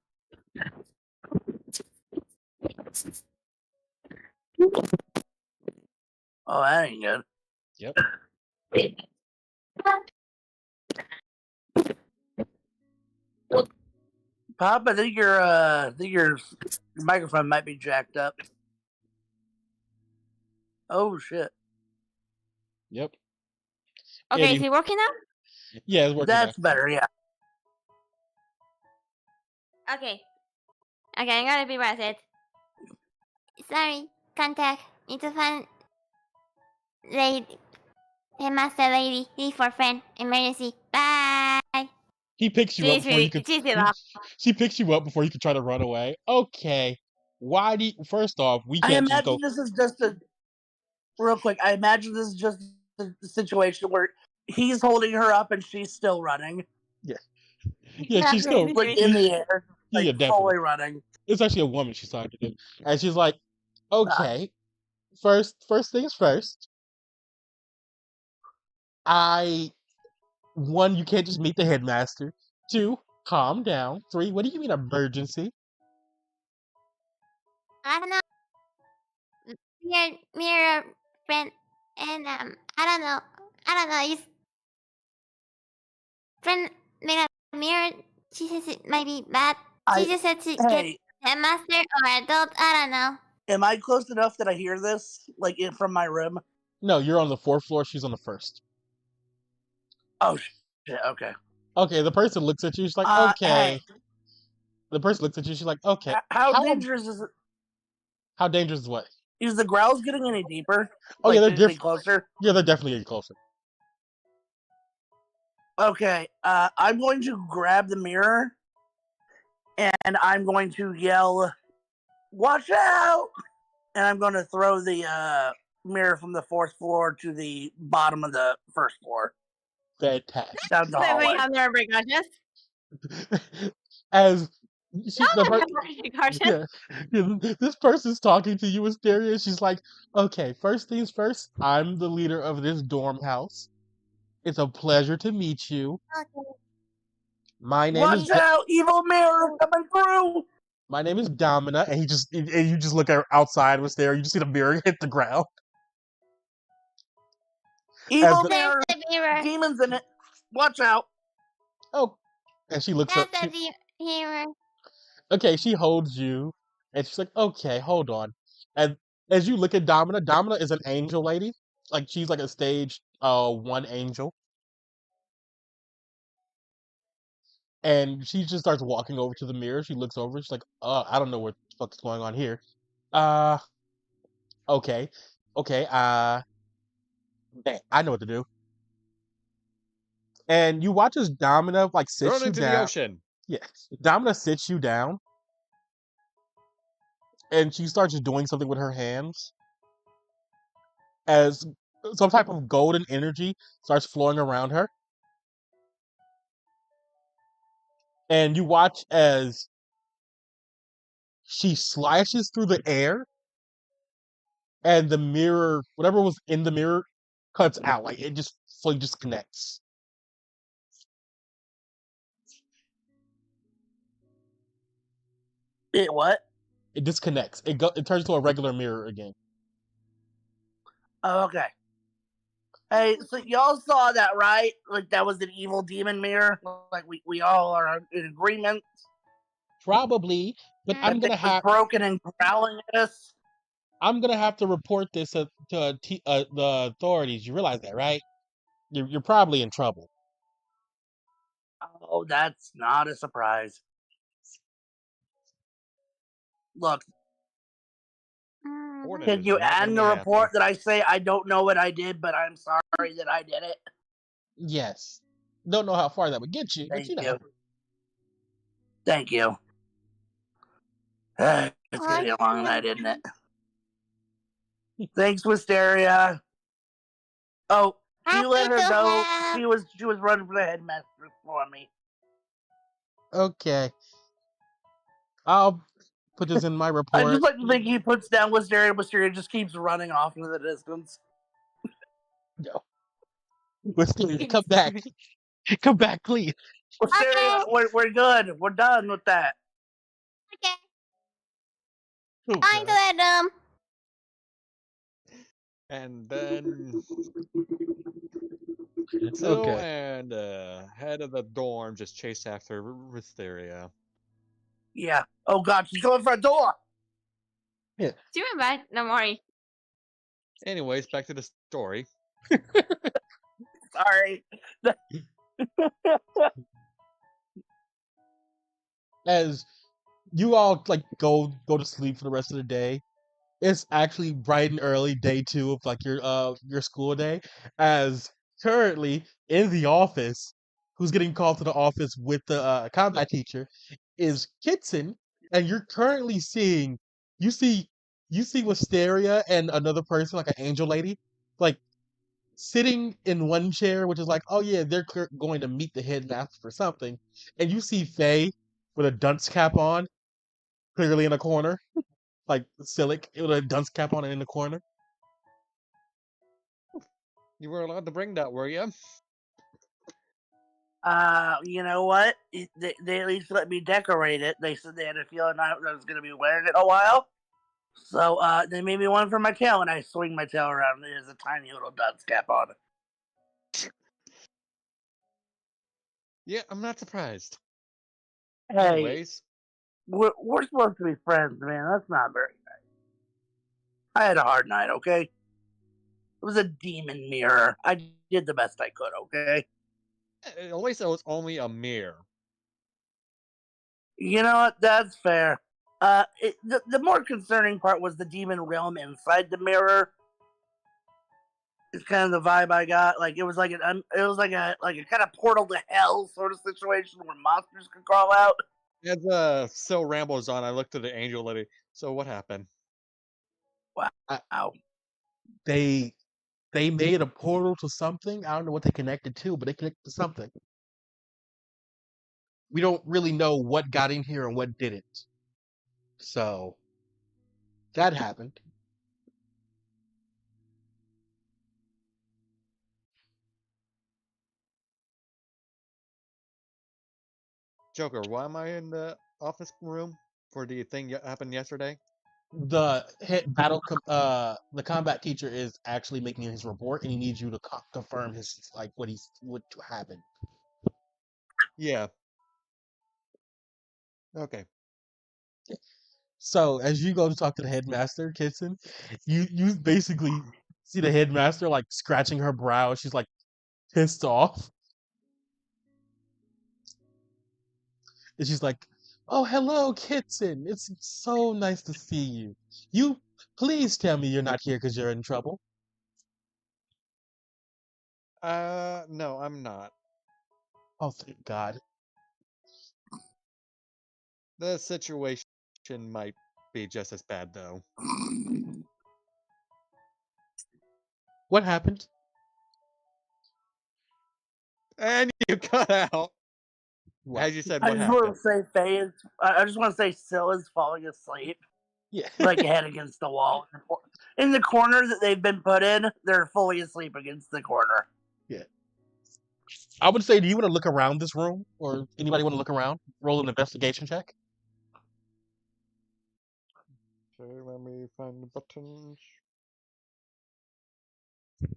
Oh, that ain't good. Yep. Pop, I think your microphone might be jacked up. Oh shit. Yep. Okay, Andy, is it working now? yeah, it's working That's now. better, yeah. Okay. Okay, I'm gonna be what I said. Sorry, contact. Need to find lady. Headmaster lady. Need for friend. Emergency. Bye. He picks you up She's before you really, could. she's laugh. She picks you up before you could try to run away. Okay. Why do you, first off, we I can't just imagine go. this is just a real quick. I imagine this is just a situation where he's holding her up and she's still running, Yeah, yeah, she's still. like in the air, like Yeah, definitely. fully running. It's actually a woman she's talking to, and she's like, Ah, "Okay, first things first. I One, you can't just meet the headmaster. Two, calm down. Three, what do you mean emergency? I don't know. Mirror friend. And, I don't know. It's friend made a mirror. She says it might be bad. She just said to get hey, headmaster or adult. I don't know. am I close enough that I hear this, like from my room? No, you're on the fourth floor. She's on the first. Oh shit. Okay. Okay, the person looks at you. She's like, Hey, okay. The person looks at you. She's like, okay. how How dangerous is it? how dangerous is what? Is the growls getting any deeper? Oh yeah, Like they're getting different. closer? Yeah, they're definitely getting closer. Okay. I'm going to grab the mirror and I'm going to yell, "Watch out!" And I'm going to throw the mirror from the fourth floor to the bottom of the first floor Fantastic. down the Wait, hallway. I'm never precautions. As she, No, the I'm per- never precautions. this person's talking to you, Wisteria. She's like, okay, first things first, I'm the leader of this dorm house. It's a pleasure to meet you. Okay. My name is Watch out! Evil mirror coming through! my name is Domina, and you just look outside, Wisteria. You just see the mirror hit the ground. As Evil the There's mirror! the mirror. Demons in it! Watch out! oh, and she looks up. That's the mirror. Okay, she holds you, and she's like, okay, hold on. And as you look at Domina, Domina is an angel lady. Like she's like a stage one angel. And she just starts walking over to the mirror. She looks over, she's like, I don't know what the fuck's going on here. Uh okay. Okay, I know what to do. And you watch as Domina like Throw sits it you into the down. ocean. Yeah. Domina sits you down and she starts doing something with her hands as some type of golden energy starts flowing around her. And you watch as she slashes through the air and the mirror, whatever was in the mirror, cuts out. Like it just fully disconnects. It what? It disconnects. It turns to a regular mirror again. Oh, okay. Hey, so y'all saw that, right? Like that was an evil demon mirror. Like we all are in agreement. Probably, but Mm. I'm That gonna thing was have broken and growling at us. to report this to the authorities. You realize that, right? You're probably in trouble. Oh, that's not a surprise. Look, Warden can does you not add make in me the happy. report that I say I don't know what I did, but I'm sorry that I did it? Yes. Don't know how far that would get you, but Thank you know. you. Thank you. It's gonna be a long night, isn't it? Thanks, Wisteria. Oh, you let her go. She was running for the headmaster for me. Okay. I'll put this in my I report. just like to think he puts down Wisteria. Wisteria just keeps running off into the distance. No. Wisteria, come back. Come back, please. Wisteria, we're good. We're done with that. Okay. Oh, Going to God. the room. And then Sil Okay. and head of the dorm just chase after Wisteria. Yeah. Oh God, she's going for a door. She went back. Don't worry. Anyways, back to the story. Sorry. As you all like go to sleep for the rest of the day, it's actually bright and early, day 2 of like your school day. As currently in the office, who's getting called to the office with the combat teacher is Kitson, and you're currently seeing you see you see Wisteria and another person, like an angel lady, like sitting in one chair, which is like, oh yeah, they're going to meet the headmaster for something, and you see Faye with a dunce cap on, clearly in a corner, like Silic with a dunce cap on and in the corner. You were allowed to bring that, were you? You know what? They at least let me decorate it. They said they had a feeling I was gonna be wearing it a while. So they made me one for my tail, and I swing my tail around. There's a tiny little dunce cap on it. Yeah, I'm not surprised. Hey, Anyways, we're supposed to be friends, man. That's not very nice. I had a hard night, okay? It was a demon mirror. I did the best I could, okay? at least it was only a mirror. You know what? That's fair. The more concerning part was the demon realm inside the mirror. It's kind of the vibe I got. Like it was like a kind of portal to hell sort of situation where monsters could crawl out. As Sil rambles on, I looked at the angel lady. So what happened? Wow. They made a portal to something. I don't know what they connected to, but they connected to something. We don't really know what got in here and what didn't. So that happened. Joker, why am I in the office room for the thing that happened yesterday? The the combat teacher is actually making his report, and he needs you to confirm his like what happened. Yeah. Okay. So as you go to talk to the headmaster, Kitson, you basically see the headmaster like scratching her brow. She's like pissed off, and she's like, "Oh, hello, Kitson. It's so nice to see you. You please tell me you're not here because you're in trouble." No, I'm not. Oh, thank God. The situation might be just as bad, though. What happened? And you cut out. What? As you said, I what just want happened? to say Faye is. I just want to say Scylla's falling asleep, Yeah. like head against the wall. In the corner that they've been put in, they're fully asleep against the corner. Yeah. I would say, do you want to look around this room, or anybody want to look around? Roll an investigation check. let me find the buttons. That's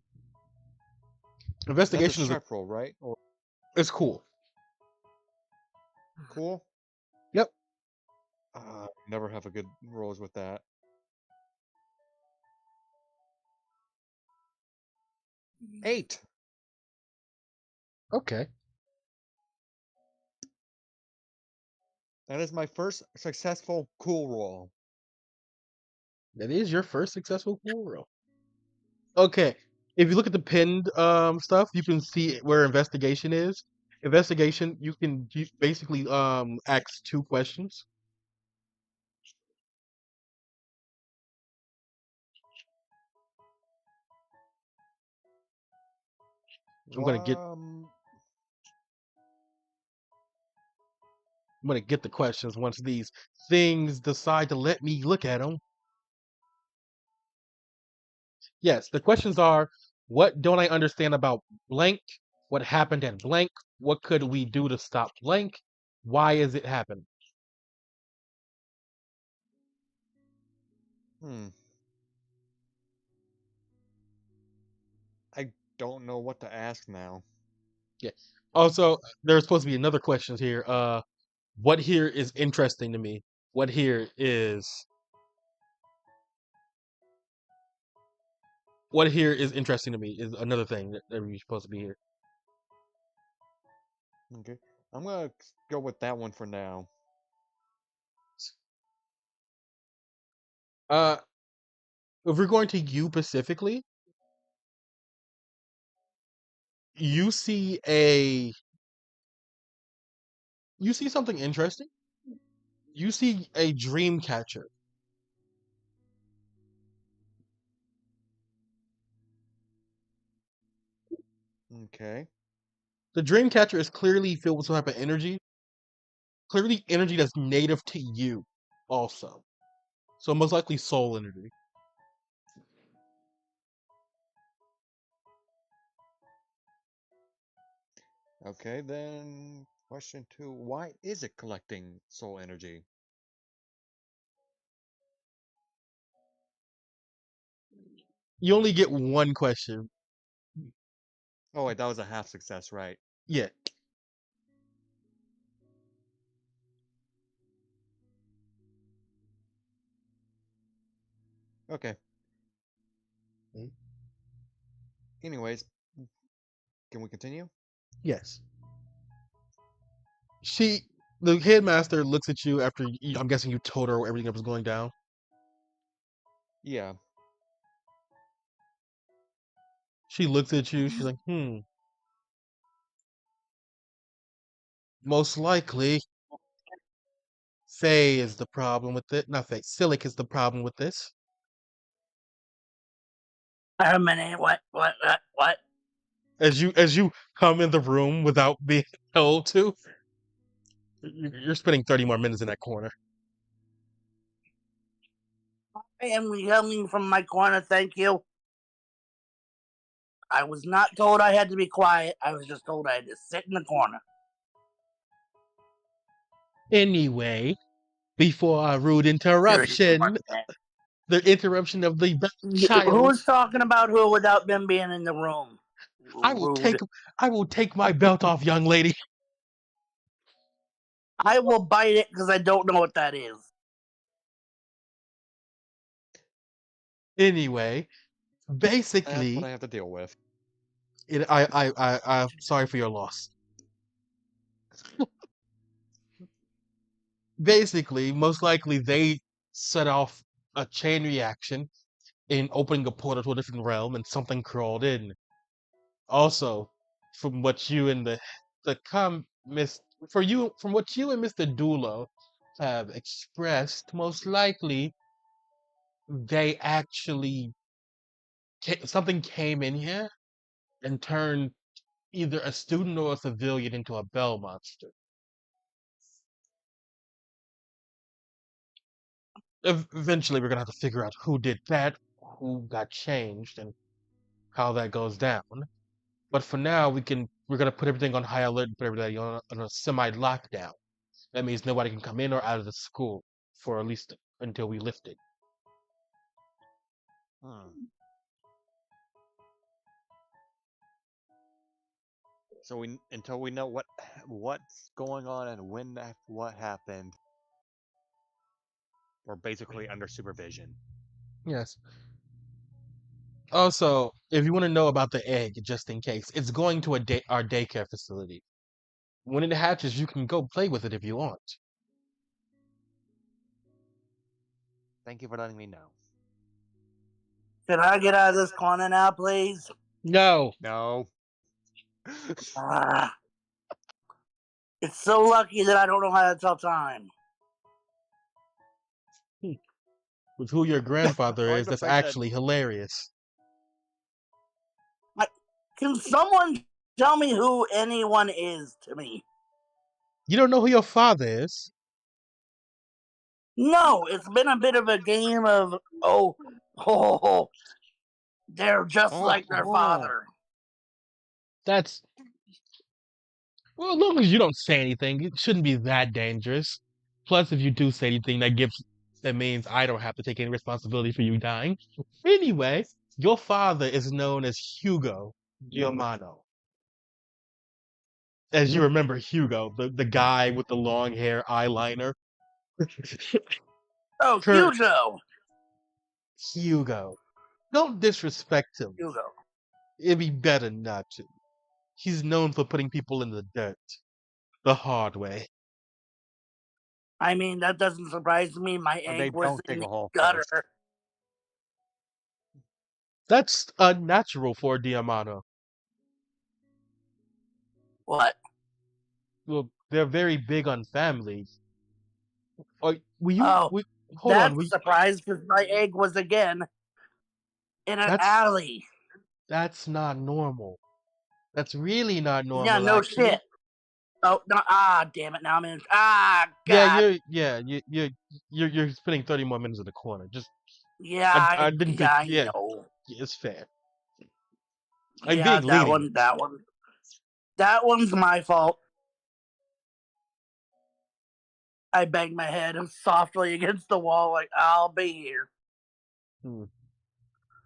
a Investigation is sharp roll, right? Or it's cool. cool? Yep. Never have a good rolls with that. 8. Okay. That is my first successful cool roll. That is your first successful cool roll. Okay. If you look at the pinned stuff, you can see where investigation is. Investigation, you basically ask 2 questions. I'm gonna get Um, I'm gonna get the questions once these things decide to let me look at them. Yes, the questions are: what don't I understand about blank? What happened at blank? What could we do to stop blank? Why is it happening? hmm. I don't know what to ask now. Yeah. Also, there's supposed to be another questions here. What here is interesting to me? What here is what here is interesting to me is another thing that we're supposed to be here. Okay. I'm gonna go with that one for now. Uh, if we're going to you specifically, you see a you see something interesting. You see a dream catcher. Okay. The dream catcher is clearly filled with some type of energy. Clearly energy that's native to you also. So most likely soul energy. Okay, then question 2. Why is it collecting soul energy? You only get one question. Oh wait, that was a half success, right? Yeah. Okay. Mm. Anyways, can we continue? Yes. The headmaster looks at you after I'm guessing you told her everything that was going down. Yeah. She looks at you. She's like, most likely Faye is the problem with it. Not Faye. Silic is the problem with this. A minute. What? As you come in the room without being told to, you're spending 30 more minutes in that corner. I am coming from my corner, thank you. I was not told I had to be quiet. I was just told I had to sit in the corner. Anyway, before our rude Serious interruption, department. the interruption of the child, Who's talking about who without them being in the room? I will Rude. take I will take my belt off, young lady. I will bite it because I don't know what that is. Anyway, That's what basically, I have to deal with. I'm sorry for your loss. Basically, most likely they set off a chain reaction in opening a portal to a different realm, and something crawled in. Also, from what you and the com miss for you from what you and Mr. Dulo have expressed, most likely they actually something came in here and turned either a student or a civilian into a bell monster. Eventually, we're gonna have to figure out who did that, who got changed, and how that goes down. But for now, we're gonna put everything on high alert and put everybody on a semi lockdown. That means nobody can come in or out of the school for at least until we lift it. Hmm. So we until we know what's going on and when what happened, we're basically under supervision. Yes. Also, if you want to know about the egg, just in case, it's going to our daycare facility. When it hatches, you can go play with it if you want. Thank you for letting me know. Can I get out of this corner now, please? No. No. Ah, it's so lucky that I don't know how to tell time. With who your grandfather I like is, the that's fact that actually hilarious. Can someone tell me who anyone is to me? You don't know who your father is? No, it's been a bit of a game of oh, they're just like their father. That's well, as long as you don't say anything, it shouldn't be that dangerous. Plus, if you do say anything, that means I don't have to take any responsibility for you dying. Anyway, your father is known as Hugo Giamano. As you remember, Hugo, the guy with the long hair eyeliner. Oh, Kurt Hugo. Hugo. Don't disrespect him. Hugo. It'd be better not to. He's known for putting people in the dirt. The hard way. I mean, that doesn't surprise me. My or they egg was don't in dig the a hole gutter. first. That's unnatural for Diamano. What? Well, they're very big on family. Oh, Oh, hold on, that's a surprise because my egg was again in an that's alley. that's not normal. That's really not Yeah, normal, no actually. shit. Oh no! Damn it! Now I'm in. Yeah, God. you're spending 30 more minutes in the corner. Just Yeah, I didn't think, I yeah, know. it's fair. I'm Yeah, being lenient. that one's my fault. I banged my head softly against the wall, like I'll be here. Hmm.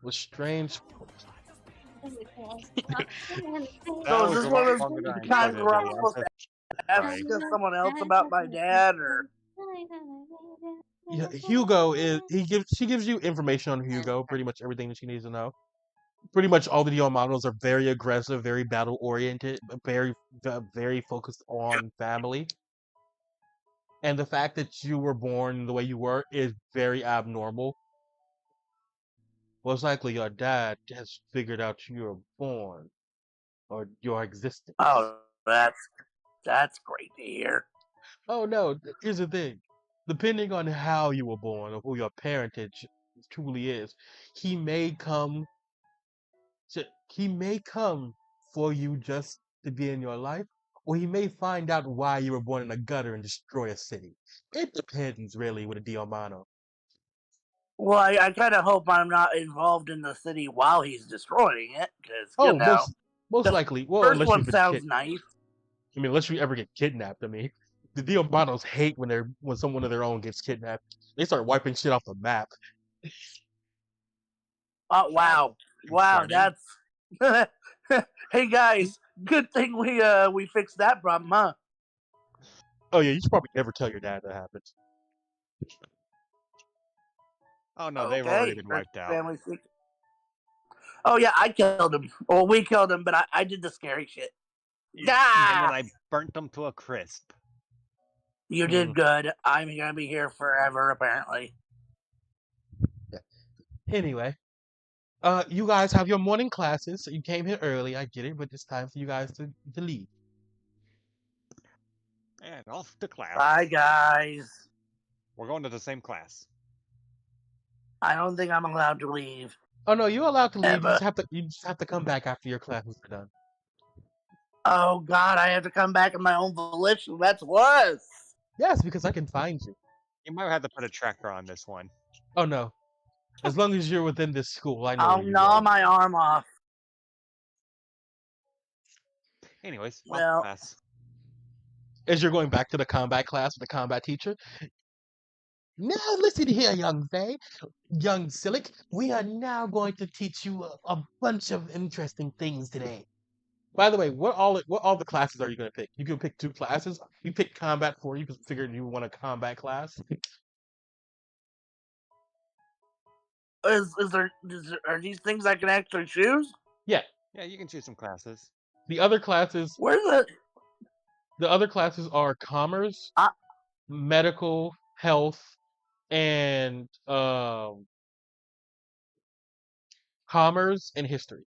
Was strange. That So is was this a one lot of longer than I those times intended to where I'm do. I'm supposed so to ask sorry. someone else about my dad, or Yeah, Hugo is she gives you information on Hugo, pretty much everything that she needs to know. Pretty much all the DL models are very aggressive, very battle oriented, very focused on family. And the fact that you were born the way you were is very abnormal. Most likely your dad has figured out you were born or your existence. oh, that's great to hear. Oh no, here's the thing. Depending on how you were born or who your parentage truly is, he may come he may come for you just to be in your life, or he may find out why you were born in a gutter and destroy a city. It depends really with a Diomano. Well, I kind of hope I'm not involved in the city while he's destroying it, because Oh, most the likely. Well, first unless one you've been sounds kid. nice. I mean, unless you ever get kidnapped. I mean, the Diomanos hate when someone of their own gets kidnapped. They start wiping shit off the map. Oh That's wow, concerning. that's. Hey guys, good thing we fixed that problem, huh? Oh yeah, you should probably never tell your dad that happens. Oh no, they've already Okay, been that's wiped out. family secret. Oh yeah, I killed him. Well, we killed him, but I did the scary shit. And then Ah, I burnt them to a crisp. you Hmm. did good. I'm gonna be here forever, apparently. Yeah. Anyway, you guys have your morning classes. So you came here early. I get it, but it's time for you guys to leave. And off to class. Bye, guys. We're going to the same class. I don't think I'm allowed to leave Oh no, you're allowed to leave. ever. You just have to come back after your classes are done. Oh God, I have to come back of my own volition. That's worse. Yes, because I can find you. You might have to put a tracker on this one. Oh no. As long as you're within this school, I know I'll where you gnaw go. my arm off. Anyways, off to Well, class. As you're going back to the combat class with the combat teacher, Now listen here, young Silic. We are now going to teach you a bunch of interesting things today. By the way, what all the classes are you going to pick? You can pick 2 classes. You pick combat 4. You figured you want a combat class. Are these things I can actually choose? Yeah. Yeah, you can choose some classes. The other classes Where's are commerce, Uh, medical, health, and commerce and history.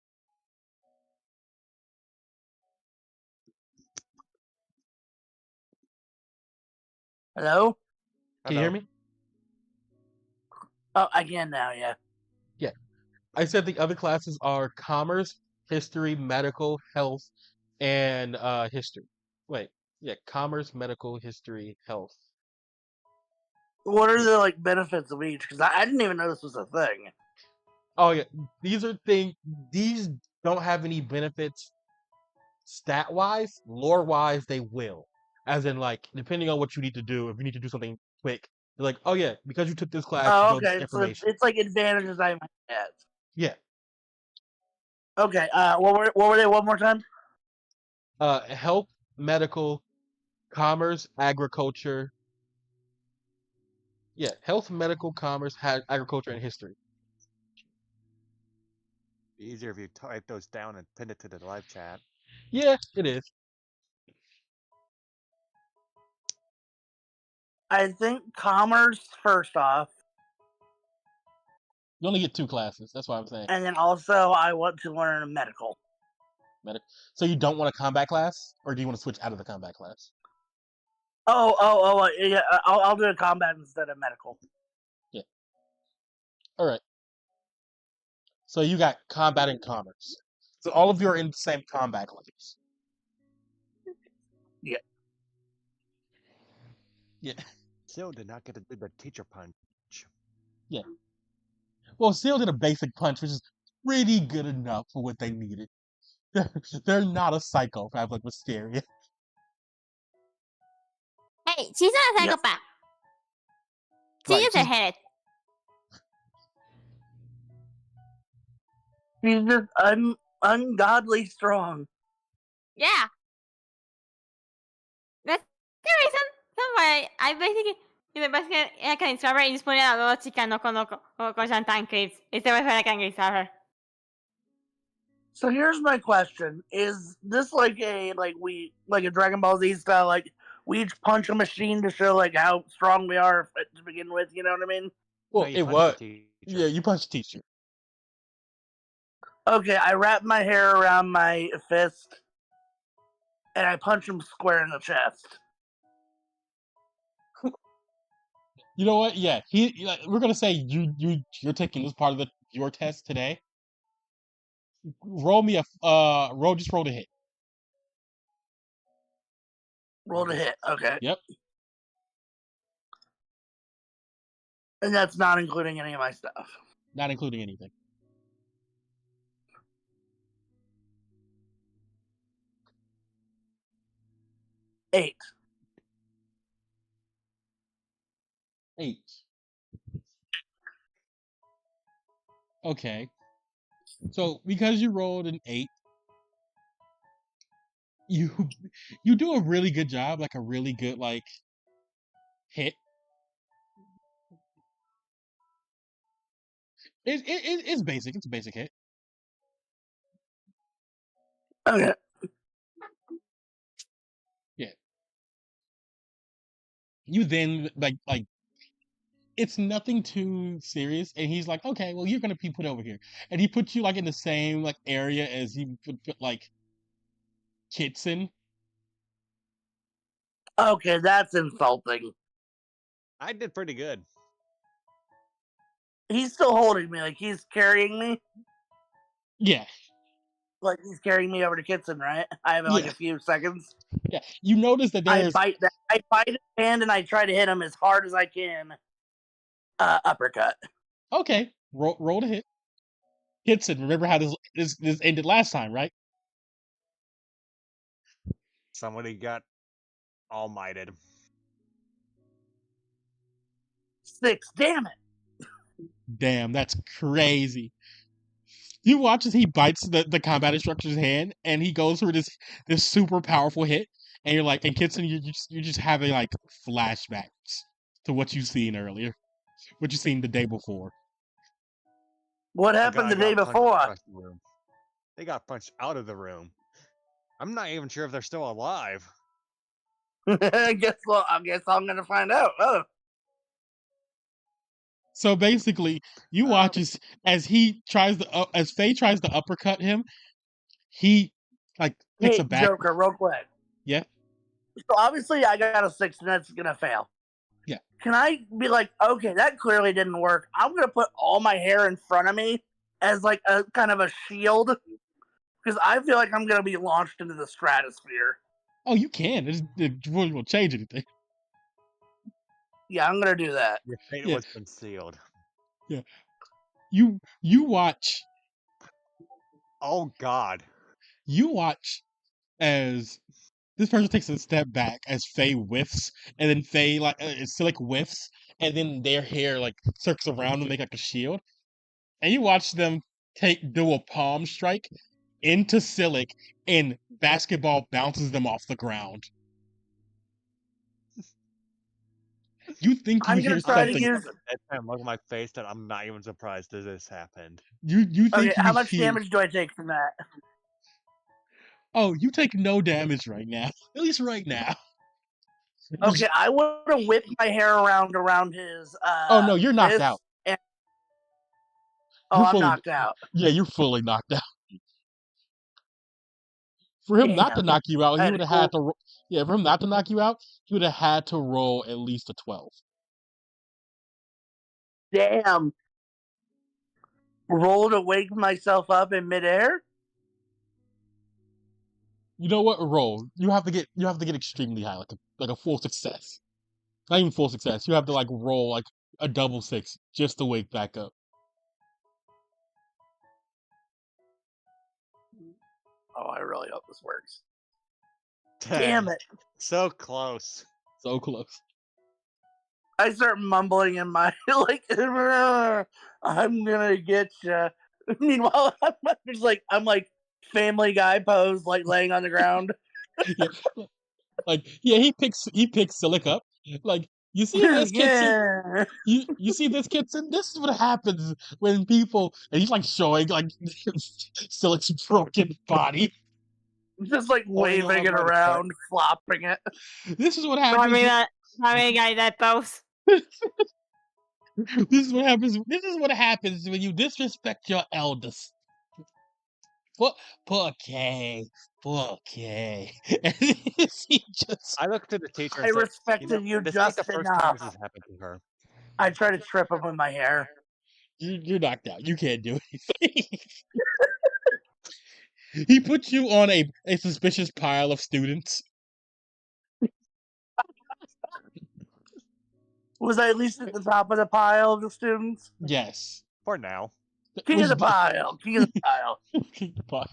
hello? Can you hear Hello. me? Oh, I can now. Yeah. Yeah. I said the other classes are commerce, history, medical, health, and history. Wait, yeah, commerce, medical, history, health. What are Yeah. the like benefits of each? Because I didn't even know this was a thing. Oh yeah, these are things. These don't have any benefits stat wise. Lore wise, they will. As in, like, depending on what you need to do, if you need to do something quick, they're like, oh yeah, because you took this class, you Oh, know this okay. So information. it's like advantages I might get. Yeah. Okay. What were they? One more time. Health, medical, commerce, agriculture. Yeah, health, medical, commerce, agriculture, and history. Be easier if you type those down and pin it to the live chat. Yeah, it is. I think commerce first off, You only get 2 classes. That's what I'm saying. and then also I want to learn medical. So you don't want a combat class, or do you want to switch out of the combat class? Yeah. I'll do a combat instead of medical. Yeah. All right. So you got combat and commerce. So all of you are in the same combat class. Yeah. Yeah. Still did not get to do the teacher punch. Yeah. Well, Seal did a basic punch, which is pretty good enough for what they needed. They're not a psychopath like Mysteria. Hey, she's not a Yep. psychopath. She Right. is a head. She's just ungodly strong. Yeah. That's the reason. That's why I basically, I can discover her y dispone a dos chicas no conozco con Shantan Creeps. Este va a ser I can discover her. So here's my question: is this like a Dragon Ball Z style? Like we each punch a machine to show like how strong we are to begin with. You know what I mean? Well, No, you it punch the was. teacher. Yeah, you punched teacher. Okay, I wrap my hair around my fist, and I punch him square in the chest. You know what? Yeah, we're gonna say you're taking this part of your test today. Roll me just roll to hit. Roll to hit. Okay, Yep. and that's not including any of my stuff. Not including anything. Eight. 8. Okay. So because you rolled an 8, you you do a really good job, like a really good like hit. It's basic. It's a basic hit. Okay. Yeah. You then like it's nothing too serious, and he's like, okay, well you're gonna be put over here, and he puts you like in the same like area as he put like Kitson. Okay, that's insulting. I did pretty good. He's still holding me, like he's carrying me. Yeah. Like he's carrying me over to Kitson, right? I have like Yeah. a few seconds. Yeah. You notice that I there's bite his hand and I try to hit him as hard as I can. Uppercut. okay. Roll to hit. Kitson, remember how this ended last time, right? Somebody got all mighted. 6. Damn it. Damn, that's crazy. You watch as he bites the combat instructor's hand, and he goes for this super powerful hit, and you're like, and Kitson, you're just having like flashbacks to what you've seen earlier, what you've seen the day before. What A happened guy the day got punched before? across the room. They got punched out of the room. I'm not even sure if they're still alive. I guess I'm gonna find out. Oh. So basically, you watch as he tries to as Faye tries to uppercut him, he like takes Hey, a back. Joker, real quick. Yeah, So obviously I got a 6 and that's gonna fail. yeah. Can I be like, okay, that clearly didn't work. I'm gonna put all my hair in front of me as like a kind of a shield. Because I feel like I'm gonna be launched into the stratosphere. Oh, you can. It really won't change anything. Yeah, I'm gonna do that. Your fate Yeah, was concealed. yeah. You watch Oh God. you watch as this person takes a step back as Faye whiffs, and then Faye Silic whiffs, and then their hair like circles around and make like a shield, and you watch them do a palm strike into Silic, and basketball bounces them off the ground. You think you I'm hear gonna I try to just something? use. have a deadpan look on my face that I'm not even surprised that this happened. You Okay, think you how much hear? damage do I take from that? Oh, you take no damage right now. At least right now. Okay, I want to whip my hair around his Oh no, you're knocked wrist. out. And, You're I'm fully knocked out. Yeah, you're fully knocked out. For him not to Damn. knock you out, I he had would to have go. had to. Yeah, for him not to knock you out, he would have had to roll at least a 12. Damn. Roll to wake myself up in midair. You know what? Roll. You have to get extremely high, like a full success. Not even full success. You have to like roll like a double 6 just to wake back up. Oh, I really hope this works. Damn it. So close. So close. I start mumbling in my like, I'm gonna get you. Meanwhile, I'm like Family Guy pose, like laying on the ground. Yeah, like yeah, he picks Silic up. Like you see this kid. Yeah, You see this kid. This is what happens when people and he's like showing like Silic's broken body. just like Holding on waving it by the foot. around, flopping it. This is what Probably happens. that. Probably guy that pose. This is what happens. This is what happens when you disrespect your elders. Poor, poor Kay. Poor Kay. And he just I looked at the teacher I and said, respected you this ain't the just first time this enough. has happened to her. I try to trip him with my hair. you're knocked out. You can't do anything. He puts you on a suspicious pile of students. Was I at least at the top of the pile of the students? Yes. For now. King of the pile. King of the pile.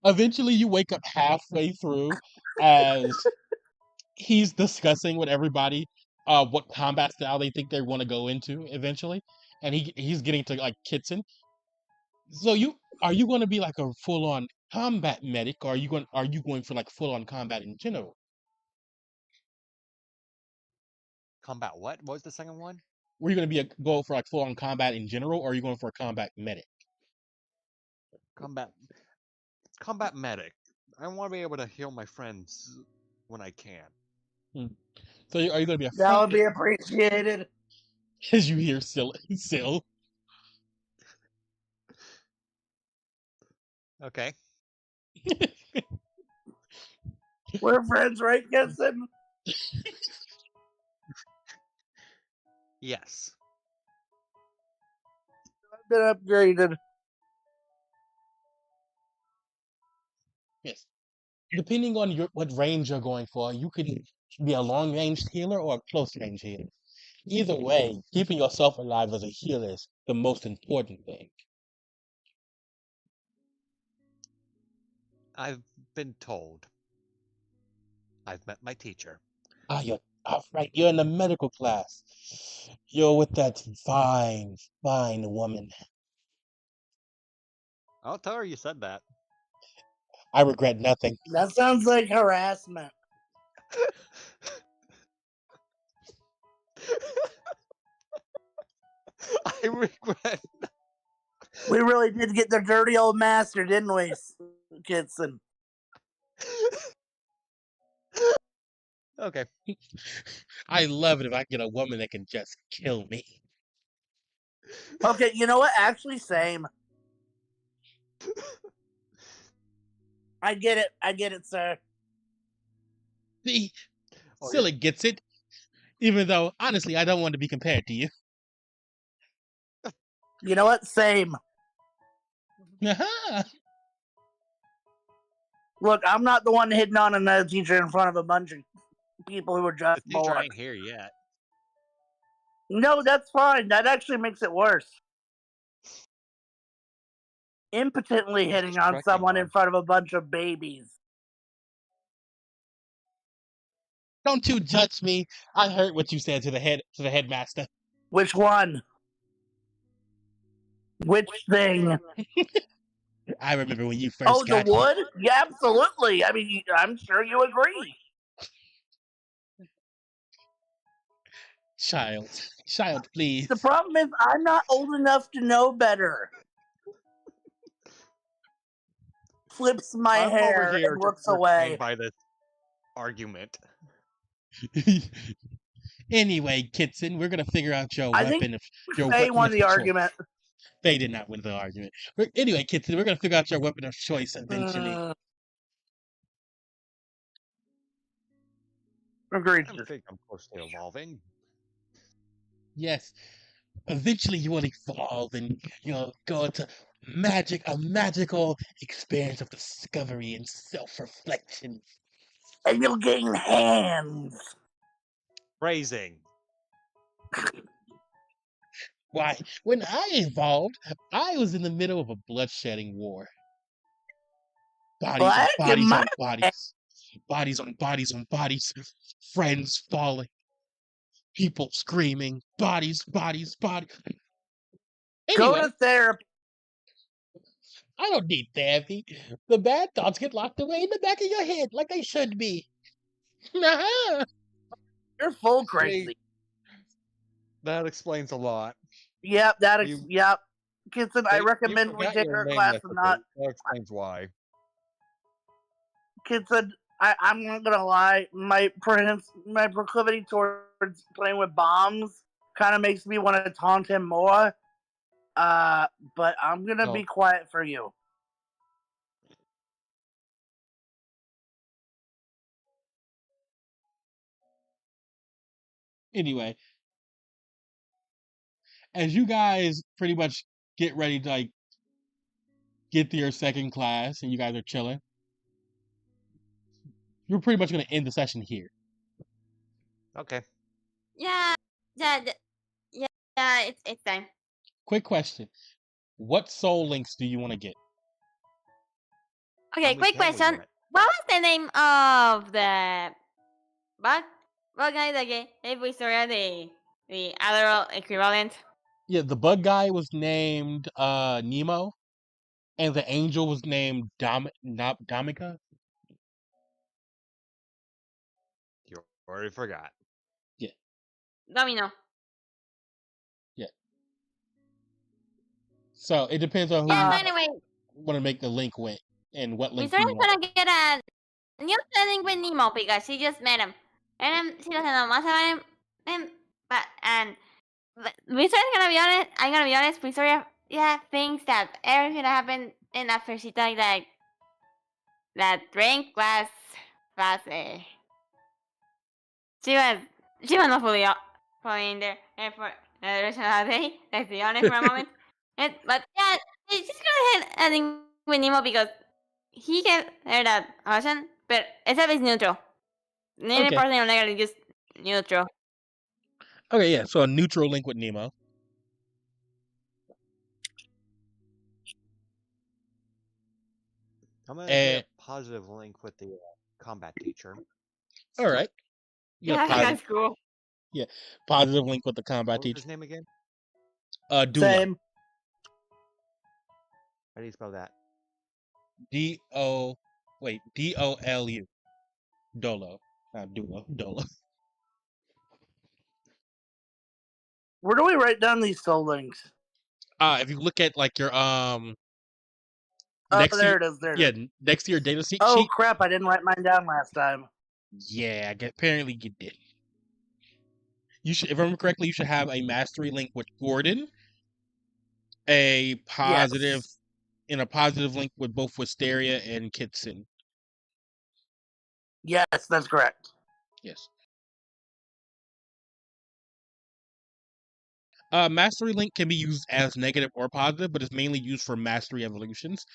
Eventually, you wake up halfway through as he's discussing with everybody what combat style they think they want to go into eventually, and he's getting to like Kitson. So are you going to be like a full on combat medic, or are you going for like full on combat in general? Combat what? What was the second one? Were you going to go for like full on combat in general, or are you going for a combat medic? Combat medic. I want to be able to heal my friends when I can. Hmm. So are you going to be a That front would be appreciated. as you hear Sil? Okay. We're friends, right, Kitson? Yes. I've been upgraded. Yes. Depending on what range you're going for, you could be a long range healer or a close range healer. Either way, keeping yourself alive as a healer is the most important thing. I've been told. I've met my teacher. Ah, All right, you're in the medical class. You're with that fine, fine woman. I'll tell her you said that. I regret nothing. That sounds like harassment. I regret. We really did get the dirty old master, didn't we, Kitson? Okay. I love it if I get a woman that can just kill me. Okay, you know what? Actually, same. I get it, sir. See, Oh, Silly gets it. Even though, honestly, I don't want to be compared to you. You know what? Same. Aha! Look, I'm not the one hitting on another teacher in front of a bunch of people who are the just teacher bored. ain't here yet. No, that's fine. That actually makes it worse. Impotently It's hitting on distracting, someone in Mom. front of a bunch of babies. Don't you judge me. I heard what you said to the headmaster. Which one? Which thing? I remember when you Oh, first the got here. wood? Yeah, absolutely. I mean, I'm sure you agree. Child, please. The problem is, I'm not old enough to know better. Flips my I'm over hair here and just looks entertained away. by this argument. Anyway, Kitson, we're gonna figure out your I think your Faye weapon won of the choice. argument. They did not win the argument. Anyway, Kitson, we're gonna figure out your weapon of choice eventually. Agreed. I think I'm close to evolving. Yes, eventually you will evolve and go into a magical experience of discovery and self-reflection. And you'll gain hands. Phrasing. Why, when I evolved, I was in the middle of a bloodshedding war. Bodies on Black in bodies my on bodies. Bodies on bodies on bodies. Friends falling. People screaming. Bodies, bodies, bodies. go Anyway, to therapy. I don't need therapy. The bad thoughts get locked away in the back of your head like they should be. You're full See, crazy. that explains a lot. Yep, You, yep. Kitson, I see, you recommend we forgot take your our name class and not. yesterday. That explains why. Kitson, I'm not gonna lie. My proclivity towards playing with bombs kind of makes me want to taunt him more. But I'm gonna be No, quiet for you. Anyway, as you guys pretty much get ready to get to your second class and you guys are chilling, you're pretty much gonna end the session here. okay. Yeah, yeah, yeah. It's time. Quick question. What soul links do you want to get? How Okay, many quick can we question. get? What was the name of the bug? Bug guy that gave Victoria the other equivalent? Yeah, the bug guy was named Nemo, and the angel was named Domika. You already forgot. Yeah, Domino. yeah. So it depends on who Yeah. you So anyway, want to make the link with, and what link do Victoria's you want. gonna get a new setting with Nemo because she just met him, and she doesn't know much about him. But Victoria's gonna be honest. I'm gonna be honest. Victoria, yeah, thinks that everything that happened in after she took that drink was she was she was not fully in there for the rest of the day. Let's be honest for a moment. But yeah, she's gonna head ending with Nemo because he gave her that option, but except it's neutral. Neither Okay. positive or negative, just neutral. Okay, yeah. So a neutral link with Nemo. I'm gonna get And a positive link with the combat teacher. all right. You get a Yeah, positive, that's cool. positive link with the combat What was teacher. his name again? Dula. Same. How do you spell that? D-O... Wait, D-O-L-U. Dolo. Not Dula. Dolo. Where do we write down these soul links? If you look at, like, your, Oh, next to there your, it is. There it yeah, is. next to your data Oh sheet. crap! I didn't write mine down last time. Yeah, apparently you did. You should, if I remember correctly, you should have a mastery link with Gordon, a positive, Yes. and a positive link with both Wisteria and Kitson. Yes, that's correct. Yes. Mastery link can be used as negative or positive, but it's mainly used for mastery evolutions.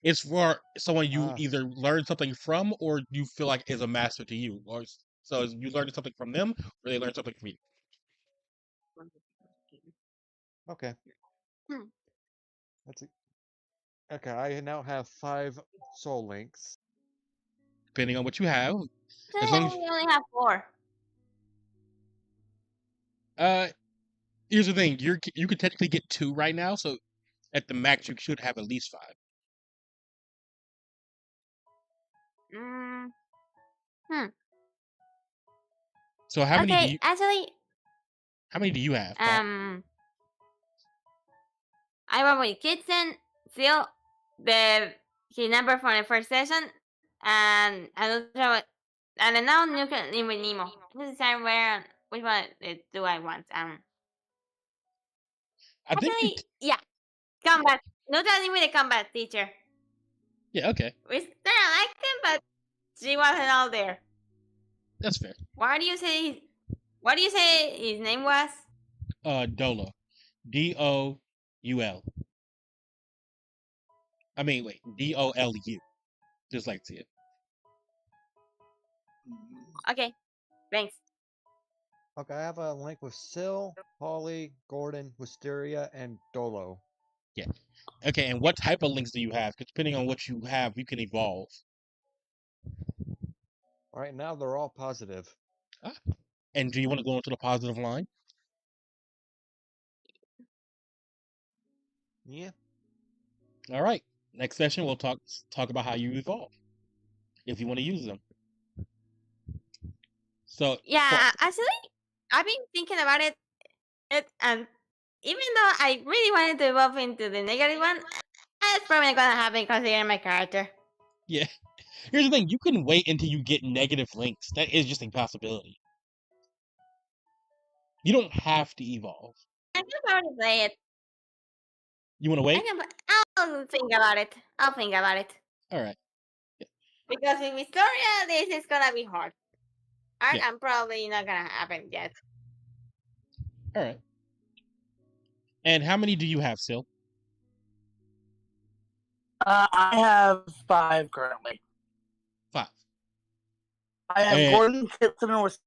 It's for someone you Ah, either learn something from or you feel like is a master to you. Or so you learn something from them or they learn something from you. okay. Hmm. That's it. Okay, I now have 5 soul links. Depending on what you have. As Say long as we only have 4. here's the thing, you could technically get 2 right now, so at the max you should have at least 5. Mm. So how many do Okay, you actually, have, Paul? I went with Kitson, Phil, his number for the first session, and and now Nuka in with Nemo. I need to decide which one do I want. I think you Actually, yeah, combat. Nuka in with the combat teacher. yeah, okay. We still liked him, but she wasn't all there. That's fair. What do you say? What do you say his name was? Dolo. D-O-U-L. I mean, wait, D-O-L-U. Just like to see it. Okay, thanks. Okay, I have a link with Syl, Polly, Gordon, Wisteria, and Dolo. Yeah. Okay, and what type of links do you have? 'Cause depending on what you have, you can evolve. Right now, they're all positive. Ah. And do you want to go into the positive line? Yeah. All right. Next session, we'll talk about how you evolve if you want to use them. So, Yeah, actually, I've been thinking about it, and even though I really wanted to evolve into the negative one, that's probably not gonna happen considering my character. yeah. Here's the thing: you can wait until you get negative links. That is just a possibility. You don't have to evolve. I can probably play it. You want to I wait? can. I'll think about it. I'll think about it. All right. Because in Victoria, this is gonna be hard. Yeah. I'm probably not gonna happen yet. All right. And how many do you have, Sil? I have 5 currently. 5. I have And Gordon, Kitson, and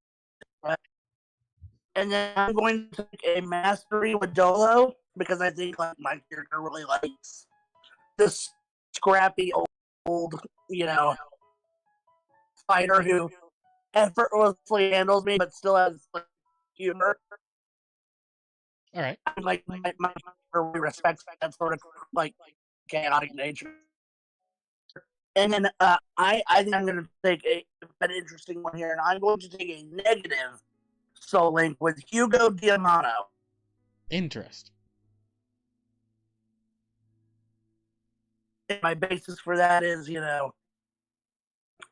and then I'm going to take a mastery with Dolo because I think like my character really likes this scrappy old fighter who effortlessly handles me but still has like, humor. all right. Like my character really respects that sort of like chaotic nature. And then I think I'm going to take an interesting one here, and I'm going to take a negative soul link with Hugo Diamano. Interest. And my basis for that is,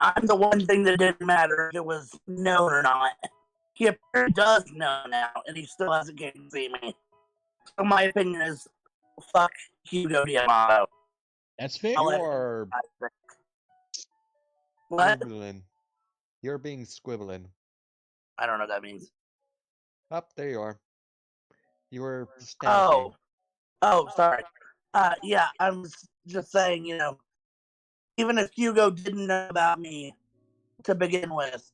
I'm the one thing that didn't matter if it was known or not. He apparently does know now, and he still hasn't came to see me. So my opinion is, fuck Hugo Diamano. That's fair. You are What? squibbling. You're being squibbling. I don't know what that means. Up there you are. You were stammering. Oh, sorry. Yeah, I'm just saying, even if Hugo didn't know about me to begin with,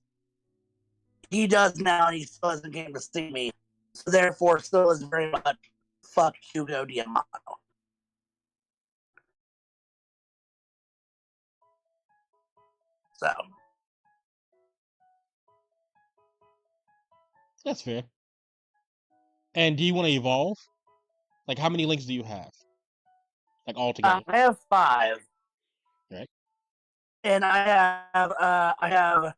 he does now, and he still hasn't came to see me. So therefore, still is very much fuck Hugo Diamano. So That's fair. And do you want to evolve? Like, how many links do you have? Like, altogether? I have 5. Right? And I have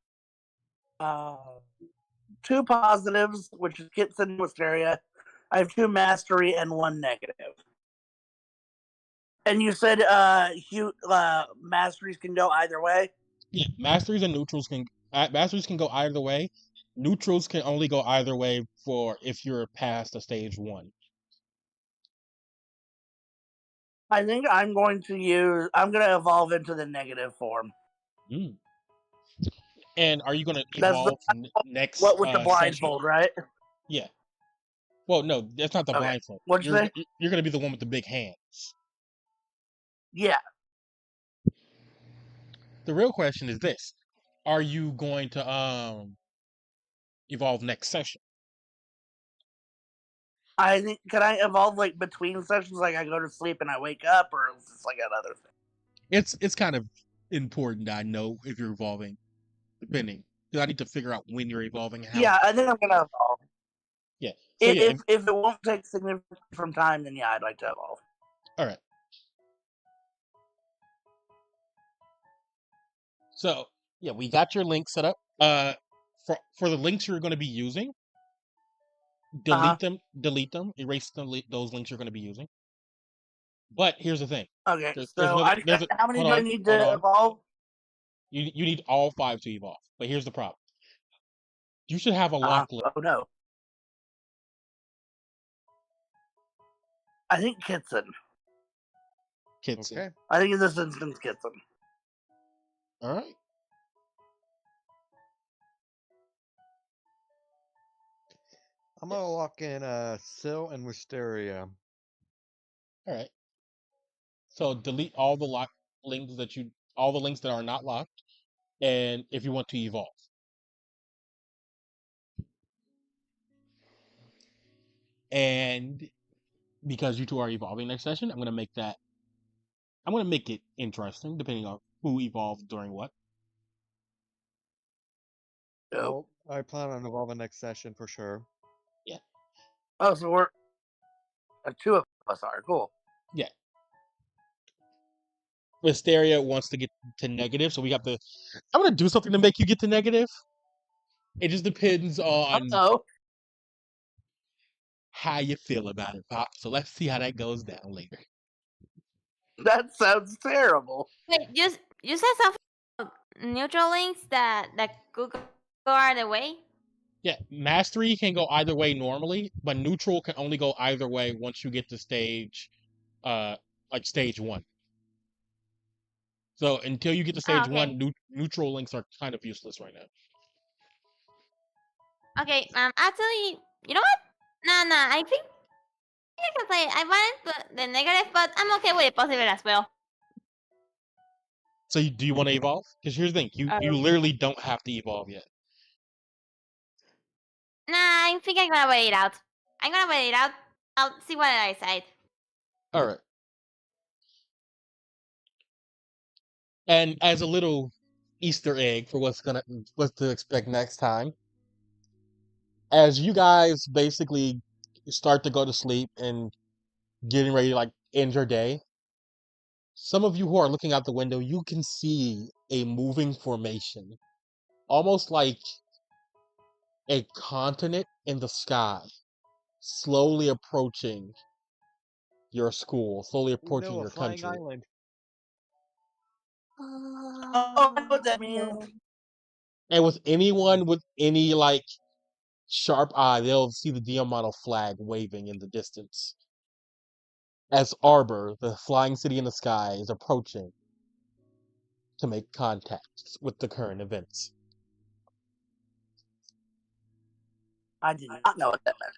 2 positives, which is Kitson and Wisteria. I have 2 mastery and 1 negative. And you said masteries can go either way? Yeah, masteries and neutrals can masteries can go either way. Neutrals can only go either way for if you're past the stage 1. I think I'm going to evolve into the negative form. Mm. And are you going to That's evolve next what with the session? blindfold, right? Yeah. Well, no, that's not the Okay. blindfold. What'd you say? You're going to be the one with the big hands. Yeah. The real question is this: are you going to evolve next session? I think can I evolve like between sessions, like I go to sleep and I wake up, or is this like another thing? It's kind of important, I know, if you're evolving, depending. Because I need to figure out when you're evolving and how. Yeah, I think I'm gonna evolve. Yeah. So yeah. If it won't take significant from time, then yeah, I'd like to evolve. All right. So yeah, we got your link set up. For the links you're going to be using, delete them, erase those links you're going to be using. But here's the thing. Okay, There's so another. There's a how many do I need to hold on. evolve? You need all 5 to evolve. But here's the problem. You should have a lock list. Oh no. I think Kitson. Kitson. Okay. I think in this instance, Kitson. All right. I'm gonna lock in Sil and Wisteria. All right. So delete all the all the links that are not locked, and if you want to evolve. And because you two are evolving next session, I'm gonna make it interesting, depending on who evolved during what. Nope. Well, I plan on evolving next session for sure. Yeah. Oh, so we're 2 of us are cool. Yeah. Wisteria wants to get to negative, so we have to. I'm gonna do something to make you get to negative. It just depends on Oh, how you feel about it, Pop. So let's see how that goes down later. that sounds terrible. Wait, you said something about neutral links that could go either way. Yeah, mastery can go either way normally, but neutral can only go either way once you get to stage, like stage 1. So until you get to stage okay. 1, neutral links are kind of useless right now. Okay, actually, you know what? No, I think I can play. I wanted the negative, but I'm okay with the positive as well. So do you want to evolve? Because here's the thing, you literally don't have to evolve yet. Nah, I think I'm gonna wait it out. I'll see what I decide. All right. And as a little Easter egg for what to expect next time, as you guys basically start to go to sleep and getting ready to like end your day, some of you who are looking out the window, you can see a moving formation, almost like a continent in the sky, slowly approaching your school, slowly approaching No, a your flying country. island. Oh, I know what that means. And with anyone with any like sharp eye, they'll see the Diamante flag waving in the distance as Arbor, the flying city in the sky, is approaching to make contact with the current events. I did not know what that meant.